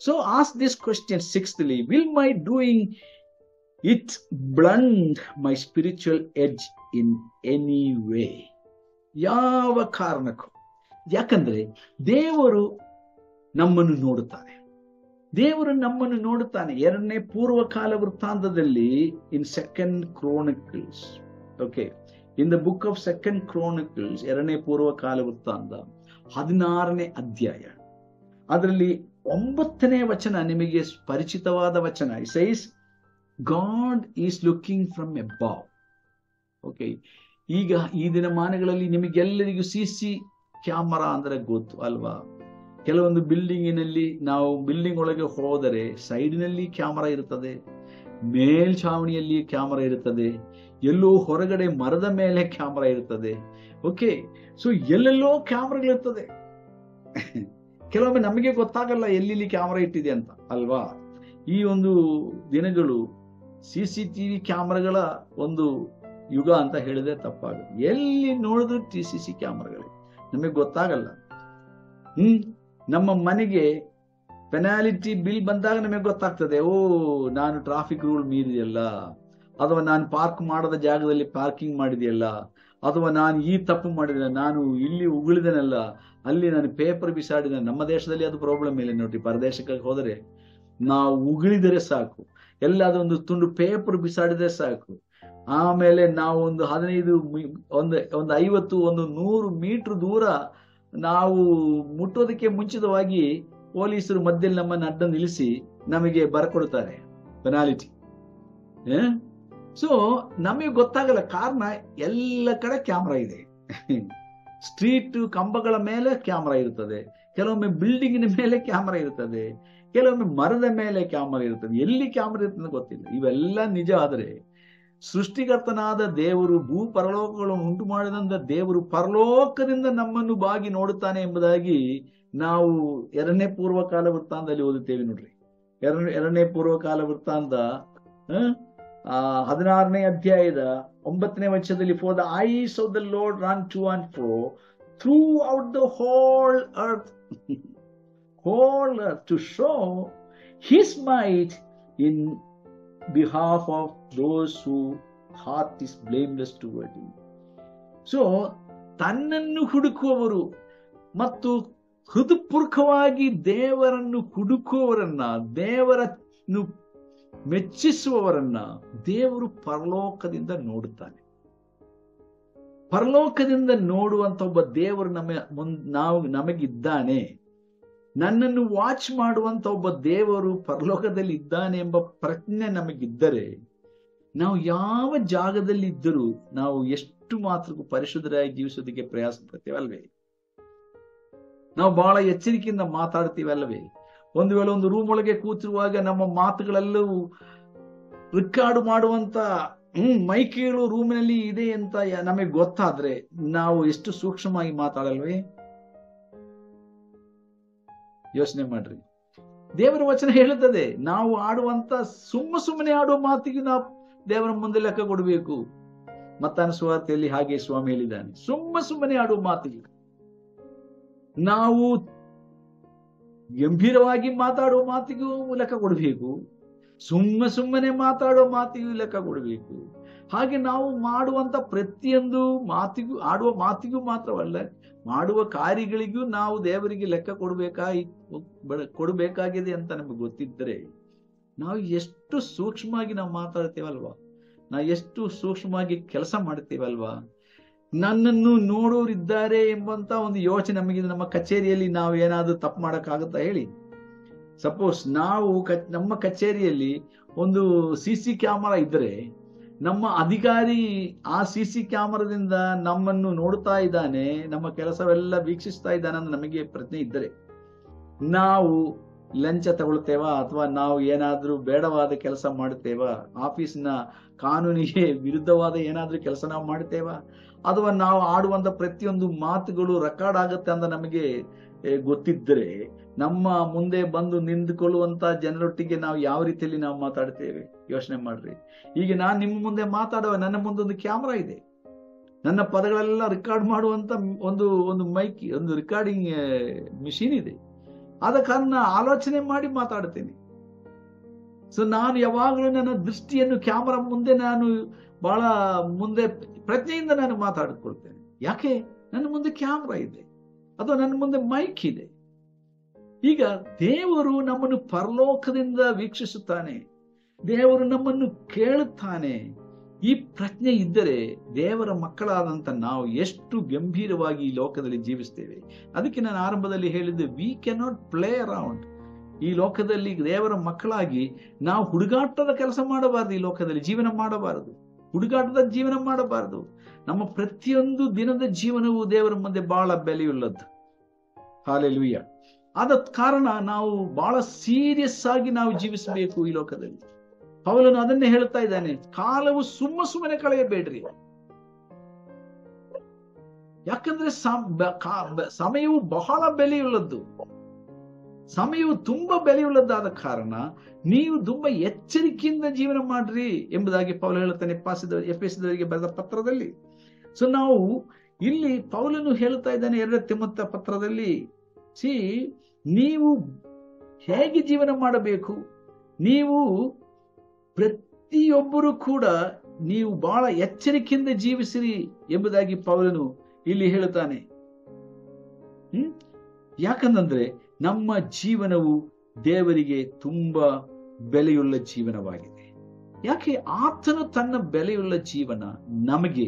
So ask this question sixthly, will my doing it blunt my spiritual edge in any way? ಯಾವ ಕಾರಣಕ್ಕೂ. ಯಾಕಂದ್ರೆ ದೇವರು ನಮ್ಮನ್ನು ನೋಡುತ್ತಾನೆ. ಎರಡನೇ ಪೂರ್ವಕಾಲ ವೃತ್ತಾಂತದಲ್ಲಿ in second Chronicles, okay, in the book of second Chronicles, ಎರಡನೇ ಪೂರ್ವಕಾಲ ವೃತ್ತಾಂತ 16ನೇ ಅಧ್ಯಾಯ, ಅದರಲ್ಲಿ 9ನೇ ವಚನ ನಿಮಗೆ ಪರಿಚಿತವಾದ ವಚನ. It says god is looking from above. Okay, ಈಗ ಈ ದಿನಮಾನಗಳಲ್ಲಿ ನಿಮಗೆಲ್ಲರಿಗೂ CC ಕ್ಯಾಮರಾ ಅಂದ್ರೆ ಗೊತ್ತು ಅಲ್ವಾ? ಕೆಲವೊಂದು ಬಿಲ್ಡಿಂಗಿನಲ್ಲಿ ನಾವು ಬಿಲ್ಡಿಂಗ್ ಒಳಗೆ ಹೋದರೆ ಸೈಡಿನಲ್ಲಿ ಕ್ಯಾಮರಾ ಇರುತ್ತದೆ, ಮೇಲ್ಛಾವಣಿಯಲ್ಲಿ ಕ್ಯಾಮರಾ ಇರುತ್ತದೆ, ಎಲ್ಲೋ ಹೊರಗಡೆ ಮರದ ಮೇಲೆ ಕ್ಯಾಮರಾ ಇರ್ತದೆ. ಓಕೆ, ಸೊ ಎಲ್ಲೆಲ್ಲೋ ಕ್ಯಾಮ್ರಾಗಳಿರ್ತದೆ. ಕೆಲವೊಮ್ಮೆ ನಮಗೆ ಗೊತ್ತಾಗಲ್ಲ ಎಲ್ಲಿ ಕ್ಯಾಮರಾ ಇಟ್ಟಿದೆ ಅಂತ ಅಲ್ವಾ? ಈ ಒಂದು ದಿನಗಳು CCTV ಕ್ಯಾಮರಾಗಳ ಒಂದು ಯುಗ ಅಂತ ಹೇಳಿದ್ರೆ ತಪ್ಪಾಗುತ್ತೆ. ಎಲ್ಲಿ ನೋಡಿದ್ರು CC ಕ್ಯಾಮರಾಗಳೇ, ನಮಗೆ ಗೊತ್ತಾಗಲ್ಲ. ನಮ್ಮ ಮನೆಗೆ ಪೆನಾಲಿಟಿ ಬಿಲ್ ಬಂದಾಗ ನಮಗೆ ಗೊತ್ತಾಗ್ತದೆ, ಓ ನಾನು ಟ್ರಾಫಿಕ್ ರೂಲ್ ಮೀರಿದೆಯಲ್ಲ, ಅಥವಾ ನಾನು ಪಾರ್ಕ್ ಮಾಡದ ಜಾಗದಲ್ಲಿ ಪಾರ್ಕಿಂಗ್ ಮಾಡಿದೆಯಲ್ಲ, ಅಥವಾ ನಾನು ಈ ತಪ್ಪು ಮಾಡಿದೆ, ನಾನು ಇಲ್ಲಿ ಉಗುಳಿದನಲ್ಲ, ಅಲ್ಲಿ ನಾನು ಪೇಪರ್ ಬಿಸಾಡಿದ. ನಮ್ಮ ದೇಶದಲ್ಲಿ ಅದು ಪ್ರಾಬ್ಲಮ್ ಇಲ್ಲ ನೋಡ್ರಿ. ಪರದೇಶಕ್ಕೆ ಹೋದರೆ ನಾವು ಉಗುಳಿದರೆ ಸಾಕು, ಎಲ್ಲದೊಂದು ತುಂಡು ಪೇಪರ್ ಬಿಸಾಡಿದ್ರೆ ಸಾಕು, ಆಮೇಲೆ ನಾವು ಒಂದು 15 ಒಂದು 50 ಒಂದು 100 ಮೀಟರ್ ದೂರ ನಾವು ಮುಟ್ಟೋದಕ್ಕೆ ಮುಂಚಿತವಾಗಿ ಪೊಲೀಸರು ಮಧ್ಯದಲ್ಲಿ ನಮ್ಮನ್ನು ಅಡ್ಡ ನಿಲ್ಲಿಸಿ ನಮಗೆ ಬರ್ಕೊಡ್ತಾರೆ ಪೆನಾಲಿಟಿ. ಸೊ ನಮಗೆ ಗೊತ್ತಾಗಲ್ಲ, ಕಾರಣ ಎಲ್ಲ ಕಡೆ ಕ್ಯಾಮ್ರಾ ಇದೆ. ಸ್ಟ್ರೀಟ್ ಕಂಬಗಳ ಮೇಲೆ ಕ್ಯಾಮ್ರಾ ಇರ್ತದೆ, ಕೆಲವೊಮ್ಮೆ ಬಿಲ್ಡಿಂಗಿನ ಮೇಲೆ ಕ್ಯಾಮ್ರಾ ಇರ್ತದೆ, ಕೆಲವೊಮ್ಮೆ ಮರದ ಮೇಲೆ ಕ್ಯಾಮ್ರಾ ಇರ್ತದೆ. ಎಲ್ಲಿ ಕ್ಯಾಮ್ರಾ ಇರ್ತದೆ ಗೊತ್ತಿಲ್ಲ. ಇವೆಲ್ಲ ನಿಜ. ಆದರೆ ಸೃಷ್ಟಿಕರ್ತನಾದ ದೇವರು, ಭೂ ಪರಲೋಕಗಳನ್ನು ಉಂಟು ಮಾಡಿದಂತ ದೇವರು ಪರಲೋಕದಿಂದ ನಮ್ಮನ್ನು ಬಾಗಿ ನೋಡುತ್ತಾನೆ ಎಂಬುದಾಗಿ ನಾವು ಎರಡನೇ ಪೂರ್ವಕಾಲ ವೃತ್ತಾಂತದಲ್ಲಿ ಓದುತ್ತೇವೆ ನೋಡ್ರಿ. ಎರಡನೇ ಪೂರ್ವಕಾಲ ವೃತ್ತಾಂತ 16ನೇ ಅಧ್ಯಾಯದ 9ನೇ ವಚನದಲ್ಲಿ, for the eyes of the Lord run to and fro throughout the whole earth to show his might in behalf of those whose heart is blameless toward him. So ತನ್ನನ್ನು ಹುಡುಕುವವರು ಮತ್ತು ಹೃದಯಪೂರ್ವಕವಾಗಿ ದೇವರನ್ನು ಹುಡುಕುವವರನ್ನ, ದೇವರನ್ನು ಮೆಚ್ಚಿಸುವವರನ್ನ ದೇವರು ಪರಲೋಕದಿಂದ ನೋಡುತ್ತಾನೆ. ಪರಲೋಕದಿಂದ ನೋಡುವಂತ ಒಬ್ಬ ದೇವರು ನಮಗಿದ್ದಾನೆ. ನನ್ನನ್ನು ವಾಚ್ ಮಾಡುವಂತ ಒಬ್ಬ ದೇವರು ಪರಲೋಕದಲ್ಲಿ ಇದ್ದಾನೆ ಎಂಬ ಪ್ರಜ್ಞೆ ನಮಗಿದ್ದರೆ ನಾವು ಯಾವ ಜಾಗದಲ್ಲಿ ಇದ್ದರೂ ನಾವು ಎಷ್ಟು ಮಾತ್ರಕ್ಕೂ ಪರಿಶುದ್ಧರಾಗಿ ಜೀವಿಸೋದಕ್ಕೆ ಪ್ರಯಾಸ ಪಡ್ತೇವೆ ಅಲ್ವೇ? ನಾವು ಬಹಳ ಎಚ್ಚರಿಕೆಯಿಂದ ಮಾತಾಡ್ತೀವಿ ಅಲ್ಲವೇ? ಒಂದು ವೇಳೆ ಒಂದು ರೂಮ್ ಒಳಗೆ ಕೂತಿರುವಾಗ ನಮ್ಮ ಮಾತುಗಳೆಲ್ಲವೂ ರೆಕಾರ್ಡ್ ಮಾಡುವಂತ ಮೈಕ್ಗಳು ರೂಮಿನಲ್ಲಿ ಇದೆ ಅಂತ ನಮಗೆ ಗೊತ್ತಾದ್ರೆ ನಾವು ಎಷ್ಟು ಸೂಕ್ಷ್ಮವಾಗಿ ಮಾತಾಡಲ್ವೇ? ಯೋಚನೆ ಮಾಡ್ರಿ. ದೇವರ ವಚನ ಹೇಳುತ್ತದೆ, ನಾವು ಆಡುವಂತ ಸುಮ್ಮನೆ ಆಡುವ ಮಾತಿಗೆ ನಾವು ದೇವರ ಮುಂದೆ ಲೆಕ್ಕ ಕೊಡಬೇಕು. ಮತ್ತಾನ ಸುವಾರ್ತೆಯಲ್ಲಿ ಹಾಗೆ ಸ್ವಾಮಿ ಹೇಳಿದ್ದಾನೆ, ಸುಮ್ಮನೆ ಆಡುವ ಮಾತಿಗೆ ನಾವು ಗಂಭೀರವಾಗಿ ಮಾತಾಡುವ ಮಾತಿಗೂ ಲೆಕ್ಕ ಕೊಡಬೇಕು, ಸುಮ್ಮನೆ ಮಾತಾಡುವ ಮಾತಿಗೂ ಲೆಕ್ಕ ಕೊಡಬೇಕು. ಹಾಗೆ ನಾವು ಮಾಡುವಂತ ಪ್ರತಿಯೊಂದು ಮಾತಿಗೂ, ಆಡುವ ಮಾತಿಗೂ ಮಾತ್ರವಲ್ಲ, ಮಾಡುವ ಕಾರ್ಯಗಳಿಗೂ ನಾವು ದೇವರಿಗೆ ಲೆಕ್ಕ ಕೊಡಬೇಕಾಗಿದೆ ಅಂತ ನಮಗೆ ಗೊತ್ತಿದ್ದರೆ ನಾವು ಎಷ್ಟು ಸೂಕ್ಷ್ಮವಾಗಿ ನಾವು ಮಾತಾಡ್ತೇವಲ್ವಾ, ನಾವು ಎಷ್ಟು ಸೂಕ್ಷ್ಮವಾಗಿ ಕೆಲಸ ಮಾಡ್ತೇವಲ್ವಾ. ನನ್ನನ್ನು ನೋಡೋರಿದ್ದಾರೆ ಎಂಬಂತ ಒಂದು ಯೋಚನೆ ನಮಗೆ, ನಮ್ಮ ಕಚೇರಿಯಲ್ಲಿ ನಾವು ಏನಾದ್ರೂ ತಪ್ಪು ಮಾಡಕ್ಕಾಗುತ್ತಾ ಹೇಳಿ? ಸಪೋಸ್ ನಾವು ನಮ್ಮ ಕಚೇರಿಯಲ್ಲಿ ಒಂದು CC ಕ್ಯಾಮರಾ ಇದ್ದರೆ, ನಮ್ಮ ಅಧಿಕಾರಿ ಆ CC ಕ್ಯಾಮರಾದಿಂದ ನಮ್ಮನ್ನು ನೋಡ್ತಾ ಇದ್ದಾನೆ, ನಮ್ಮ ಕೆಲಸವೆಲ್ಲ ವೀಕ್ಷಿಸ್ತಾ ಇದ್ದಾನೆ ಅಂತ ನಮಗೆ ಪ್ರಜ್ಞೆ ಇದ್ದರೆ ನಾವು ಲಂಚ ತಗೊಳ್ತೇವಾ? ಅಥವಾ ನಾವು ಏನಾದ್ರೂ ಬೇಡವಾದ ಕೆಲಸ ಮಾಡ್ತೇವಾ? ಆಫೀಸ್ನ ಕಾನೂನಿಗೆ ವಿರುದ್ಧವಾದ ಏನಾದ್ರೂ ಕೆಲಸ ನಾವು ಮಾಡ್ತೇವಾ? ಅಥವಾ ನಾವು ಆಡುವಂತ ಪ್ರತಿಯೊಂದು ಮಾತುಗಳು ರೆಕಾರ್ಡ್ ಆಗುತ್ತೆ ಅಂತ ನಮಗೆ ಗೊತ್ತಿದ್ದರೆ ನಮ್ಮ ಮುಂದೆ ಬಂದು ನಿಂತುಕೊಳ್ಳುವಂತ ಜನರೊಟ್ಟಿಗೆ ನಾವು ಯಾವ ರೀತಿಯಲ್ಲಿ ನಾವು ಮಾತಾಡ್ತೇವೆ? ಯೋಚನೆ ಮಾಡ್ರಿ. ಈಗ ನಾನು ನಿಮ್ಮ ಮುಂದೆ ಮಾತಾಡುವ, ನನ್ನ ಮುಂದೆ ಒಂದು ಕ್ಯಾಮ್ರಾ ಇದೆ, ನನ್ನ ಪದಗಳೆಲ್ಲ ರೆಕಾರ್ಡ್ ಮಾಡುವಂತ ಒಂದು ಮೈಕ್, ಒಂದು ರೆಕಾರ್ಡಿಂಗ್ ಮಿಷಿನ್ ಇದೆ. ಆದ ಕಾರಣ ಆಲೋಚನೆ ಮಾಡಿ ಮಾತಾಡ್ತೇನೆ. ಸೊ ನಾನು ಯಾವಾಗಲೂ ನನ್ನ ದೃಷ್ಟಿಯನ್ನು ಕ್ಯಾಮರಾ ಮುಂದೆ ನಾನು ಬಹಳ ಮುಂದೆ ಪ್ರಜ್ಞೆಯಿಂದ ನಾನು ಮಾತಾಡಿಕೊಳ್ತೇನೆ. ಯಾಕೆ? ನನ್ನ ಮುಂದೆ ಕ್ಯಾಮ್ರಾ ಇದೆ ಅಥವಾ ನನ್ನ ಮುಂದೆ ಮೈಕ್ ಇದೆ. ಈಗ ದೇವರು ನಮ್ಮನ್ನು ಪರಲೋಕದಿಂದ ವೀಕ್ಷಿಸುತ್ತಾನೆ, ದೇವರು ನಮ್ಮನ್ನು ಕೇಳುತ್ತಾನೆ. ಈ ಪ್ರಜ್ಞೆ ಇದ್ದರೆ ದೇವರ ಮಕ್ಕಳಾದಂತ ನಾವು ಎಷ್ಟು ಗಂಭೀರವಾಗಿ ಈ ಲೋಕದಲ್ಲಿ ಜೀವಿಸ್ತೇವೆ. ಅದಕ್ಕೆ ನಾನು ಆರಂಭದಲ್ಲಿ ಹೇಳಿದ್ದೆ, ವಿ ಕ್ಯಾನಾಟ್ ಪ್ಲೇ ಅರೌಂಡ್. ಈ ಲೋಕದಲ್ಲಿ ದೇವರ ಮಕ್ಕಳಾಗಿ ನಾವು ಹುಡುಗಾಟದ ಕೆಲಸ ಮಾಡಬಾರದು, ಈ ಲೋಕದಲ್ಲಿ ಜೀವನ ಮಾಡಬಾರದು, ಹುಡುಗಾಟದ ಜೀವನ ಮಾಡಬಾರದು. ನಮ್ಮ ಪ್ರತಿಯೊಂದು ದಿನದ ಜೀವನವು ದೇವರ ಮುಂದೆ ಬಹಳ ಬೆಲೆಯುಳ್ಳದ್ದು. ಹಾಲೆಲೂಯ. ಆದ ಕಾರಣ ನಾವು ಬಹಳ ಸೀರಿಯಸ್ ಆಗಿ ನಾವು ಜೀವಿಸಬೇಕು ಈ ಲೋಕದಲ್ಲಿ. ಪೌಲನು ಅದನ್ನೇ ಹೇಳ್ತಾ ಇದ್ದಾನೆ, ಕಾಲವು ಸುಮ್ಮನೆ ಕಳೆಯಬೇಡ್ರಿ. ಯಾಕಂದ್ರೆ ಸಮಯವು ಬಹಳ ಬೆಲೆಯುಳ್ಳದ್ದು, ಸಮಯವು ತುಂಬಾ ಬೆಲೆಯುಳ್ಳದ್ದಾದ ಕಾರಣ ನೀವು ತುಂಬಾ ಎಚ್ಚರಿಕೆಯಿಂದ ಜೀವನ ಮಾಡ್ರಿ ಎಂಬುದಾಗಿ ಪೌಲ ಹೇಳ್ತಾನೆ ಎಫೆಸದವರಿಗೆ ಬರೆದ ಪತ್ರದಲ್ಲಿ. ಸೊ ನಾವು ಇಲ್ಲಿ ಪೌಲನು ಹೇಳ್ತಾ ಇದ್ದಾನೆ 2 ತಿಮೋಥ ಪತ್ರದಲ್ಲಿ, ನೀವು ಹೇಗೆ ಜೀವನ ಮಾಡಬೇಕು, ನೀವು ಪ್ರತಿಯೊಬ್ಬರು ಕೂಡ ನೀವು ಬಹಳ ಎಚ್ಚರಿಕೆಯಿಂದ ಜೀವಿಸಿರಿ ಎಂಬುದಾಗಿ ಪೌಲನು ಇಲ್ಲಿ ಹೇಳುತ್ತಾನೆ. ಯಾಕಂದ್ರೆ ನಮ್ಮ ಜೀವನವು ದೇವರಿಗೆ ತುಂಬಾ ಬೆಲೆಯುಳ್ಳ ಜೀವನವಾಗಿದೆ. ಯಾಕೆ? ಆತನು ತನ್ನ ಬೆಲೆಯುಳ್ಳ ಜೀವನ ನಮಗೆ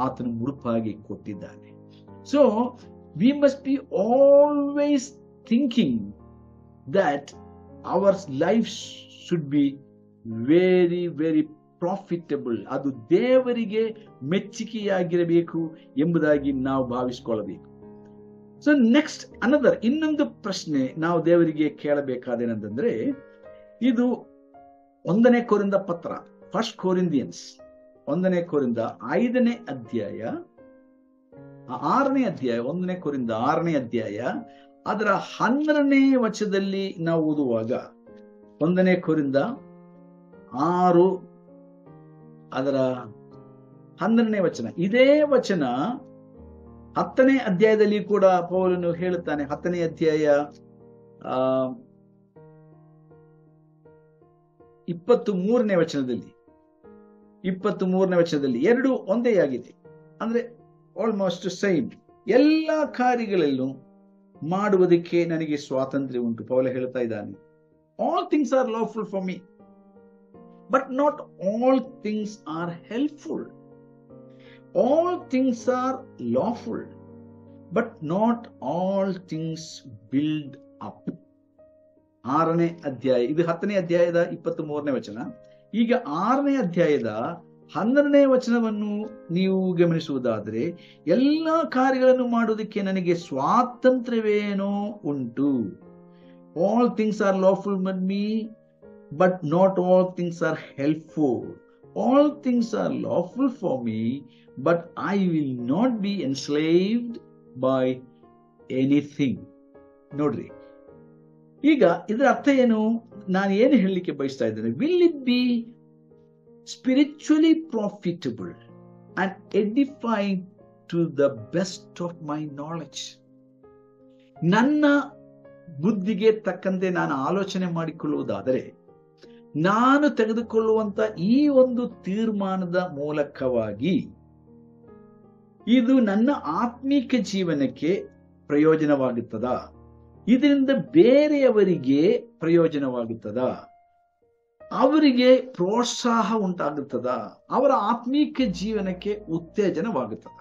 ಆತನು ಮುಡುಪಾಗಿ ಕೊಟ್ಟಿದ್ದಾನೆ. So we must be always thinking that our life should be very very profitable. ಅದು ದೇವರಿಗೆ ಮೆಚ್ಚುಗೆಯಾಗಿರಬೇಕು ಎಂಬುದಾಗಿ ನಾವು ಭಾವಿಸಿಕೊಳ್ಳಬೇಕು. ಸೊ ನೆಕ್ಸ್ಟ್ ಇನ್ನೊಂದು ಪ್ರಶ್ನೆ ನಾವು ದೇವರಿಗೆ ಕೇಳಬೇಕಾದೇನಂತಂದ್ರೆ, ಇದು 1ನೇ ಕೊರಿಂಥ ಪತ್ರ, 1 Corinthians 1ನೇ ಕೊರಿಂಥ 5ನೇ ಅಧ್ಯಾಯ 6ನೇ ಅಧ್ಯಾಯ, 1ನೇ ಕೊರಿಂಥ 6ನೇ ಅಧ್ಯಾಯ ಅದರ 12ನೇ ವಚನದಲ್ಲಿ ನಾವು ಓದುವಾಗ, 1ನೇ ಕೊರಿಂಥ 6 ಅದರ 12ನೇ ವಚನ, ಇದೇ ವಚನ 10ನೇ ಅಧ್ಯಾಯದಲ್ಲಿ ಕೂಡ ಪೌಲನು ಹೇಳುತ್ತಾನೆ. 10ನೇ ಅಧ್ಯಾಯ 23ನೇ ವಚನದಲ್ಲಿ 23ನೇ ವಚನದಲ್ಲಿ ಎರಡು ಒಂದೇ ಆಗಿದೆ. ಅಂದ್ರೆ ಆಲ್ಮೋಸ್ಟ್ ಸೇಮ್. ಎಲ್ಲ ಕಾರ್ಯಗಳಲ್ಲೂ ಮಾಡುವುದಕ್ಕೆ ನನಗೆ ಸ್ವಾತಂತ್ರ್ಯ ಉಂಟು. ಪೌಲ ಹೇಳ್ತಾ ಇದ್ದಾನೆ, all things are lawful for me but not all things are helpful. All things are lawful but not all things build up. 6ನೇ ಅಧ್ಯಾಯ, ಇದು 10ನೇ ಅಧ್ಯಾಯದ 23ನೇ ವಚನ. ಈಗ 6ನೇ ಅಧ್ಯಾಯದ 12ನೇ ವಚನವನ್ನು ನೀವು ಗಮನಿಸುವುದಾದರೆ, ಎಲ್ಲ ಕಾರ್ಯಗಳನ್ನು ಮಾಡುವುದಕ್ಕೆ ನನಗೆ ಸ್ವಾತಂತ್ರ್ಯವೇನೋ ಉಂಟು. All things are lawful for me, but not all things are helpful. All things are lawful for me, but I will not be enslaved by anything. ನೋಡ್ರಿ, ಈಗ ಇದರ ಅರ್ಥ ಏನು? ನಾನು ಏನು ಹೇಳಲಿಕ್ಕೆ ಬಯಸ್ತಾ ಇದ್ದೇನೆ? Will it be spiritually profitable and edifying to the best of my knowledge. ನನ್ನ ಬುದ್ಧಿಗೆ ತಕ್ಕಂತೆ ನಾನು ಆಲೋಚನೆ ಮಾಡಿಕೊಳ್ಳುವುದಾದರೆ, ನಾನು ತೆಗೆದುಕೊಳ್ಳುವಂತ ಈ ಒಂದು ತೀರ್ಮಾನದ ಮೂಲಕವಾಗಿ ಇದು ನನ್ನ ಆತ್ಮೀಕ ಜೀವನಕ್ಕೆ ಪ್ರಯೋಜನವಾಗುತ್ತದಾ? ಇದರಿಂದ ಬೇರೆಯವರಿಗೆ ಪ್ರಯೋಜನವಾಗುತ್ತದಾ? ಅವರಿಗೆ ಪ್ರೋತ್ಸಾಹ ಉಂಟಾಗುತ್ತದ? ಅವರ ಆತ್ಮೀಕ ಜೀವನಕ್ಕೆ ಉತ್ತೇಜನವಾಗುತ್ತದ?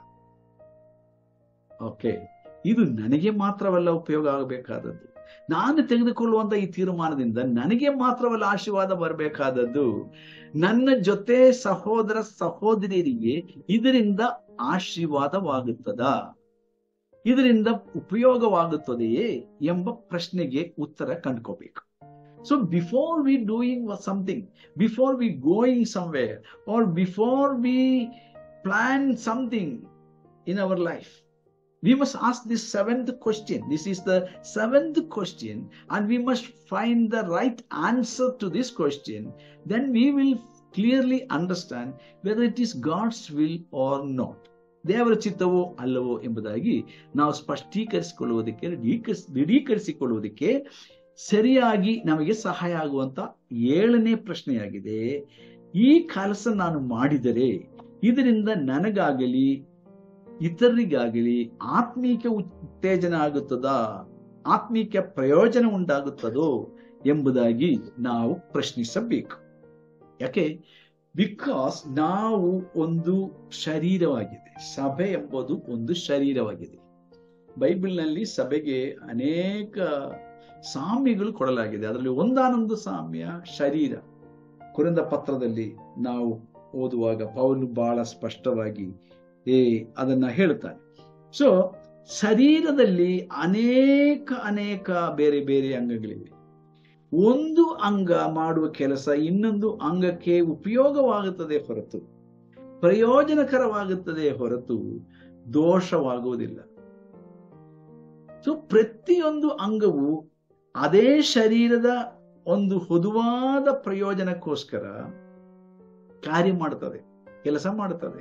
ಓಕೆ, ಇದು ನನಗೆ ಮಾತ್ರವಲ್ಲ ಉಪಯೋಗ ಆಗಬೇಕಾದದ್ದು. ನಾನು ತೆಗೆದುಕೊಳ್ಳುವಂತ ಈ ತೀರ್ಮಾನದಿಂದ ನನಗೆ ಮಾತ್ರವಲ್ಲ ಆಶೀರ್ವಾದ ಬರಬೇಕಾದದ್ದು, ನನ್ನ ಜೊತೆ ಸಹೋದರ ಸಹೋದರಿಯರಿಗೆ ಇದರಿಂದ ಆಶೀರ್ವಾದವಾಗುತ್ತದ, ಇದರಿಂದ ಉಪಯೋಗವಾಗುತ್ತದೆಯೇ ಎಂಬ ಪ್ರಶ್ನೆಗೆ ಉತ್ತರ ಕಂಡುಕೋಬೇಕು. So before we doing something, before we going somewhere, or before we plan something in our life, we must ask this 7th question. This is the 7th question, and we must find the right answer to this question. Then we will clearly understand whether it is God's will or not. ದೇವರ ಚಿತ್ತವೋ ಅಲ್ಲವೋ ಎಂಬುದಾಗಿ ನಾವು ಸ್ಪಷ್ಟೀಕರಿಸಿಕೊಳ್ಳುವುದಕ್ಕೆ, ದೃಢೀಕರಿಸಿಕೊಳ್ಳುವುದಕ್ಕೆ ಸರಿಯಾಗಿ ನಮಗೆ ಸಹಾಯ ಆಗುವಂತ 7ನೇ ಪ್ರಶ್ನೆಯಾಗಿದೆ. ಈ ಕೆಲಸ ನಾನು ಮಾಡಿದರೆ ಇದರಿಂದ ನನಗಾಗಲಿ ಇತರರಿಗಾಗಲಿ ಆತ್ಮೀಕ ಉತ್ತೇಜನ ಆಗುತ್ತದಾ, ಆತ್ಮೀಕ ಪ್ರಯೋಜನ ಉಂಟಾಗುತ್ತದೋ ಎಂಬುದಾಗಿ ನಾವು ಪ್ರಶ್ನಿಸಬೇಕು. ಯಾಕೆ? ಬಿಕಾಸ್ ನಾವು ಒಂದು ಶರೀರವಾಗಿದೆ. ಸಭೆ ಎಂಬುದು ಒಂದು ಶರೀರವಾಗಿದೆ. ಬೈಬಲ್ನಲ್ಲಿ ಸಭೆಗೆ ಅನೇಕ ಸಾಮ್ಯಗಳು ಕೊಡಲಾಗಿದೆ. ಅದರಲ್ಲಿ ಒಂದಾನೊಂದು ಸಾಮ್ಯ ಶರೀರ. ಕೊರಿಂಥ ಪತ್ರದಲ್ಲಿ ನಾವು ಓದುವಾಗ ಪೌಲನು ಬಹಳ ಸ್ಪಷ್ಟವಾಗಿ ಅದನ್ನ ಹೇಳ್ತಾನೆ. ಸೊ ಶರೀರದಲ್ಲಿ ಅನೇಕ ಬೇರೆ ಬೇರೆ ಅಂಗಗಳಿವೆ. ಒಂದು ಅಂಗ ಮಾಡುವ ಕೆಲಸ ಇನ್ನೊಂದು ಅಂಗಕ್ಕೆ ಉಪಯೋಗವಾಗುತ್ತದೆ ಹೊರತು, ಪ್ರಯೋಜನಕರವಾಗುತ್ತದೆ ಹೊರತು ದೋಷವಾಗುವುದಿಲ್ಲ. ಸೊ ಪ್ರತಿಯೊಂದು ಅಂಗವು ಅದೇ ಶರೀರದ ಒಂದು ಹೊದುವಾದ ಪ್ರಯೋಜನಕ್ಕೋಸ್ಕರ ಕಾರ್ಯ ಮಾಡುತ್ತದೆ, ಕೆಲಸ ಮಾಡುತ್ತದೆ.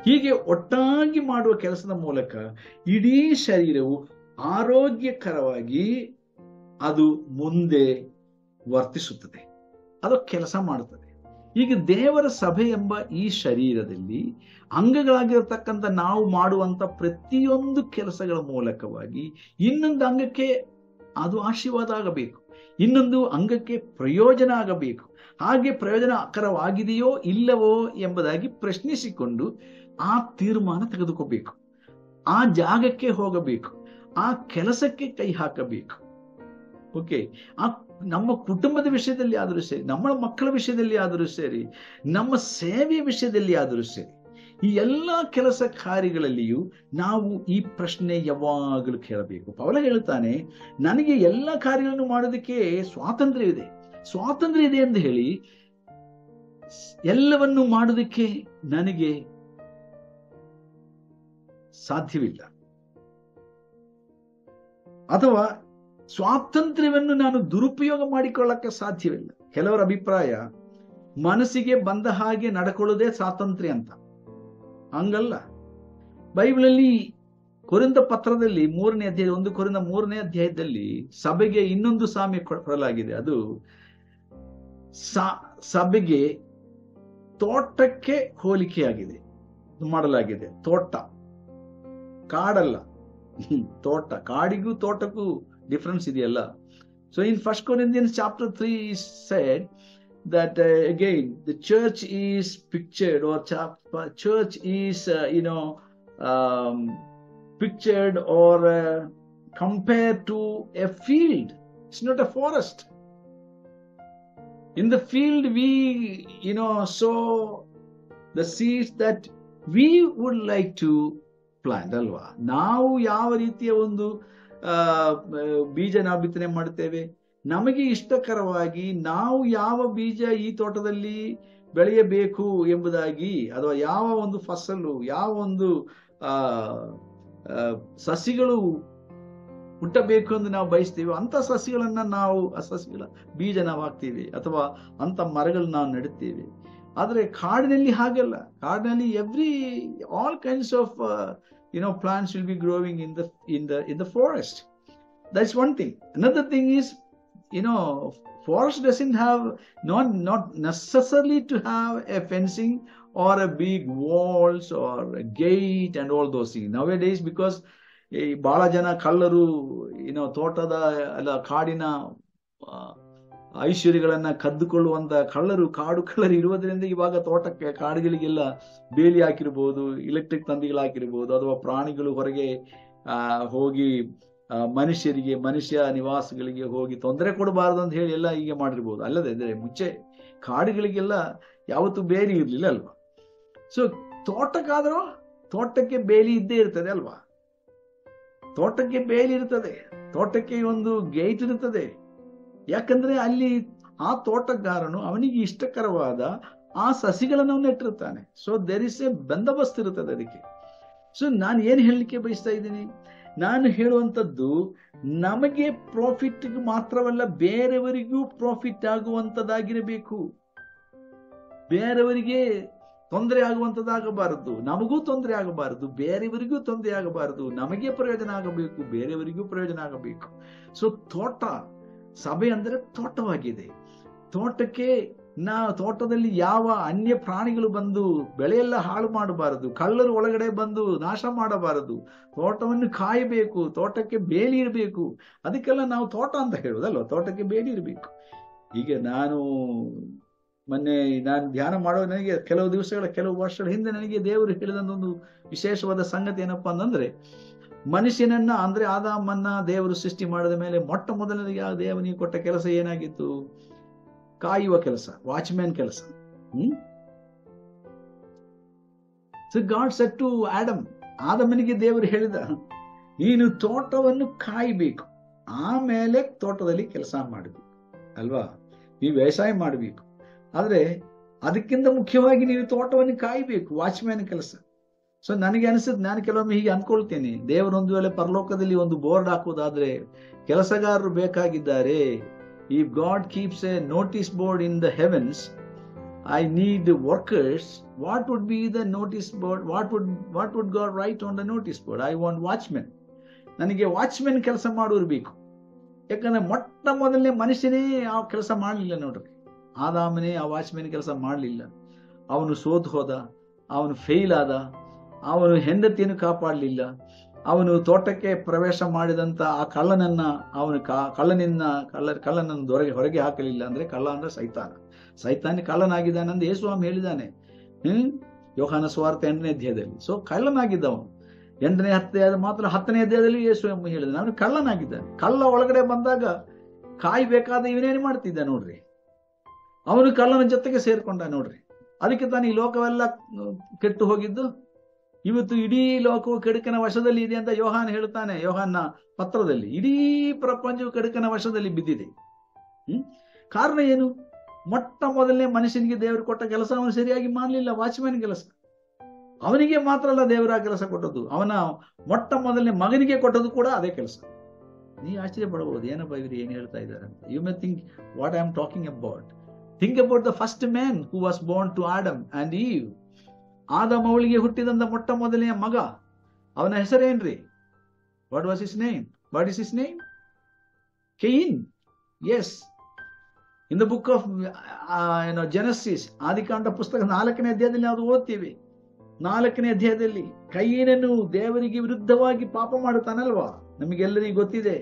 ಹೀಗೆ ಒಟ್ಟಾಗಿ ಮಾಡುವ ಕೆಲಸದ ಮೂಲಕ ಇಡೀ ಶರೀರವು ಆರೋಗ್ಯಕರವಾಗಿ ಅದು ಮುಂದೆ ವರ್ತಿಸುತ್ತದೆ, ಅದು ಕೆಲಸ ಮಾಡುತ್ತದೆ. ಈಗ ದೇವರ ಸಭೆ ಎಂಬ ಈ ಶರೀರದಲ್ಲಿ ಅಂಗಗಳಾಗಿರತಕ್ಕಂಥ ನಾವು ಮಾಡುವಂತ ಪ್ರತಿಯೊಂದು ಕೆಲಸಗಳ ಮೂಲಕವಾಗಿ ಇನ್ನೊಂದು ಅಂಗಕ್ಕೆ ಅದು ಆಶೀರ್ವಾದ ಆಗಬೇಕು, ಇನ್ನೊಂದು ಅಂಗಕ್ಕೆ ಪ್ರಯೋಜನ ಆಗಬೇಕು. ಹಾಗೆ ಪ್ರಯೋಜನಕರವಾಗಿದೆಯೋ ಇಲ್ಲವೋ ಎಂಬುದಾಗಿ ಪ್ರಶ್ನಿಸಿಕೊಂಡು ಆ ತೀರ್ಮಾನ ತೆಗೆದುಕೋಬೇಕು, ಆ ಜಾಗಕ್ಕೆ ಹೋಗಬೇಕು, ಆ ಕೆಲಸಕ್ಕೆ ಕೈ ಹಾಕಬೇಕು. ಓಕೆ, ನಮ್ಮ ಕುಟುಂಬದ ವಿಷಯದಲ್ಲಿ ಆದರೂ ಸರಿ, ನಮ್ಮ ಮಕ್ಕಳ ವಿಷಯದಲ್ಲಿ ಆದರೂ ಸರಿ, ನಮ್ಮ ಸೇವೆಯ ವಿಷಯದಲ್ಲಿ ಆದರೂ ಸರಿ, ಈ ಎಲ್ಲ ಕೆಲಸ ಕಾರ್ಯಗಳಲ್ಲಿಯೂ ನಾವು ಈ ಪ್ರಶ್ನೆ ಯಾವಾಗಲೂ ಕೇಳಬೇಕು. ಪೌಲ ಹೇಳ್ತಾನೆ, ನನಗೆ ಎಲ್ಲ ಕಾರ್ಯಗಳನ್ನು ಮಾಡೋದಕ್ಕೆ ಸ್ವಾತಂತ್ರ್ಯ ಇದೆ ಎಂದು ಹೇಳಿ ಎಲ್ಲವನ್ನು ಮಾಡೋದಕ್ಕೆ ನನಗೆ ಸಾಧ್ಯವಿಲ್ಲ, ಅಥವಾ ಸ್ವಾತಂತ್ರ್ಯವನ್ನು ನಾನು ದುರುಪಯೋಗ ಮಾಡಿಕೊಳ್ಳಕ್ಕೆ ಸಾಧ್ಯವಿಲ್ಲ. ಕೆಲವರ ಅಭಿಪ್ರಾಯ ಮನಸ್ಸಿಗೆ ಬಂದ ಹಾಗೆ ನಡ್ಕೊಳ್ಳೋದೇ ಸ್ವಾತಂತ್ರ್ಯ ಅಂತ. ಹಂಗಲ್ಲ. ಬೈಬಲಲ್ಲಿ ಕೊರಿಂಥ ಪತ್ರದಲ್ಲಿ 3ನೇ ಅಧ್ಯಾಯ, 1 ಕೊರಿಂಥ 3ನೇ ಅಧ್ಯಾಯದಲ್ಲಿ ಸಭೆಗೆ ಇನ್ನೊಂದು ಸಾಮ್ಯ ಕೊಡಲಾಗಿದೆ. ಅದು ಸಭೆಗೆ ತೋಟಕ್ಕೆ ಹೋಲಿಕೆಯಾಗಿದೆ, ಮಾಡಲಾಗಿದೆ. ತೋಟ, ಕಾಡಲ್ಲ, ತೋಟ. ಕಾಡಿಗೂ ತೋಟಕ್ಕೂ ಡಿಫರೆನ್ಸ್ ಇದೆಯಲ್ಲ. So in 1 Corinthians chapter 3 is said that again the church is pictured, or church is pictured or compared to a field. It's not a forest. In the field we sow the seeds that we would like to plant ಅಲ್ವಾ. ನಾವು ಯಾವ ರೀತಿಯ ಒಂದು ಬೀಜ ನಾವು ಬಿತ್ತನೆ ಮಾಡ್ತೇವೆ, ನಮಗೆ ಇಷ್ಟಕರವಾಗಿ ನಾವು ಯಾವ ಬೀಜ ಈ ತೋಟದಲ್ಲಿ ಬೆಳೆಯಬೇಕು ಎಂಬುದಾಗಿ, ಅಥವಾ ಯಾವ ಒಂದು ಫಸಲು, ಯಾವ ಒಂದು ಸಸಿಗಳು ಹುಟ್ಟಬೇಕು ಎಂದು ನಾವು ಬಯಸ್ತೀವಿ, ಅಂತ ಸಸಿಗಳನ್ನ ನಾವು, ಆ ಸಸಿಗಳ ಬೀಜ ನಾವು ಹಾಕ್ತೀವಿ, ಅಥವಾ ಅಂತ ಮರಗಳನ್ನ ನಾವು ನೆಡುತ್ತೇವೆ. ಆದ್ರೆ ಕಾಡಿನಲ್ಲಿ ಹಾಗಲ್ಲ. ಕಾಡಿನಲ್ಲಿ all kinds of plants will be growing in the forest. That's one thing. Another thing is, forest doesn't have not necessarily to have a fencing or a big walls or a gate and all those things nowadays, because ಬಹಳ ಜನ ಕಳ್ಳರು ತೋಟದ ಅಲ್ಲ ಕಾಡಿನ ಐಶ್ವರ್ಯಗಳನ್ನ ಕದ್ದುಕೊಳ್ಳುವಂತ ಕಾಡು ಕಳ್ಳರು ಇರುವುದರಿಂದ ಇವಾಗ ತೋಟಕ್ಕೆ, ಕಾಡುಗಳಿಗೆಲ್ಲ ಬೇಲಿ ಹಾಕಿರ್ಬೋದು, ಇಲೆಕ್ಟ್ರಿಕ್ ತಂತಿಗಳು ಹಾಕಿರ್ಬೋದು, ಅಥವಾ ಪ್ರಾಣಿಗಳು ಹೊರಗೆ ಹೋಗಿ ಮನುಷ್ಯ ನಿವಾಸಗಳಿಗೆ ಹೋಗಿ ತೊಂದರೆ ಕೊಡಬಾರದು ಅಂತ ಹೇಳಿ ಎಲ್ಲ ಹೀಗೆ ಮಾಡಿರ್ಬೋದು. ಅಲ್ಲದೆ ಮುಂಚೆ ಕಾಡುಗಳಿಗೆಲ್ಲ ಯಾವತ್ತೂ ಬೇಲಿ ಇರ್ಲಿಲ್ಲ ಅಲ್ವಾ. ಸೊ ತೋಟಕ್ಕಾದ್ರೂ ತೋಟಕ್ಕೆ ಬೇಲಿ ಇದ್ದೇ ಇರ್ತದೆ ಅಲ್ವಾ. ತೋಟಕ್ಕೆ ಬೇಲಿ ಇರ್ತದೆ, ತೋಟಕ್ಕೆ ಒಂದು ಗೇಟ್ ಇರ್ತದೆ. ಯಾಕಂದ್ರೆ ಅಲ್ಲಿ ಆ ತೋಟಗಾರನು ಅವನಿಗೆ ಇಷ್ಟಕರವಾದ ಆ ಸಸಿಗಳನ್ನು ನೆಟ್ಟಿರ್ತಾನೆ. ಸೊ ದೇರ್ ಇಸ್ ಎ ಬಂದೋಬಸ್ತ್ ಇರ್ತದೆ ಅದಕ್ಕೆ. ಸೊ ನಾನು ಏನ್ ಹೇಳಲಿಕ್ಕೆ ಬಯಸ್ತಾ ಇದ್ದೀನಿ, ನಾನು ಹೇಳುವಂಥದ್ದು ನಮಗೆ ಪ್ರಾಫಿಟ್ ಮಾತ್ರವಲ್ಲ, ಬೇರೆಯವರಿಗೂ ಪ್ರಾಫಿಟ್ ಆಗುವಂತದ್ದಾಗಿರಬೇಕು. ಬೇರೆಯವರಿಗೆ ತೊಂದರೆ ಆಗುವಂತದ್ದಾಗಬಾರದು, ನಮಗೂ ತೊಂದರೆ ಆಗಬಾರದು, ಬೇರೆಯವರಿಗೂ ತೊಂದರೆ ಆಗಬಾರದು. ನಮಗೆ ಪ್ರಯೋಜನ ಆಗಬೇಕು, ಬೇರೆಯವರಿಗೂ ಪ್ರಯೋಜನ ಆಗಬೇಕು. ಸೊ ಸಭೆ ಅಂದ್ರೆ ತೋಟವಾಗಿದೆ. ತೋಟದಲ್ಲಿ ಯಾವ ಅನ್ಯ ಪ್ರಾಣಿಗಳು ಬಂದು ಬೆಳೆಯೆಲ್ಲ ಹಾಳು ಮಾಡಬಾರದು, ಕಳ್ಳರು ಒಳಗಡೆ ಬಂದು ನಾಶ ಮಾಡಬಾರದು. ತೋಟವನ್ನು ಕಾಯಬೇಕು, ತೋಟಕ್ಕೆ ಬೇಲಿ ಇರಬೇಕು. ಅದಕ್ಕೆಲ್ಲ ನಾವು ತೋಟ ಅಂತ ಹೇಳುವುದಲ್ವ, ತೋಟಕ್ಕೆ ಬೇಲಿ ಇರಬೇಕು. ಈಗ ನಾನು ಧ್ಯಾನ ಮಾಡೋ, ನನಗೆ ಕೆಲವು ವರ್ಷಗಳ ಹಿಂದೆ ನನಗೆ ದೇವರು ಹೇಳಿದಂತ ವಿಶೇಷವಾದ ಸಂಗತಿ ಏನಪ್ಪಾ ಅಂತಂದ್ರೆ, ಮನುಷ್ಯನನ್ನ ಅಂದ್ರೆ ಆದಾಮನ್ನ ದೇವರು ಸೃಷ್ಟಿ ಮಾಡಿದ ಮೇಲೆ ಮೊಟ್ಟ ಮೊದಲನೇದಾಗಿ ಆ ದೇವನಿಗೆ ಕೊಟ್ಟ ಕೆಲಸ ಏನಾಗಿತ್ತು? ಕಾಯುವ ಕೆಲಸ, ವಾಚ್ಮ್ಯಾನ್ ಕೆಲಸ. ಸೊ ಗಾಡ್ ಸೆಡ್ ಟು ಆದಮನಿಗೆ ದೇವರು ಹೇಳಿದ, ನೀನು ತೋಟವನ್ನು ಕಾಯಬೇಕು, ಆಮೇಲೆ ತೋಟದಲ್ಲಿ ಕೆಲಸ ಮಾಡಬೇಕು ಅಲ್ವಾ, ನೀವು ವ್ಯವಸಾಯ ಮಾಡಬೇಕು. ಆದ್ರೆ ಅದಕ್ಕಿಂತ ಮುಖ್ಯವಾಗಿ ನೀವು ತೋಟವನ್ನು ಕಾಯಬೇಕು, ವಾಚ್ಮ್ಯಾನ್ ಕೆಲಸ. ಸೊ ನನಗೆ ಅನಿಸುತ್ತೆ, ನಾನು ಕೆಲವೊಮ್ಮೆ ಹೀಗೆ ಅನ್ಕೊಳ್ತೇನೆ, ದೇವರೊಂದು ವೇಳೆ ಪರಲೋಕದಲ್ಲಿ ಒಂದು ಬೋರ್ಡ್ ಹಾಕುವುದಾದ್ರೆ ಕೆಲಸಗಾರರು ಬೇಕಾಗಿದ್ದಾರೆ. If God keeps a notice board in the heavens, I need workers. What would be the notice board? What would God write on the notice board? I want watchmen. ನನಗೆ ವಾಚ್ಮೆನ್ ಕೆಲಸ ಮಾಡೋರು ಬೇಕು. ಯಾಕಂದ್ರೆ ಮೊಟ್ಟ ಮೊದಲನೇ ಮನುಷ್ಯನೇ ಆ ಕೆಲಸ ಮಾಡಲಿಲ್ಲ ನೋಡ್ರಿ. ಆದಾಮನೇ ಆ ವಾಚ್ಮೆನ್ ಕೆಲಸ ಮಾಡಲಿಲ್ಲ. ಅವನು ಸೋತು ಹೋದ, ಅವನು ಫೇಲ್ ಆದ, ಅವನು ಹೆಂಡತಿಯನ್ನು ಕಾಪಾಡಲಿಲ್ಲ. ಅವನು ತೋಟಕ್ಕೆ ಪ್ರವೇಶ ಮಾಡಿದಂತ ಆ ಕಳ್ಳನನ್ನು ಹೊರಗೆ ಹಾಕಲಿಲ್ಲ. ಅಂದ್ರೆ ಕಳ್ಳ ಅಂದ್ರೆ ಸೈತಾನ ಕಳ್ಳನಾಗಿದ್ದಾನಂದು ಯೇಸುಸ್ವಾಮಿ ಹೇಳಿದ್ದಾನೆ, ಯೋಹಾನ ಸುವಾರ್ತೆ 8ನೇ ಅಧ್ಯಾಯದಲ್ಲಿ. ಸೊ ಕಳ್ಳನಾಗಿದ್ದವನು 8ನೇ ಅಧ್ಯಾಯದ ಮಾತ್ರ 10ನೇ ಅಧ್ಯಾಯದಲ್ಲಿ ಯೇಸುಸ್ವಾಮಿ ಹೇಳಿದ್ದಾನೆ, ಅವನು ಕಳ್ಳನಾಗಿದ್ದಾನೆ. ಕಳ್ಳ ಒಳಗಡೆ ಬಂದಾಗ ಕಾಯ್ಬೇಕಾದ ಇವನೇನು ಮಾಡ್ತಿದ್ದ ನೋಡ್ರಿ, ಅವನು ಕಳ್ಳನ ಜೊತೆಗೆ ಸೇರ್ಕೊಂಡ ನೋಡ್ರಿ. ಅದಕ್ಕೆ ತಾನು ಈ ಲೋಕವೆಲ್ಲ ಕೆಟ್ಟು ಹೋಗಿದ್ದು. ಇವತ್ತು ಇಡೀ ಲೋಕವು ಕೆಡುಕನ ವಶದಲ್ಲಿ ಇದೆ ಅಂತ ಯೋಹಾನ ಹೇಳ್ತಾನೆ, ಯೋಹಾನ ಪತ್ರದಲ್ಲಿ. ಇಡೀ ಪ್ರಪಂಚವು ಕೆಡುಕನ ವಶದಲ್ಲಿ ಬಿದ್ದಿದೆ. ಕಾರಣ ಏನು? ಮೊಟ್ಟ ಮೊದಲನೇ ಮನುಷ್ಯನಿಗೆ ದೇವರು ಕೊಟ್ಟ ಕೆಲಸ ಅವನು ಸರಿಯಾಗಿ ಮಾಡಲಿಲ್ಲ, ವಾಚ್ಮ್ಯಾನ್ ಕೆಲಸ. ಅವನಿಗೆ ಮಾತ್ರ ಅಲ್ಲ ದೇವರ ಕೆಲಸ ಕೊಟ್ಟದ್ದು, ಅವನ ಮೊಟ್ಟ ಮೊದಲನೇ ಮಗನಿಗೆ ಕೊಟ್ಟದ್ದು ಕೂಡ ಅದೇ ಕೆಲಸ. ನೀವು ಆಶ್ಚರ್ಯ ಪಡಬಹುದು, ಏನಪ್ಪ ಇವರು ಏನು ಹೇಳ್ತಾ ಇದ್ದಾರೆ ಅಂತ. You may think what I am talking about. Think about the first man who was born to Adam and Eve. ಆದಮ ಅವಳಿಗೆ ಹುಟ್ಟಿದಂತ ಮೊಟ್ಟ ಮೊದಲನೆಯ ಮಗ, ಅವನ ಹೆಸರೇನ್ರಿ? What was his name? What is his name? Cain. Yes, in the book of Genesis, ಆದಿಕಾಂಡ ಪುಸ್ತಕ 4ನೇ ಅಧ್ಯಾಯದಲ್ಲಿ ನಾವು ಓದ್ತೀವಿ. 4ನೇ ಅಧ್ಯಾಯದಲ್ಲಿ ಕೈನನು ದೇವರಿಗೆ ವಿರುದ್ಧವಾಗಿ ಪಾಪ ಮಾಡುತ್ತಾನಲ್ವಾ, ನಮಗೆಲ್ಲರಿಗೂ ಗೊತ್ತಿದೆ.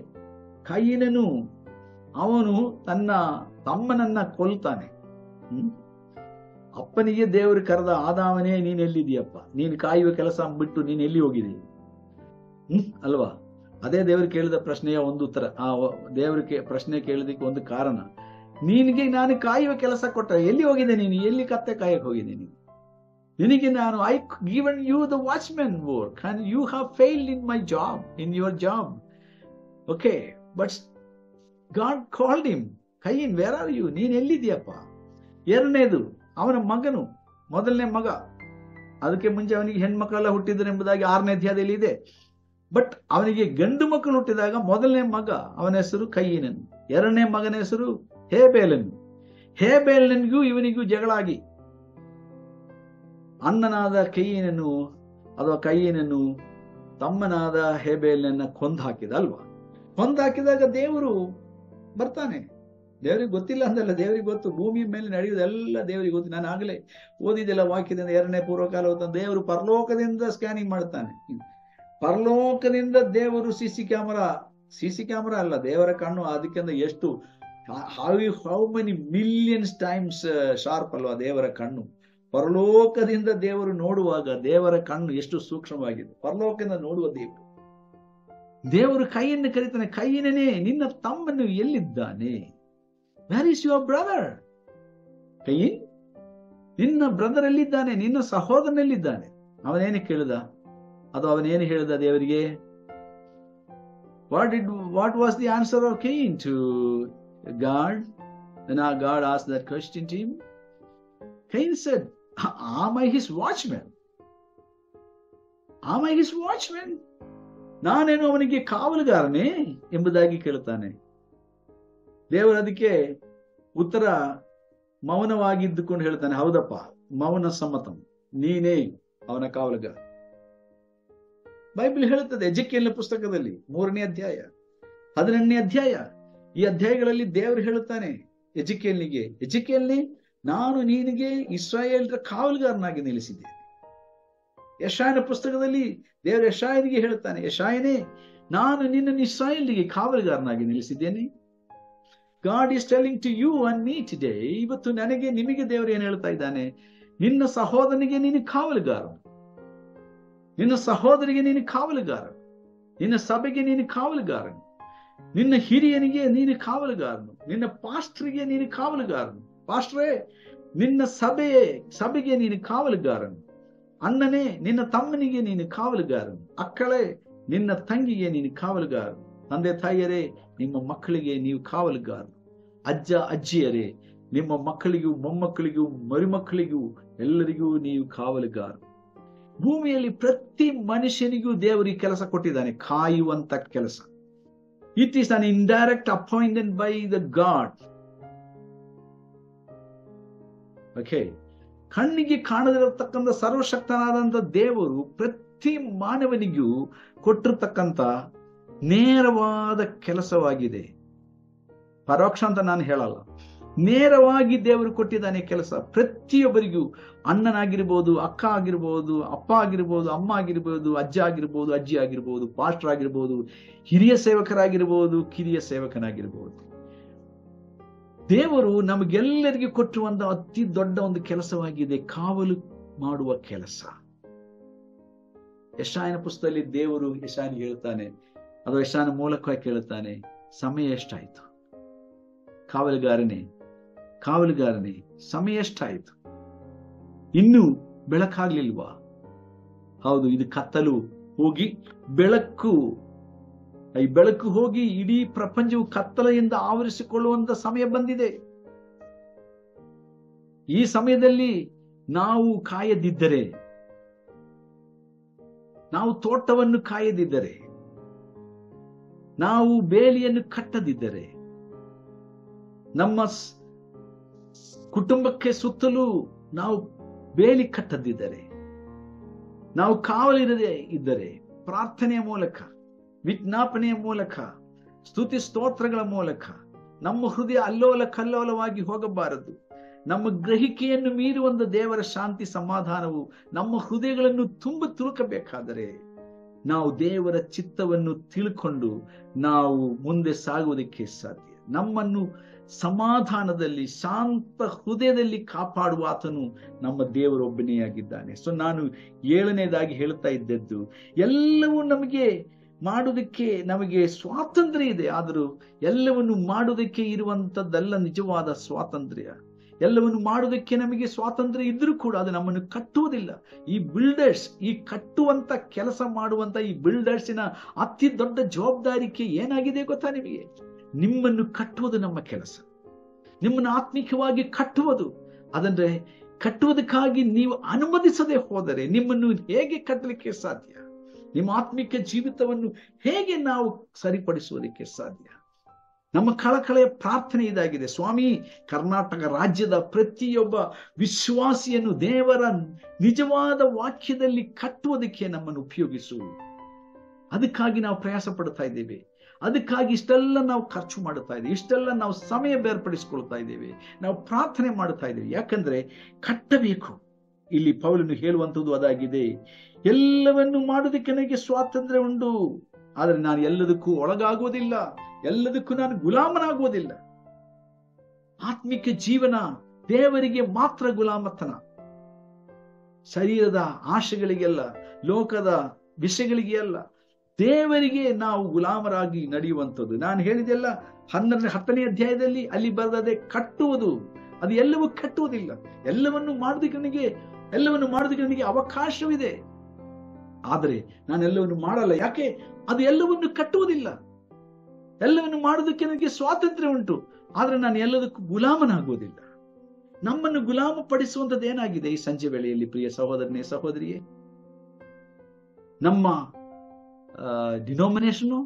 ಕೈನನು ಅವನು ತನ್ನ ತಮ್ಮನನ್ನ ಕೊಲ್ತಾನೆ. ಅಪ್ಪನಿಗೆ ದೇವರು ಕರೆದ, ಆದಾಮನೇ ನೀನ್ ಎಲ್ಲಿದೀಯಪ್ಪ, ನೀನು ಕಾಯುವ ಕೆಲಸ ಬಿಟ್ಟು ನೀನ್ ಎಲ್ಲಿ ಹೋಗಿದೀಯ ಅಲ್ವಾ. ಅದೇ ದೇವರು ಕೇಳಿದ ಪ್ರಶ್ನೆಯ ಒಂದು ಉತ್ತರ. ಆ ದೇವರಿಗೆ ಪ್ರಶ್ನೆ ಕೇಳಿದಕ್ಕೆ ಒಂದು ಕಾರಣ, ನಿನಗೆ ನಾನು ಕಾಯುವ ಕೆಲಸ ಕೊಟ್ಟ, ಎಲ್ಲಿ ಹೋಗಿದೆ ನೀನು? ಎಲ್ಲಿ ಕತ್ತೆ ಕಾಯಕ್ ಹೋಗಿದೆ ನೀನು? ನಿನಗೆ ನಾನು I given you the watchman work and you have failed in my job, in your job. Okay, but God called him, Cain where are you, ನೀನ್ ಎಲ್ಲಿದ್ಯಪ್ಪ? ಎರಡನೇದು, ಅವನ ಮಗನು, ಮೊದಲನೇ ಮಗ, ಅದಕ್ಕೆ ಮುಂಚೆ ಅವನಿಗೆ ಹೆಣ್ಮಕ್ಳೆಲ್ಲ ಹುಟ್ಟಿದ್ರು ಎಂಬುದಾಗಿ 6ನೇ ಅಧ್ಯಾಯದಲ್ಲಿ ಇದೆ. ಬಟ್ ಅವನಿಗೆ ಗಂಡು ಮಕ್ಕಳು ಹುಟ್ಟಿದಾಗ ಮೊದಲನೇ ಮಗ ಅವನ ಹೆಸರು ಕೈಯಿನನು, ಎರಡನೇ ಮಗನ ಹೆಸರು ಹೇಬೇಲನು. ಹೇಬೇಲನಿಗೂ ಇವನಿಗೂ ಜಗಳ ಆಗಿ ಅಣ್ಣನಾದ ಕೈಯಿನನು ಅಥವಾ ಕೈಯಿನನು ತಮ್ಮನಾದ ಹೇಬೇಲನನ್ನ ಕೊಂದು ಹಾಕಿದ ಅಲ್ವಾ. ಕೊಂದು ಹಾಕಿದಾಗ ದೇವರು ಬರ್ತಾನೆ. ದೇವರಿಗೆ ಗೊತ್ತಿಲ್ಲ ಅಂದಲ್ಲ, ದೇವರಿಗೆ ಗೊತ್ತು. ಭೂಮಿಯ ಮೇಲೆ ನಡೆಯುವುದೆಲ್ಲ ದೇವರಿಗೆ ಗೊತ್ತು. ನಾನು ಆಗಲೇ ಓದಿದ್ದೆಲ್ಲ ವಾಕ್ಯದಿಂದ 2ನೇ ಪೂರ್ವಕಾಲ ಓದ, ದೇವರು ಪರಲೋಕದಿಂದ ಸ್ಕ್ಯಾನಿಂಗ್ ಮಾಡ್ತಾನೆ. ಪರಲೋಕದಿಂದ ದೇವರು ಸಿಸಿ ಕ್ಯಾಮರಾ ಅಲ್ಲ, ದೇವರ ಕಣ್ಣು ಅದಕ್ಕಿಂತ ಎಷ್ಟು how many millions times sharp ಅಲ್ವಾ ದೇವರ ಕಣ್ಣು. ಪರಲೋಕದಿಂದ ದೇವರು ನೋಡುವಾಗ ದೇವರ ಕಣ್ಣು ಎಷ್ಟು ಸೂಕ್ಷ್ಮವಾಗಿದೆ. ಪರಲೋಕದಿಂದ ನೋಡುವ ದೇವರು ಕೈಯನ್ನು ಕರೀತಾನೆ, ಕೈಯನೇ ನಿನ್ನ ತಮ್ಮನು ಎಲ್ಲಿದ್ದಾನೆ? Where is your brother? ಕೈಯಿನ್, ನಿನ್ನ ಬ್ರದರ್ ಎಲ್ಲಿದ್ದಾನೆ? ನಿನ್ನ ಸಹೋದರನಲ್ಲಿದ್ದಾನೆ. ಅವನೇನು ಕೇಳಿದ? ಅದು ಅವನೇನು ಹೇಳಿದ ದೇವರಿಗೆ? What was the answer of Cain to God? Then God asked that question to him. Cain said, am I his watchman? Am I his watchman? ನಾನೇನು ಅವನಿಗೆ ಕಾವಲುಗಾರನೇ ಎಂಬುದಾಗಿ ಕೇಳುತ್ತಾನೆ. ದೇವರು ಅದಕ್ಕೆ ಉತ್ತರ ಮೌನವಾಗಿದ್ದುಕೊಂಡು ಹೇಳ್ತಾನೆ, ಹೌದಪ್ಪ, ಮೌನ ಸಮ್ಮತಂ, ನೀನೇ ಅವನ ಕಾವಲುಗಾರ. ಬೈಬಲ್ ಹೇಳುತ್ತದೆ ಎಜೆಕಿಯೇಲನ ಪುಸ್ತಕದಲ್ಲಿ 3ನೇ ಅಧ್ಯಾಯ 18ನೇ ಅಧ್ಯಾಯ, ಈ ಅಧ್ಯಾಯಗಳಲ್ಲಿ ದೇವರು ಹೇಳುತ್ತಾನೆ ಎಜೆಕಿಯೇಲನಿಗೆ, ಎಜೆಕಿಯೇಲನೇ, ನಾನು ನಿನಗೆ ಇಸ್ರಾಯೇಲರ ಕಾವಲುಗಾರನಾಗಿ ನಿಲ್ಲಿಸಿದ್ದೇನೆ. ಯೆಶಾಯನ ಪುಸ್ತಕದಲ್ಲಿ ದೇವರು ಯೆಶಾಯನಿಗೆ ಹೇಳುತ್ತಾನೆ, ಯೆಶಾಯನೇ, ನಾನು ನಿನ್ನನ್ನು ಇಸ್ರಾಯೇಲಿಗೆ ಕಾವಲುಗಾರನಾಗಿ ನಿಲ್ಲಿಸಿದ್ದೇನೆ. God is telling to you and me today, ಇವತ್ತು ನನಗೆ ನಿಮಗೆ ದೇವರು ಏನು ಹೇಳ್ತಾ ಇದ್ದಾನೆ? ನಿನ್ನ ಸಹೋದರನಿಗೆ ನೀನು ಕಾವಲುಗಾರ, ನಿನ್ನ ಸಹೋದರಿಗೆ ನೀನು ಕಾವಲುಗಾರ, ನಿನ್ನ ಸಭೆಗೆ ನೀನು ಕಾವಲುಗಾರನು, ನಿನ್ನ ಹಿರಿಯನಿಗೆ ನೀನು ಕಾವಲುಗಾರನು, ನಿನ್ನ ಪಾಸ್ಟರ್ಗೆ ನೀನು ಕಾವಲುಗಾರನು. ಪಾಸ್ಟ್ರೇ, ನಿನ್ನ ಸಭೆಗೆ ನೀನು ಕಾವಲುಗಾರನು. ಅಣ್ಣನೇ, ನಿನ್ನ ತಮ್ಮನಿಗೆ ನೀನು ಕಾವಲುಗಾರನು. ಅಕ್ಕಳೇ, ನಿನ್ನ ತಂಗಿಗೆ ನೀನು ಕಾವಲುಗಾರನು. ತಂದೆ ತಾಯಿಯರೇ, ನಿಮ್ಮ ಮಕ್ಕಳಿಗೆ ನೀವು ಕಾವಲುಗಾರರು. ಅಜ್ಜ ಅಜ್ಜಿಯರೇ, ನಿಮ್ಮ ಮಕ್ಕಳಿಗೂ ಮೊಮ್ಮಕ್ಕಳಿಗೂ ಮರಿಮಕ್ಕಳಿಗೂ ಎಲ್ಲರಿಗೂ ನೀವು ಕಾವಲುಗಾರರು. ಭೂಮಿಯಲ್ಲಿ ಪ್ರತಿ ಮನುಷ್ಯನಿಗೂ ದೇವರಿಗೆ ಕೆಲಸ ಕೊಟ್ಟಿದ್ದಾನೆ, ಕಾಯುವಂತ ಕೆಲಸ. It is an indirect appointed by the god. Okay, ಕಣ್ಣಿಗೆ ಕಾಣದಿರತಕ್ಕಂಥ ಸರ್ವಶಕ್ತನಾದಂಥ ದೇವರು ಪ್ರತಿ ಮಾನವನಿಗೂ ಕೊಟ್ಟಿರ್ತಕ್ಕಂಥ ನೇರವಾದ ಕೆಲಸವಾಗಿದೆ. ಪರೋಕ್ಷ ಅಂತ ನಾನು ಹೇಳಲ್ಲ, ನೇರವಾಗಿ ದೇವರು ಕೊಟ್ಟಿದ್ದಾನೆ ಕೆಲಸ. ಪ್ರತಿಯೊಬ್ಬರಿಗೂ, ಅಣ್ಣನಾಗಿರ್ಬೋದು, ಅಕ್ಕ ಆಗಿರ್ಬೋದು, ಅಪ್ಪ ಆಗಿರ್ಬೋದು, ಅಮ್ಮ ಆಗಿರ್ಬೋದು, ಅಜ್ಜ ಆಗಿರ್ಬೋದು, ಅಜ್ಜಿ ಆಗಿರ್ಬೋದು, ಪಾಸ್ಟರ್ ಆಗಿರ್ಬೋದು, ಹಿರಿಯ ಸೇವಕರಾಗಿರ್ಬೋದು, ಕಿರಿಯ ಸೇವಕನಾಗಿರ್ಬೋದು. ದೇವರು ನಮಗೆಲ್ಲರಿಗೂ ಕೊಟ್ಟಿರುವಂತಹ ಅತಿ ದೊಡ್ಡ ಒಂದು ಕೆಲಸವಾಗಿದೆ, ಕಾವಲು ಮಾಡುವ ಕೆಲಸ. ಯೆಶಾಯನ ಪುಸ್ತಕದಲ್ಲಿ ದೇವರು ಯೆಶಾಯನಿಗೆ ಹೇಳ್ತಾನೆ, ಅದು ಯೆಶಾಯನ ಮೂಲಕವಾಗಿ ಕೇಳುತ್ತಾನೆ, ಸಮಯ ಎಷ್ಟಾಯ್ತು? ಕಾವಲುಗಾರನೇ, ಸಮಯ ಎಷ್ಟಾಯ್ತು? ಇನ್ನೂ ಬೆಳಕಾಗ್ಲಿಲ್ವಾ? ಹೌದು, ಇದು ಕತ್ತಲು ಹೋಗಿ ಬೆಳಕು ಹೋಗಿ ಇಡೀ ಪ್ರಪಂಚವು ಕತ್ತಲೆಯಿಂದ ಆವರಿಸಿಕೊಳ್ಳುವಂತ ಸಮಯ ಬಂದಿದೆ. ಈ ಸಮಯದಲ್ಲಿ ನಾವು ಕಾಯದಿದ್ದರೆ, ನಾವು ತೋಟವನ್ನು ಕಾಯದಿದ್ದರೆ, ನಾವು ಬೇಲಿಯನ್ನು ಕಟ್ಟದಿದ್ದರೆ, ನಮ್ಮ ಕುಟುಂಬಕ್ಕೆ ಸುತ್ತಲೂ ನಾವು ಬೇಲಿ ಕಟ್ಟದಿದ್ದರೆ, ನಾವು ಕಾವಲಿರದೆ ಇದ್ದರೆ, ಪ್ರಾರ್ಥನೆಯ ಮೂಲಕ, ವಿಜ್ಞಾಪನೆಯ ಮೂಲಕ, ಸ್ತುತಿ ಸ್ತೋತ್ರಗಳ ಮೂಲಕ ನಮ್ಮ ಹೃದಯ ಅಲ್ಲೋಲ ಕಲ್ಲೋಲವಾಗಿ ಹೋಗಬಾರದು. ನಮ್ಮ ಗ್ರಹಿಕೆಯನ್ನು ಮೀರುವಂತ ದೇವರ ಶಾಂತಿ ಸಮಾಧಾನವು ನಮ್ಮ ಹೃದಯಗಳನ್ನು ತುಳುಕಬೇಕಾದರೆ ನಾವು ದೇವರ ಚಿತ್ತವನ್ನು ತಿಳ್ಕೊಂಡು ನಾವು ಮುಂದೆ ಸಾಗುವುದಕ್ಕೆ ಸಾಧ್ಯ. ನಮ್ಮನ್ನು ಸಮಾಧಾನದಲ್ಲಿ, ಶಾಂತ ಹೃದಯದಲ್ಲಿ ಕಾಪಾಡುವ ಆತನು ನಮ್ಮ ದೇವರೊಬ್ಬನೇ ಆಗಿದ್ದಾನೆ. ಸೊ ನಾನು 7ನೇದಾಗಿ ಹೇಳ್ತಾ ಇದ್ದದ್ದು, ಎಲ್ಲವೂ ನಮಗೆ ಮಾಡುವುದಕ್ಕೆ ನಮಗೆ ಸ್ವಾತಂತ್ರ್ಯ ಇದೆ, ಆದರೂ ಎಲ್ಲವನ್ನು ಮಾಡುವುದಕ್ಕೆ ಇರುವಂತದ್ದಲ್ಲ ನಿಜವಾದ ಸ್ವಾತಂತ್ರ್ಯ. ಎಲ್ಲವನ್ನು ಮಾಡುವುದಕ್ಕೆ ನಮಗೆ ಸ್ವಾತಂತ್ರ್ಯ ಇದ್ರೂ ಕೂಡ ಅದು ನಮ್ಮನ್ನು ಕಟ್ಟುವುದಿಲ್ಲ. ಈ ಬಿಲ್ಡರ್ಸ್, ಈ ಕಟ್ಟುವಂತ ಕೆಲಸ ಮಾಡುವಂತ ಈ ಬಿಲ್ಡರ್ಸಿನ ಅತಿ ದೊಡ್ಡ ಜವಾಬ್ದಾರಿಕೆ ಏನಾಗಿದೆ ಗೊತ್ತಾ ನಿಮಗೆ? ನಿಮ್ಮನ್ನು ಕಟ್ಟುವುದು ನಮ್ಮ ಕೆಲಸ, ನಿಮ್ಮನ್ನು ಆತ್ಮಿಕವಾಗಿ ಕಟ್ಟುವುದು. ಅದಂದ್ರೆ ಕಟ್ಟುವುದಕ್ಕಾಗಿ ನೀವು ಅನುಮತಿಸದೆ ಹೋದರೆ ನಿಮ್ಮನ್ನು ಹೇಗೆ ಕಟ್ಟಲಿಕ್ಕೆ ಸಾಧ್ಯ? ನಿಮ್ಮ ಆತ್ಮಿಕ ಜೀವಿತವನ್ನು ಹೇಗೆ ನಾವು ಸರಿಪಡಿಸುವುದಕ್ಕೆ ಸಾಧ್ಯ? ನಮ್ಮ ಕಳಕಳೆಯ ಪ್ರಾರ್ಥನೆ ಇದಾಗಿದೆ, ಸ್ವಾಮಿ, ಕರ್ನಾಟಕ ರಾಜ್ಯದ ಪ್ರತಿಯೊಬ್ಬ ವಿಶ್ವಾಸಿಯನ್ನು ದೇವರ ನಿಜವಾದ ವಾಕ್ಯದಲ್ಲಿ ಕಟ್ಟುವುದಕ್ಕೆ ನಮ್ಮನ್ನು ಉಪಯೋಗಿಸು. ಅದಕ್ಕಾಗಿ ನಾವು ಪ್ರಯಾಸ ಪಡ್ತಾ ಇದ್ದೇವೆ, ಅದಕ್ಕಾಗಿ ಇಷ್ಟೆಲ್ಲ ನಾವು ಖರ್ಚು ಮಾಡುತ್ತಾ ಇದ್ದೇವೆ, ಇಷ್ಟೆಲ್ಲ ನಾವು ಸಮಯ ಬೇರ್ಪಡಿಸಿಕೊಳ್ತಾ ಇದ್ದೇವೆ, ನಾವು ಪ್ರಾರ್ಥನೆ ಮಾಡುತ್ತಾ ಇದ್ದೇವೆ. ಯಾಕಂದ್ರೆ ಕಟ್ಟಬೇಕು. ಇಲ್ಲಿ ಪೌಲನು ಹೇಳುವಂಥದ್ದು ಅದಾಗಿದೆ, ಎಲ್ಲವನ್ನು ಮಾಡುವುದಕ್ಕೆ ನನಗೆ ಸ್ವಾತಂತ್ರ್ಯ ಉಂಟು, ಆದರೆ ನಾನು ಎಲ್ಲದಕ್ಕೂ ಒಳಗಾಗುವುದಿಲ್ಲ, ಎಲ್ಲದಕ್ಕೂ ನಾನು ಗುಲಾಮನಾಗುವುದಿಲ್ಲ. ಆತ್ಮಿಕ ಜೀವನ ದೇವರಿಗೆ ಮಾತ್ರ ಗುಲಾಮತನ. ಶರೀರದ ಆಶೆಗಳಿಗೆಲ್ಲ, ಲೋಕದ ವಿಷಯಗಳಿಗೆ ಅಲ್ಲ, ದೇವರಿಗೆ ನಾವು ಗುಲಾಮರಾಗಿ ನಡೆಯುವಂಥದ್ದು. ನಾನು ಹೇಳಿದೆಲ್ಲ 10ನೇ ಅಧ್ಯಾಯದಲ್ಲಿ ಅಲ್ಲಿ ಬರೆದದೆ ಕಟ್ಟುವುದು. ಅದು ಎಲ್ಲವೂ ಕಟ್ಟುವುದಿಲ್ಲ. ಎಲ್ಲವನ್ನು ಮಾಡುವುದಕ್ಕೆ ನನಗೆ ಅವಕಾಶವಿದೆ, ಆದರೆ ನಾನು ಎಲ್ಲವನ್ನು ಮಾಡಲ್ಲ. ಯಾಕೆ? ಅದು ಎಲ್ಲವನ್ನು ಕಟ್ಟುವುದಿಲ್ಲ. ಎಲ್ಲವನ್ನು ಮಾಡುವುದಕ್ಕೆ ನನಗೆ ಸ್ವಾತಂತ್ರ್ಯ ಉಂಟು, ಆದ್ರೆ ನಾನು ಎಲ್ಲದಕ್ಕೂ ಗುಲಾಮನಾಗುವುದಿಲ್ಲ. ನಮ್ಮನ್ನು ಗುಲಾಮ ಪಡಿಸುವಂಥದ್ದು ಏನಾಗಿದೆ ಈ ಸಂಜೆ ವೇಳೆಯಲ್ಲಿ? ಪ್ರಿಯ ಸಹೋದರನೇ, ಸಹೋದರಿಯೇ, ನಮ್ಮ ಡಿನೋಮಿನೇಷನು,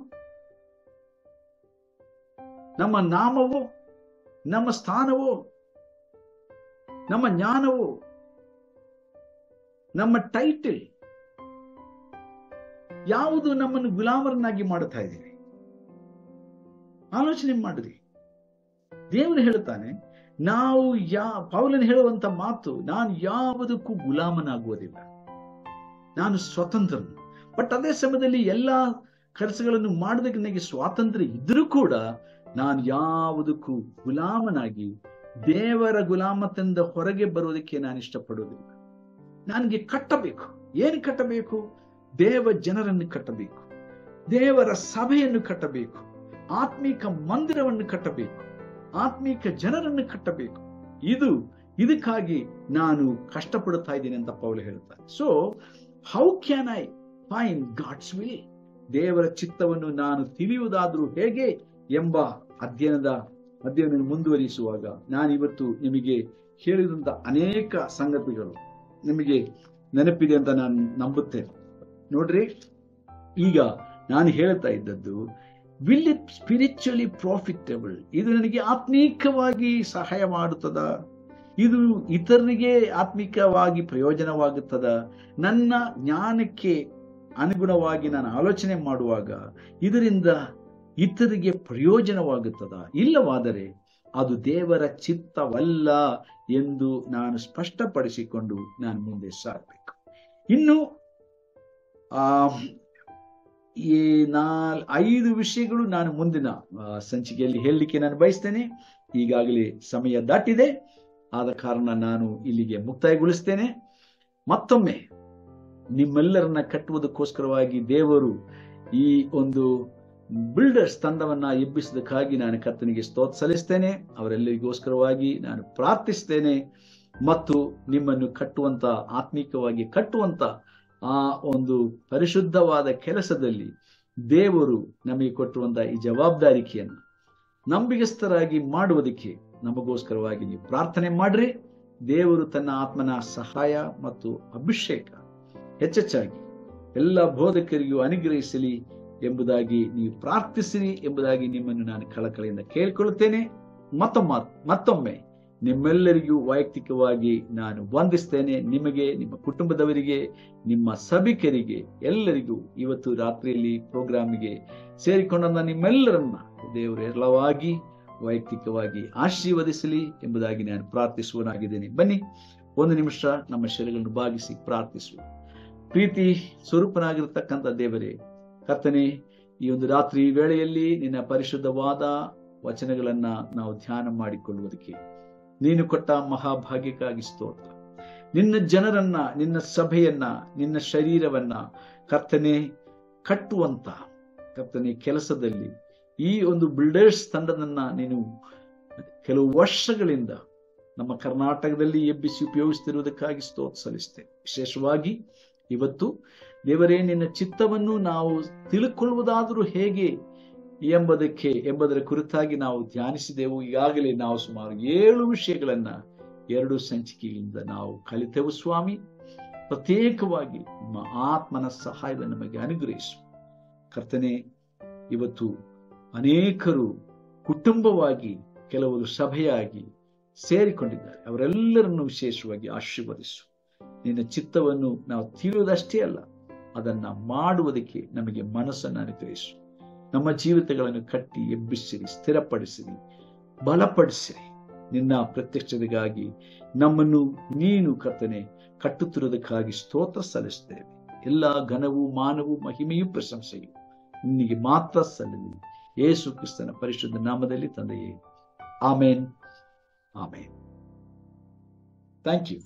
ನಮ್ಮ ನಾಮವೋ, ನಮ್ಮ ಸ್ಥಾನವೋ, ನಮ್ಮ ಜ್ಞಾನವೋ, ನಮ್ಮ ಟೈಟಲ್ ಯಾವುದು ನಮ್ಮನ್ನು ಗುಲಾಮರನ್ನಾಗಿ ಮಾಡುತ್ತಾ ಇದ್ದೀವಿ? ಆಲೋಚನೆ ಮಾಡಿರಿ. ದೇವರು ಹೇಳುತ್ತಾನೆ, ನಾವು ಪೌಲನು ಹೇಳುವಂತ ಮಾತು, ನಾನು ಯಾವುದಕ್ಕೂ ಗುಲಾಮನಾಗುವುದಿಲ್ಲ, ನಾನು ಸ್ವತಂತ್ರನು. ಬಟ್ ಅದೇ ಸಮಯದಲ್ಲಿ ಎಲ್ಲಾ ಕೆಲಸಗಳನ್ನು ಮಾಡೋದಕ್ಕೆ ನನಗೆ ಸ್ವಾತಂತ್ರ್ಯ ಇದ್ರೂ ಕೂಡ ನಾನು ಯಾವುದಕ್ಕೂ ಗುಲಾಮನಾಗಿ ದೇವರ ಗುಲಾಮತೆಯಿಂದ ಹೊರಗೆ ಬರುವುದಕ್ಕೆ ನಾನು ಇಷ್ಟಪಡುವುದಿಲ್ಲ. ನನಗೆ ಕಟ್ಟಬೇಕು. ಏನು ಕಟ್ಟಬೇಕು? ದೇವ ಜನರನ್ನು ಕಟ್ಟಬೇಕು, ದೇವರ ಸಭೆಯನ್ನು ಕಟ್ಟಬೇಕು, ಆತ್ಮಿಕ ಮಂದಿರವನ್ನು ಕಟ್ಟಬೇಕು, ಆತ್ಮಿಕ ಜನರನ್ನು ಕಟ್ಟಬೇಕು. ಇದಕ್ಕಾಗಿ ನಾನು ಕಷ್ಟಪಡುತ್ತಾ ಇದ್ದೀನಿ ಅಂತ ಪೌಲ ಹೇಳ್ತಾರೆ. So how can I find God's will? ದೇವರ ಚಿತ್ತವನ್ನು ನಾನು ತಿಳಿಯುವುದಾದ್ರೂ ಹೇಗೆ ಎಂಬ ಅಧ್ಯಯನ ಮುಂದುವರಿಸುವಾಗ ನಾನಿವತ್ತು ನಿಮಗೆ ಹೇಳಿದಂತ ಅನೇಕ ಸಂಗತಿಗಳು ನಿಮಗೆ ನೆನಪಿದೆ ಅಂತ ನಾನು ನಂಬುತ್ತೇನೆ. ನೋಡ್ರಿ, ಈಗ ನಾನು ಹೇಳ್ತಾ ಇದ್ದದ್ದು, ವಿಲ್ ಇಟ್ ಸ್ಪಿರಿಚುವಲಿ ಪ್ರಾಫಿಟಬಲ್? ಇದು ನನಗೆ ಆತ್ಮೀಕವಾಗಿ ಸಹಾಯ ಮಾಡುತ್ತದ? ಇದು ಇತರರಿಗೆ ಆತ್ಮಿಕವಾಗಿ ಪ್ರಯೋಜನವಾಗುತ್ತದ? ನನ್ನ ಜ್ಞಾನಕ್ಕೆ ಅನುಗುಣವಾಗಿ ನಾನು ಆಲೋಚನೆ ಮಾಡುವಾಗ ಇದರಿಂದ ಇತರಿಗೆ ಪ್ರಯೋಜನವಾಗುತ್ತದ? ಇಲ್ಲವಾದರೆ ಅದು ದೇವರ ಚಿತ್ತವಲ್ಲ ಎಂದು ನಾನು ಸ್ಪಷ್ಟಪಡಿಸಿಕೊಂಡು ನಾನು ಮುಂದೆ ಸಾಗಬೇಕು. ಇನ್ನು ಈ 5 ವಿಷಯಗಳು ನಾನು ಮುಂದಿನ ಸಂಚಿಕೆಯಲ್ಲಿ ಹೇಳಲಿಕ್ಕೆ ನಾನು ಬಯಸ್ತೇನೆ. ಈಗಾಗಲೇ ಸಮಯ ದಾಟಿದೆ, ಆದ ಕಾರಣ ನಾನು ಇಲ್ಲಿಗೆ ಮುಕ್ತಾಯಗೊಳಿಸ್ತೇನೆ. ಮತ್ತೊಮ್ಮೆ ನಿಮ್ಮೆಲ್ಲರನ್ನ ಕಟ್ಟುವುದಕ್ಕೋಸ್ಕರವಾಗಿ ದೇವರು ಈ ಒಂದು ಬಿಲ್ಡರ್ಸ್ ತಂಡವನ್ನ ಎಬ್ಬಿಸೋದಕ್ಕಾಗಿ ನಾನು ಕರ್ತನಿಗೆ ಸ್ತೋತ್ರ ಸಲ್ಲಿಸ್ತೇನೆ. ಅವರೆಲ್ಲರಿಗೋಸ್ಕರವಾಗಿ ನಾನು ಪ್ರಾರ್ಥಿಸ್ತೇನೆ. ಮತ್ತು ನಿಮ್ಮನ್ನು ಕಟ್ಟುವಂತ, ಆತ್ಮಿಕವಾಗಿ ಕಟ್ಟುವಂತ ಆ ಒಂದು ಪರಿಶುದ್ಧವಾದ ಕೆಲಸದಲ್ಲಿ ದೇವರು ನಮಗೆ ಕೊಟ್ಟಿರುವಂತಹ ಈ ಜವಾಬ್ದಾರಿಕೆಯನ್ನು ನಂಬಿಗಸ್ತರಾಗಿ ಮಾಡುವುದಕ್ಕೆ ನಮಗೋಸ್ಕರವಾಗಿ ನೀವು ಪ್ರಾರ್ಥನೆ ಮಾಡ್ರಿ. ದೇವರು ತನ್ನ ಆತ್ಮನ ಸಹಾಯ ಮತ್ತು ಅಭಿಷೇಕ ಹೆಚ್ಚೆಚ್ಚಾಗಿ ಎಲ್ಲ ಬೋಧಕರಿಗೂ ಅನುಗ್ರಹಿಸಲಿ ಎಂಬುದಾಗಿ ನೀವು ಪ್ರಾರ್ಥಿಸಿರಿ ಎಂಬುದಾಗಿ ನಿಮ್ಮನ್ನು ನಾನು ಕಳಕಳಿಯಿಂದ ಕೇಳಿಕೊಳ್ಳುತ್ತೇನೆ. ಮತ್ತೊಮ್ಮೆ ನಿಮ್ಮೆಲ್ಲರಿಗೂ ವೈಯಕ್ತಿಕವಾಗಿ ನಾನು ವಂದಿಸ್ತೇನೆ. ನಿಮಗೆ, ನಿಮ್ಮ ಕುಟುಂಬದವರಿಗೆ, ನಿಮ್ಮ ಸಭಿಕರಿಗೆ ಎಲ್ಲರಿಗೂ ಇವತ್ತು ರಾತ್ರಿಯಲ್ಲಿ ಪ್ರೋಗ್ರಾಮಿಗೆ ಸೇರಿಕೊಂಡ ನಿಮ್ಮೆಲ್ಲರನ್ನ ದೇವರು ಹೇರಳವಾಗಿ ವೈಯಕ್ತಿಕವಾಗಿ ಆಶೀರ್ವದಿಸಲಿ ಎಂಬುದಾಗಿ ನಾನು ಪ್ರಾರ್ಥಿಸುವನಾಗಿದ್ದೇನೆ. ಬನ್ನಿ, 1 ನಿಮಿಷ ನಮ್ಮ ಶರೀರಗಳನ್ನು ಭಾಗಿಸಿ ಪ್ರಾರ್ಥಿಸುವ. ಪ್ರೀತಿ ಸ್ವರೂಪನಾಗಿರ್ತಕ್ಕಂಥ ದೇವರೇ, ಕರ್ತನೆ, ಈ ಒಂದು ರಾತ್ರಿ ವೇಳೆಯಲ್ಲಿ ನಿನ್ನ ಪರಿಶುದ್ಧವಾದ ವಚನಗಳನ್ನ ನಾವು ಧ್ಯಾನ ಮಾಡಿಕೊಳ್ಳುವುದಕ್ಕೆ ನೀನು ಕೊಟ್ಟ ಮಹಾಭಾಗ್ಯಕ್ಕಾಗಿ ಸ್ತೋತ್ರ. ನಿನ್ನ ಜನರನ್ನ, ನಿನ್ನ ಸಭೆಯನ್ನ, ನಿನ್ನ ಶರೀರವನ್ನ ಕರ್ತನೆ ಕಟ್ಟುವಂತ ಕರ್ತನೆ ಕೆಲಸದಲ್ಲಿ ಈ ಒಂದು ಬಿಲ್ಡರ್ಸ್ ತಂಡದನ್ನ ನೀನು ಕೆಲವು ವರ್ಷಗಳಿಂದ ನಮ್ಮ ಕರ್ನಾಟಕದಲ್ಲಿ ಎಬ್ಬಿಸಿ ಉಪಯೋಗಿಸ್ತಿರುವುದಕ್ಕಾಗಿ ಸ್ತೋತ್ರ ಸಲ್ಲಿಸ್ತೇವೆ. ವಿಶೇಷವಾಗಿ ಇವತ್ತು ದೇವರೇ, ನಿನ್ನ ಚಿತ್ತವನ್ನು ನಾವು ತಿಳ್ಕೊಳ್ಳುವುದಾದರೂ ಹೇಗೆ ಎಂಬುದರ ಕುರಿತಾಗಿ ನಾವು ಧ್ಯಾನಿಸಿದೆವು. ಈಗಾಗಲೇ ನಾವು ಸುಮಾರು 7 ವಿಷಯಗಳನ್ನ 2 ಸಂಚಿಕೆಯಿಂದ ನಾವು ಕಲಿತೆವು. ಸ್ವಾಮಿ, ಪ್ರತ್ಯೇಕವಾಗಿ ನಿಮ್ಮ ಆತ್ಮನ ಸಹಾಯವನ್ನು ನಮಗೆ ಅನುಗ್ರಹಿಸು ಕರ್ತನೆ. ಇವತ್ತು ಅನೇಕರು ಕುಟುಂಬವಾಗಿ, ಕೆಲವರು ಸಭೆಯಾಗಿ ಸೇರಿಕೊಂಡಿದ್ದಾರೆ. ಅವರೆಲ್ಲರನ್ನು ವಿಶೇಷವಾಗಿ ಆಶೀರ್ವದಿಸು. ನಿನ್ನ ಚಿತ್ತವನ್ನು ನಾವು ತಿಳಿಯುವುದಷ್ಟೇ ಅಲ್ಲ, ಅದನ್ನ ಮಾಡುವುದಕ್ಕೆ ನಮಗೆ ಮನಸ್ಸನ್ನು ಅನುಗ್ರಹಿಸು. ನಮ್ಮ ಜೀವಿತಗಳನ್ನು ಕಟ್ಟಿ ಎಬ್ಬಿಸಿರಿ, ಸ್ಥಿರಪಡಿಸಿರಿ, ಬಲಪಡಿಸಿರಿ. ನಿನ್ನ ಪ್ರತ್ಯಕ್ಷತೆಗಾಗಿ ನಮ್ಮನ್ನು ನೀನು ಕರ್ತನೆ ಕಟ್ಟುತ್ತಿರುವುದಕ್ಕಾಗಿ ಸ್ತೋತ್ರ ಸಲ್ಲಿಸುತ್ತೇವೆ. ಎಲ್ಲ ಘನವೂ ಮಾನವೂ ಮಹಿಮೆಯೂ ಪ್ರಶಂಸೆಯು ನಿನಗೆ ಮಾತ್ರ ಸಲ್ಲಲಿ. ಯೇಸು ಕ್ರಿಸ್ತನ ಪರಿಶುದ್ಧ ನಾಮದಲ್ಲಿ ತಂದೆಯೇ, ಆಮೇನ್, ಆಮೇನ್. Thank you.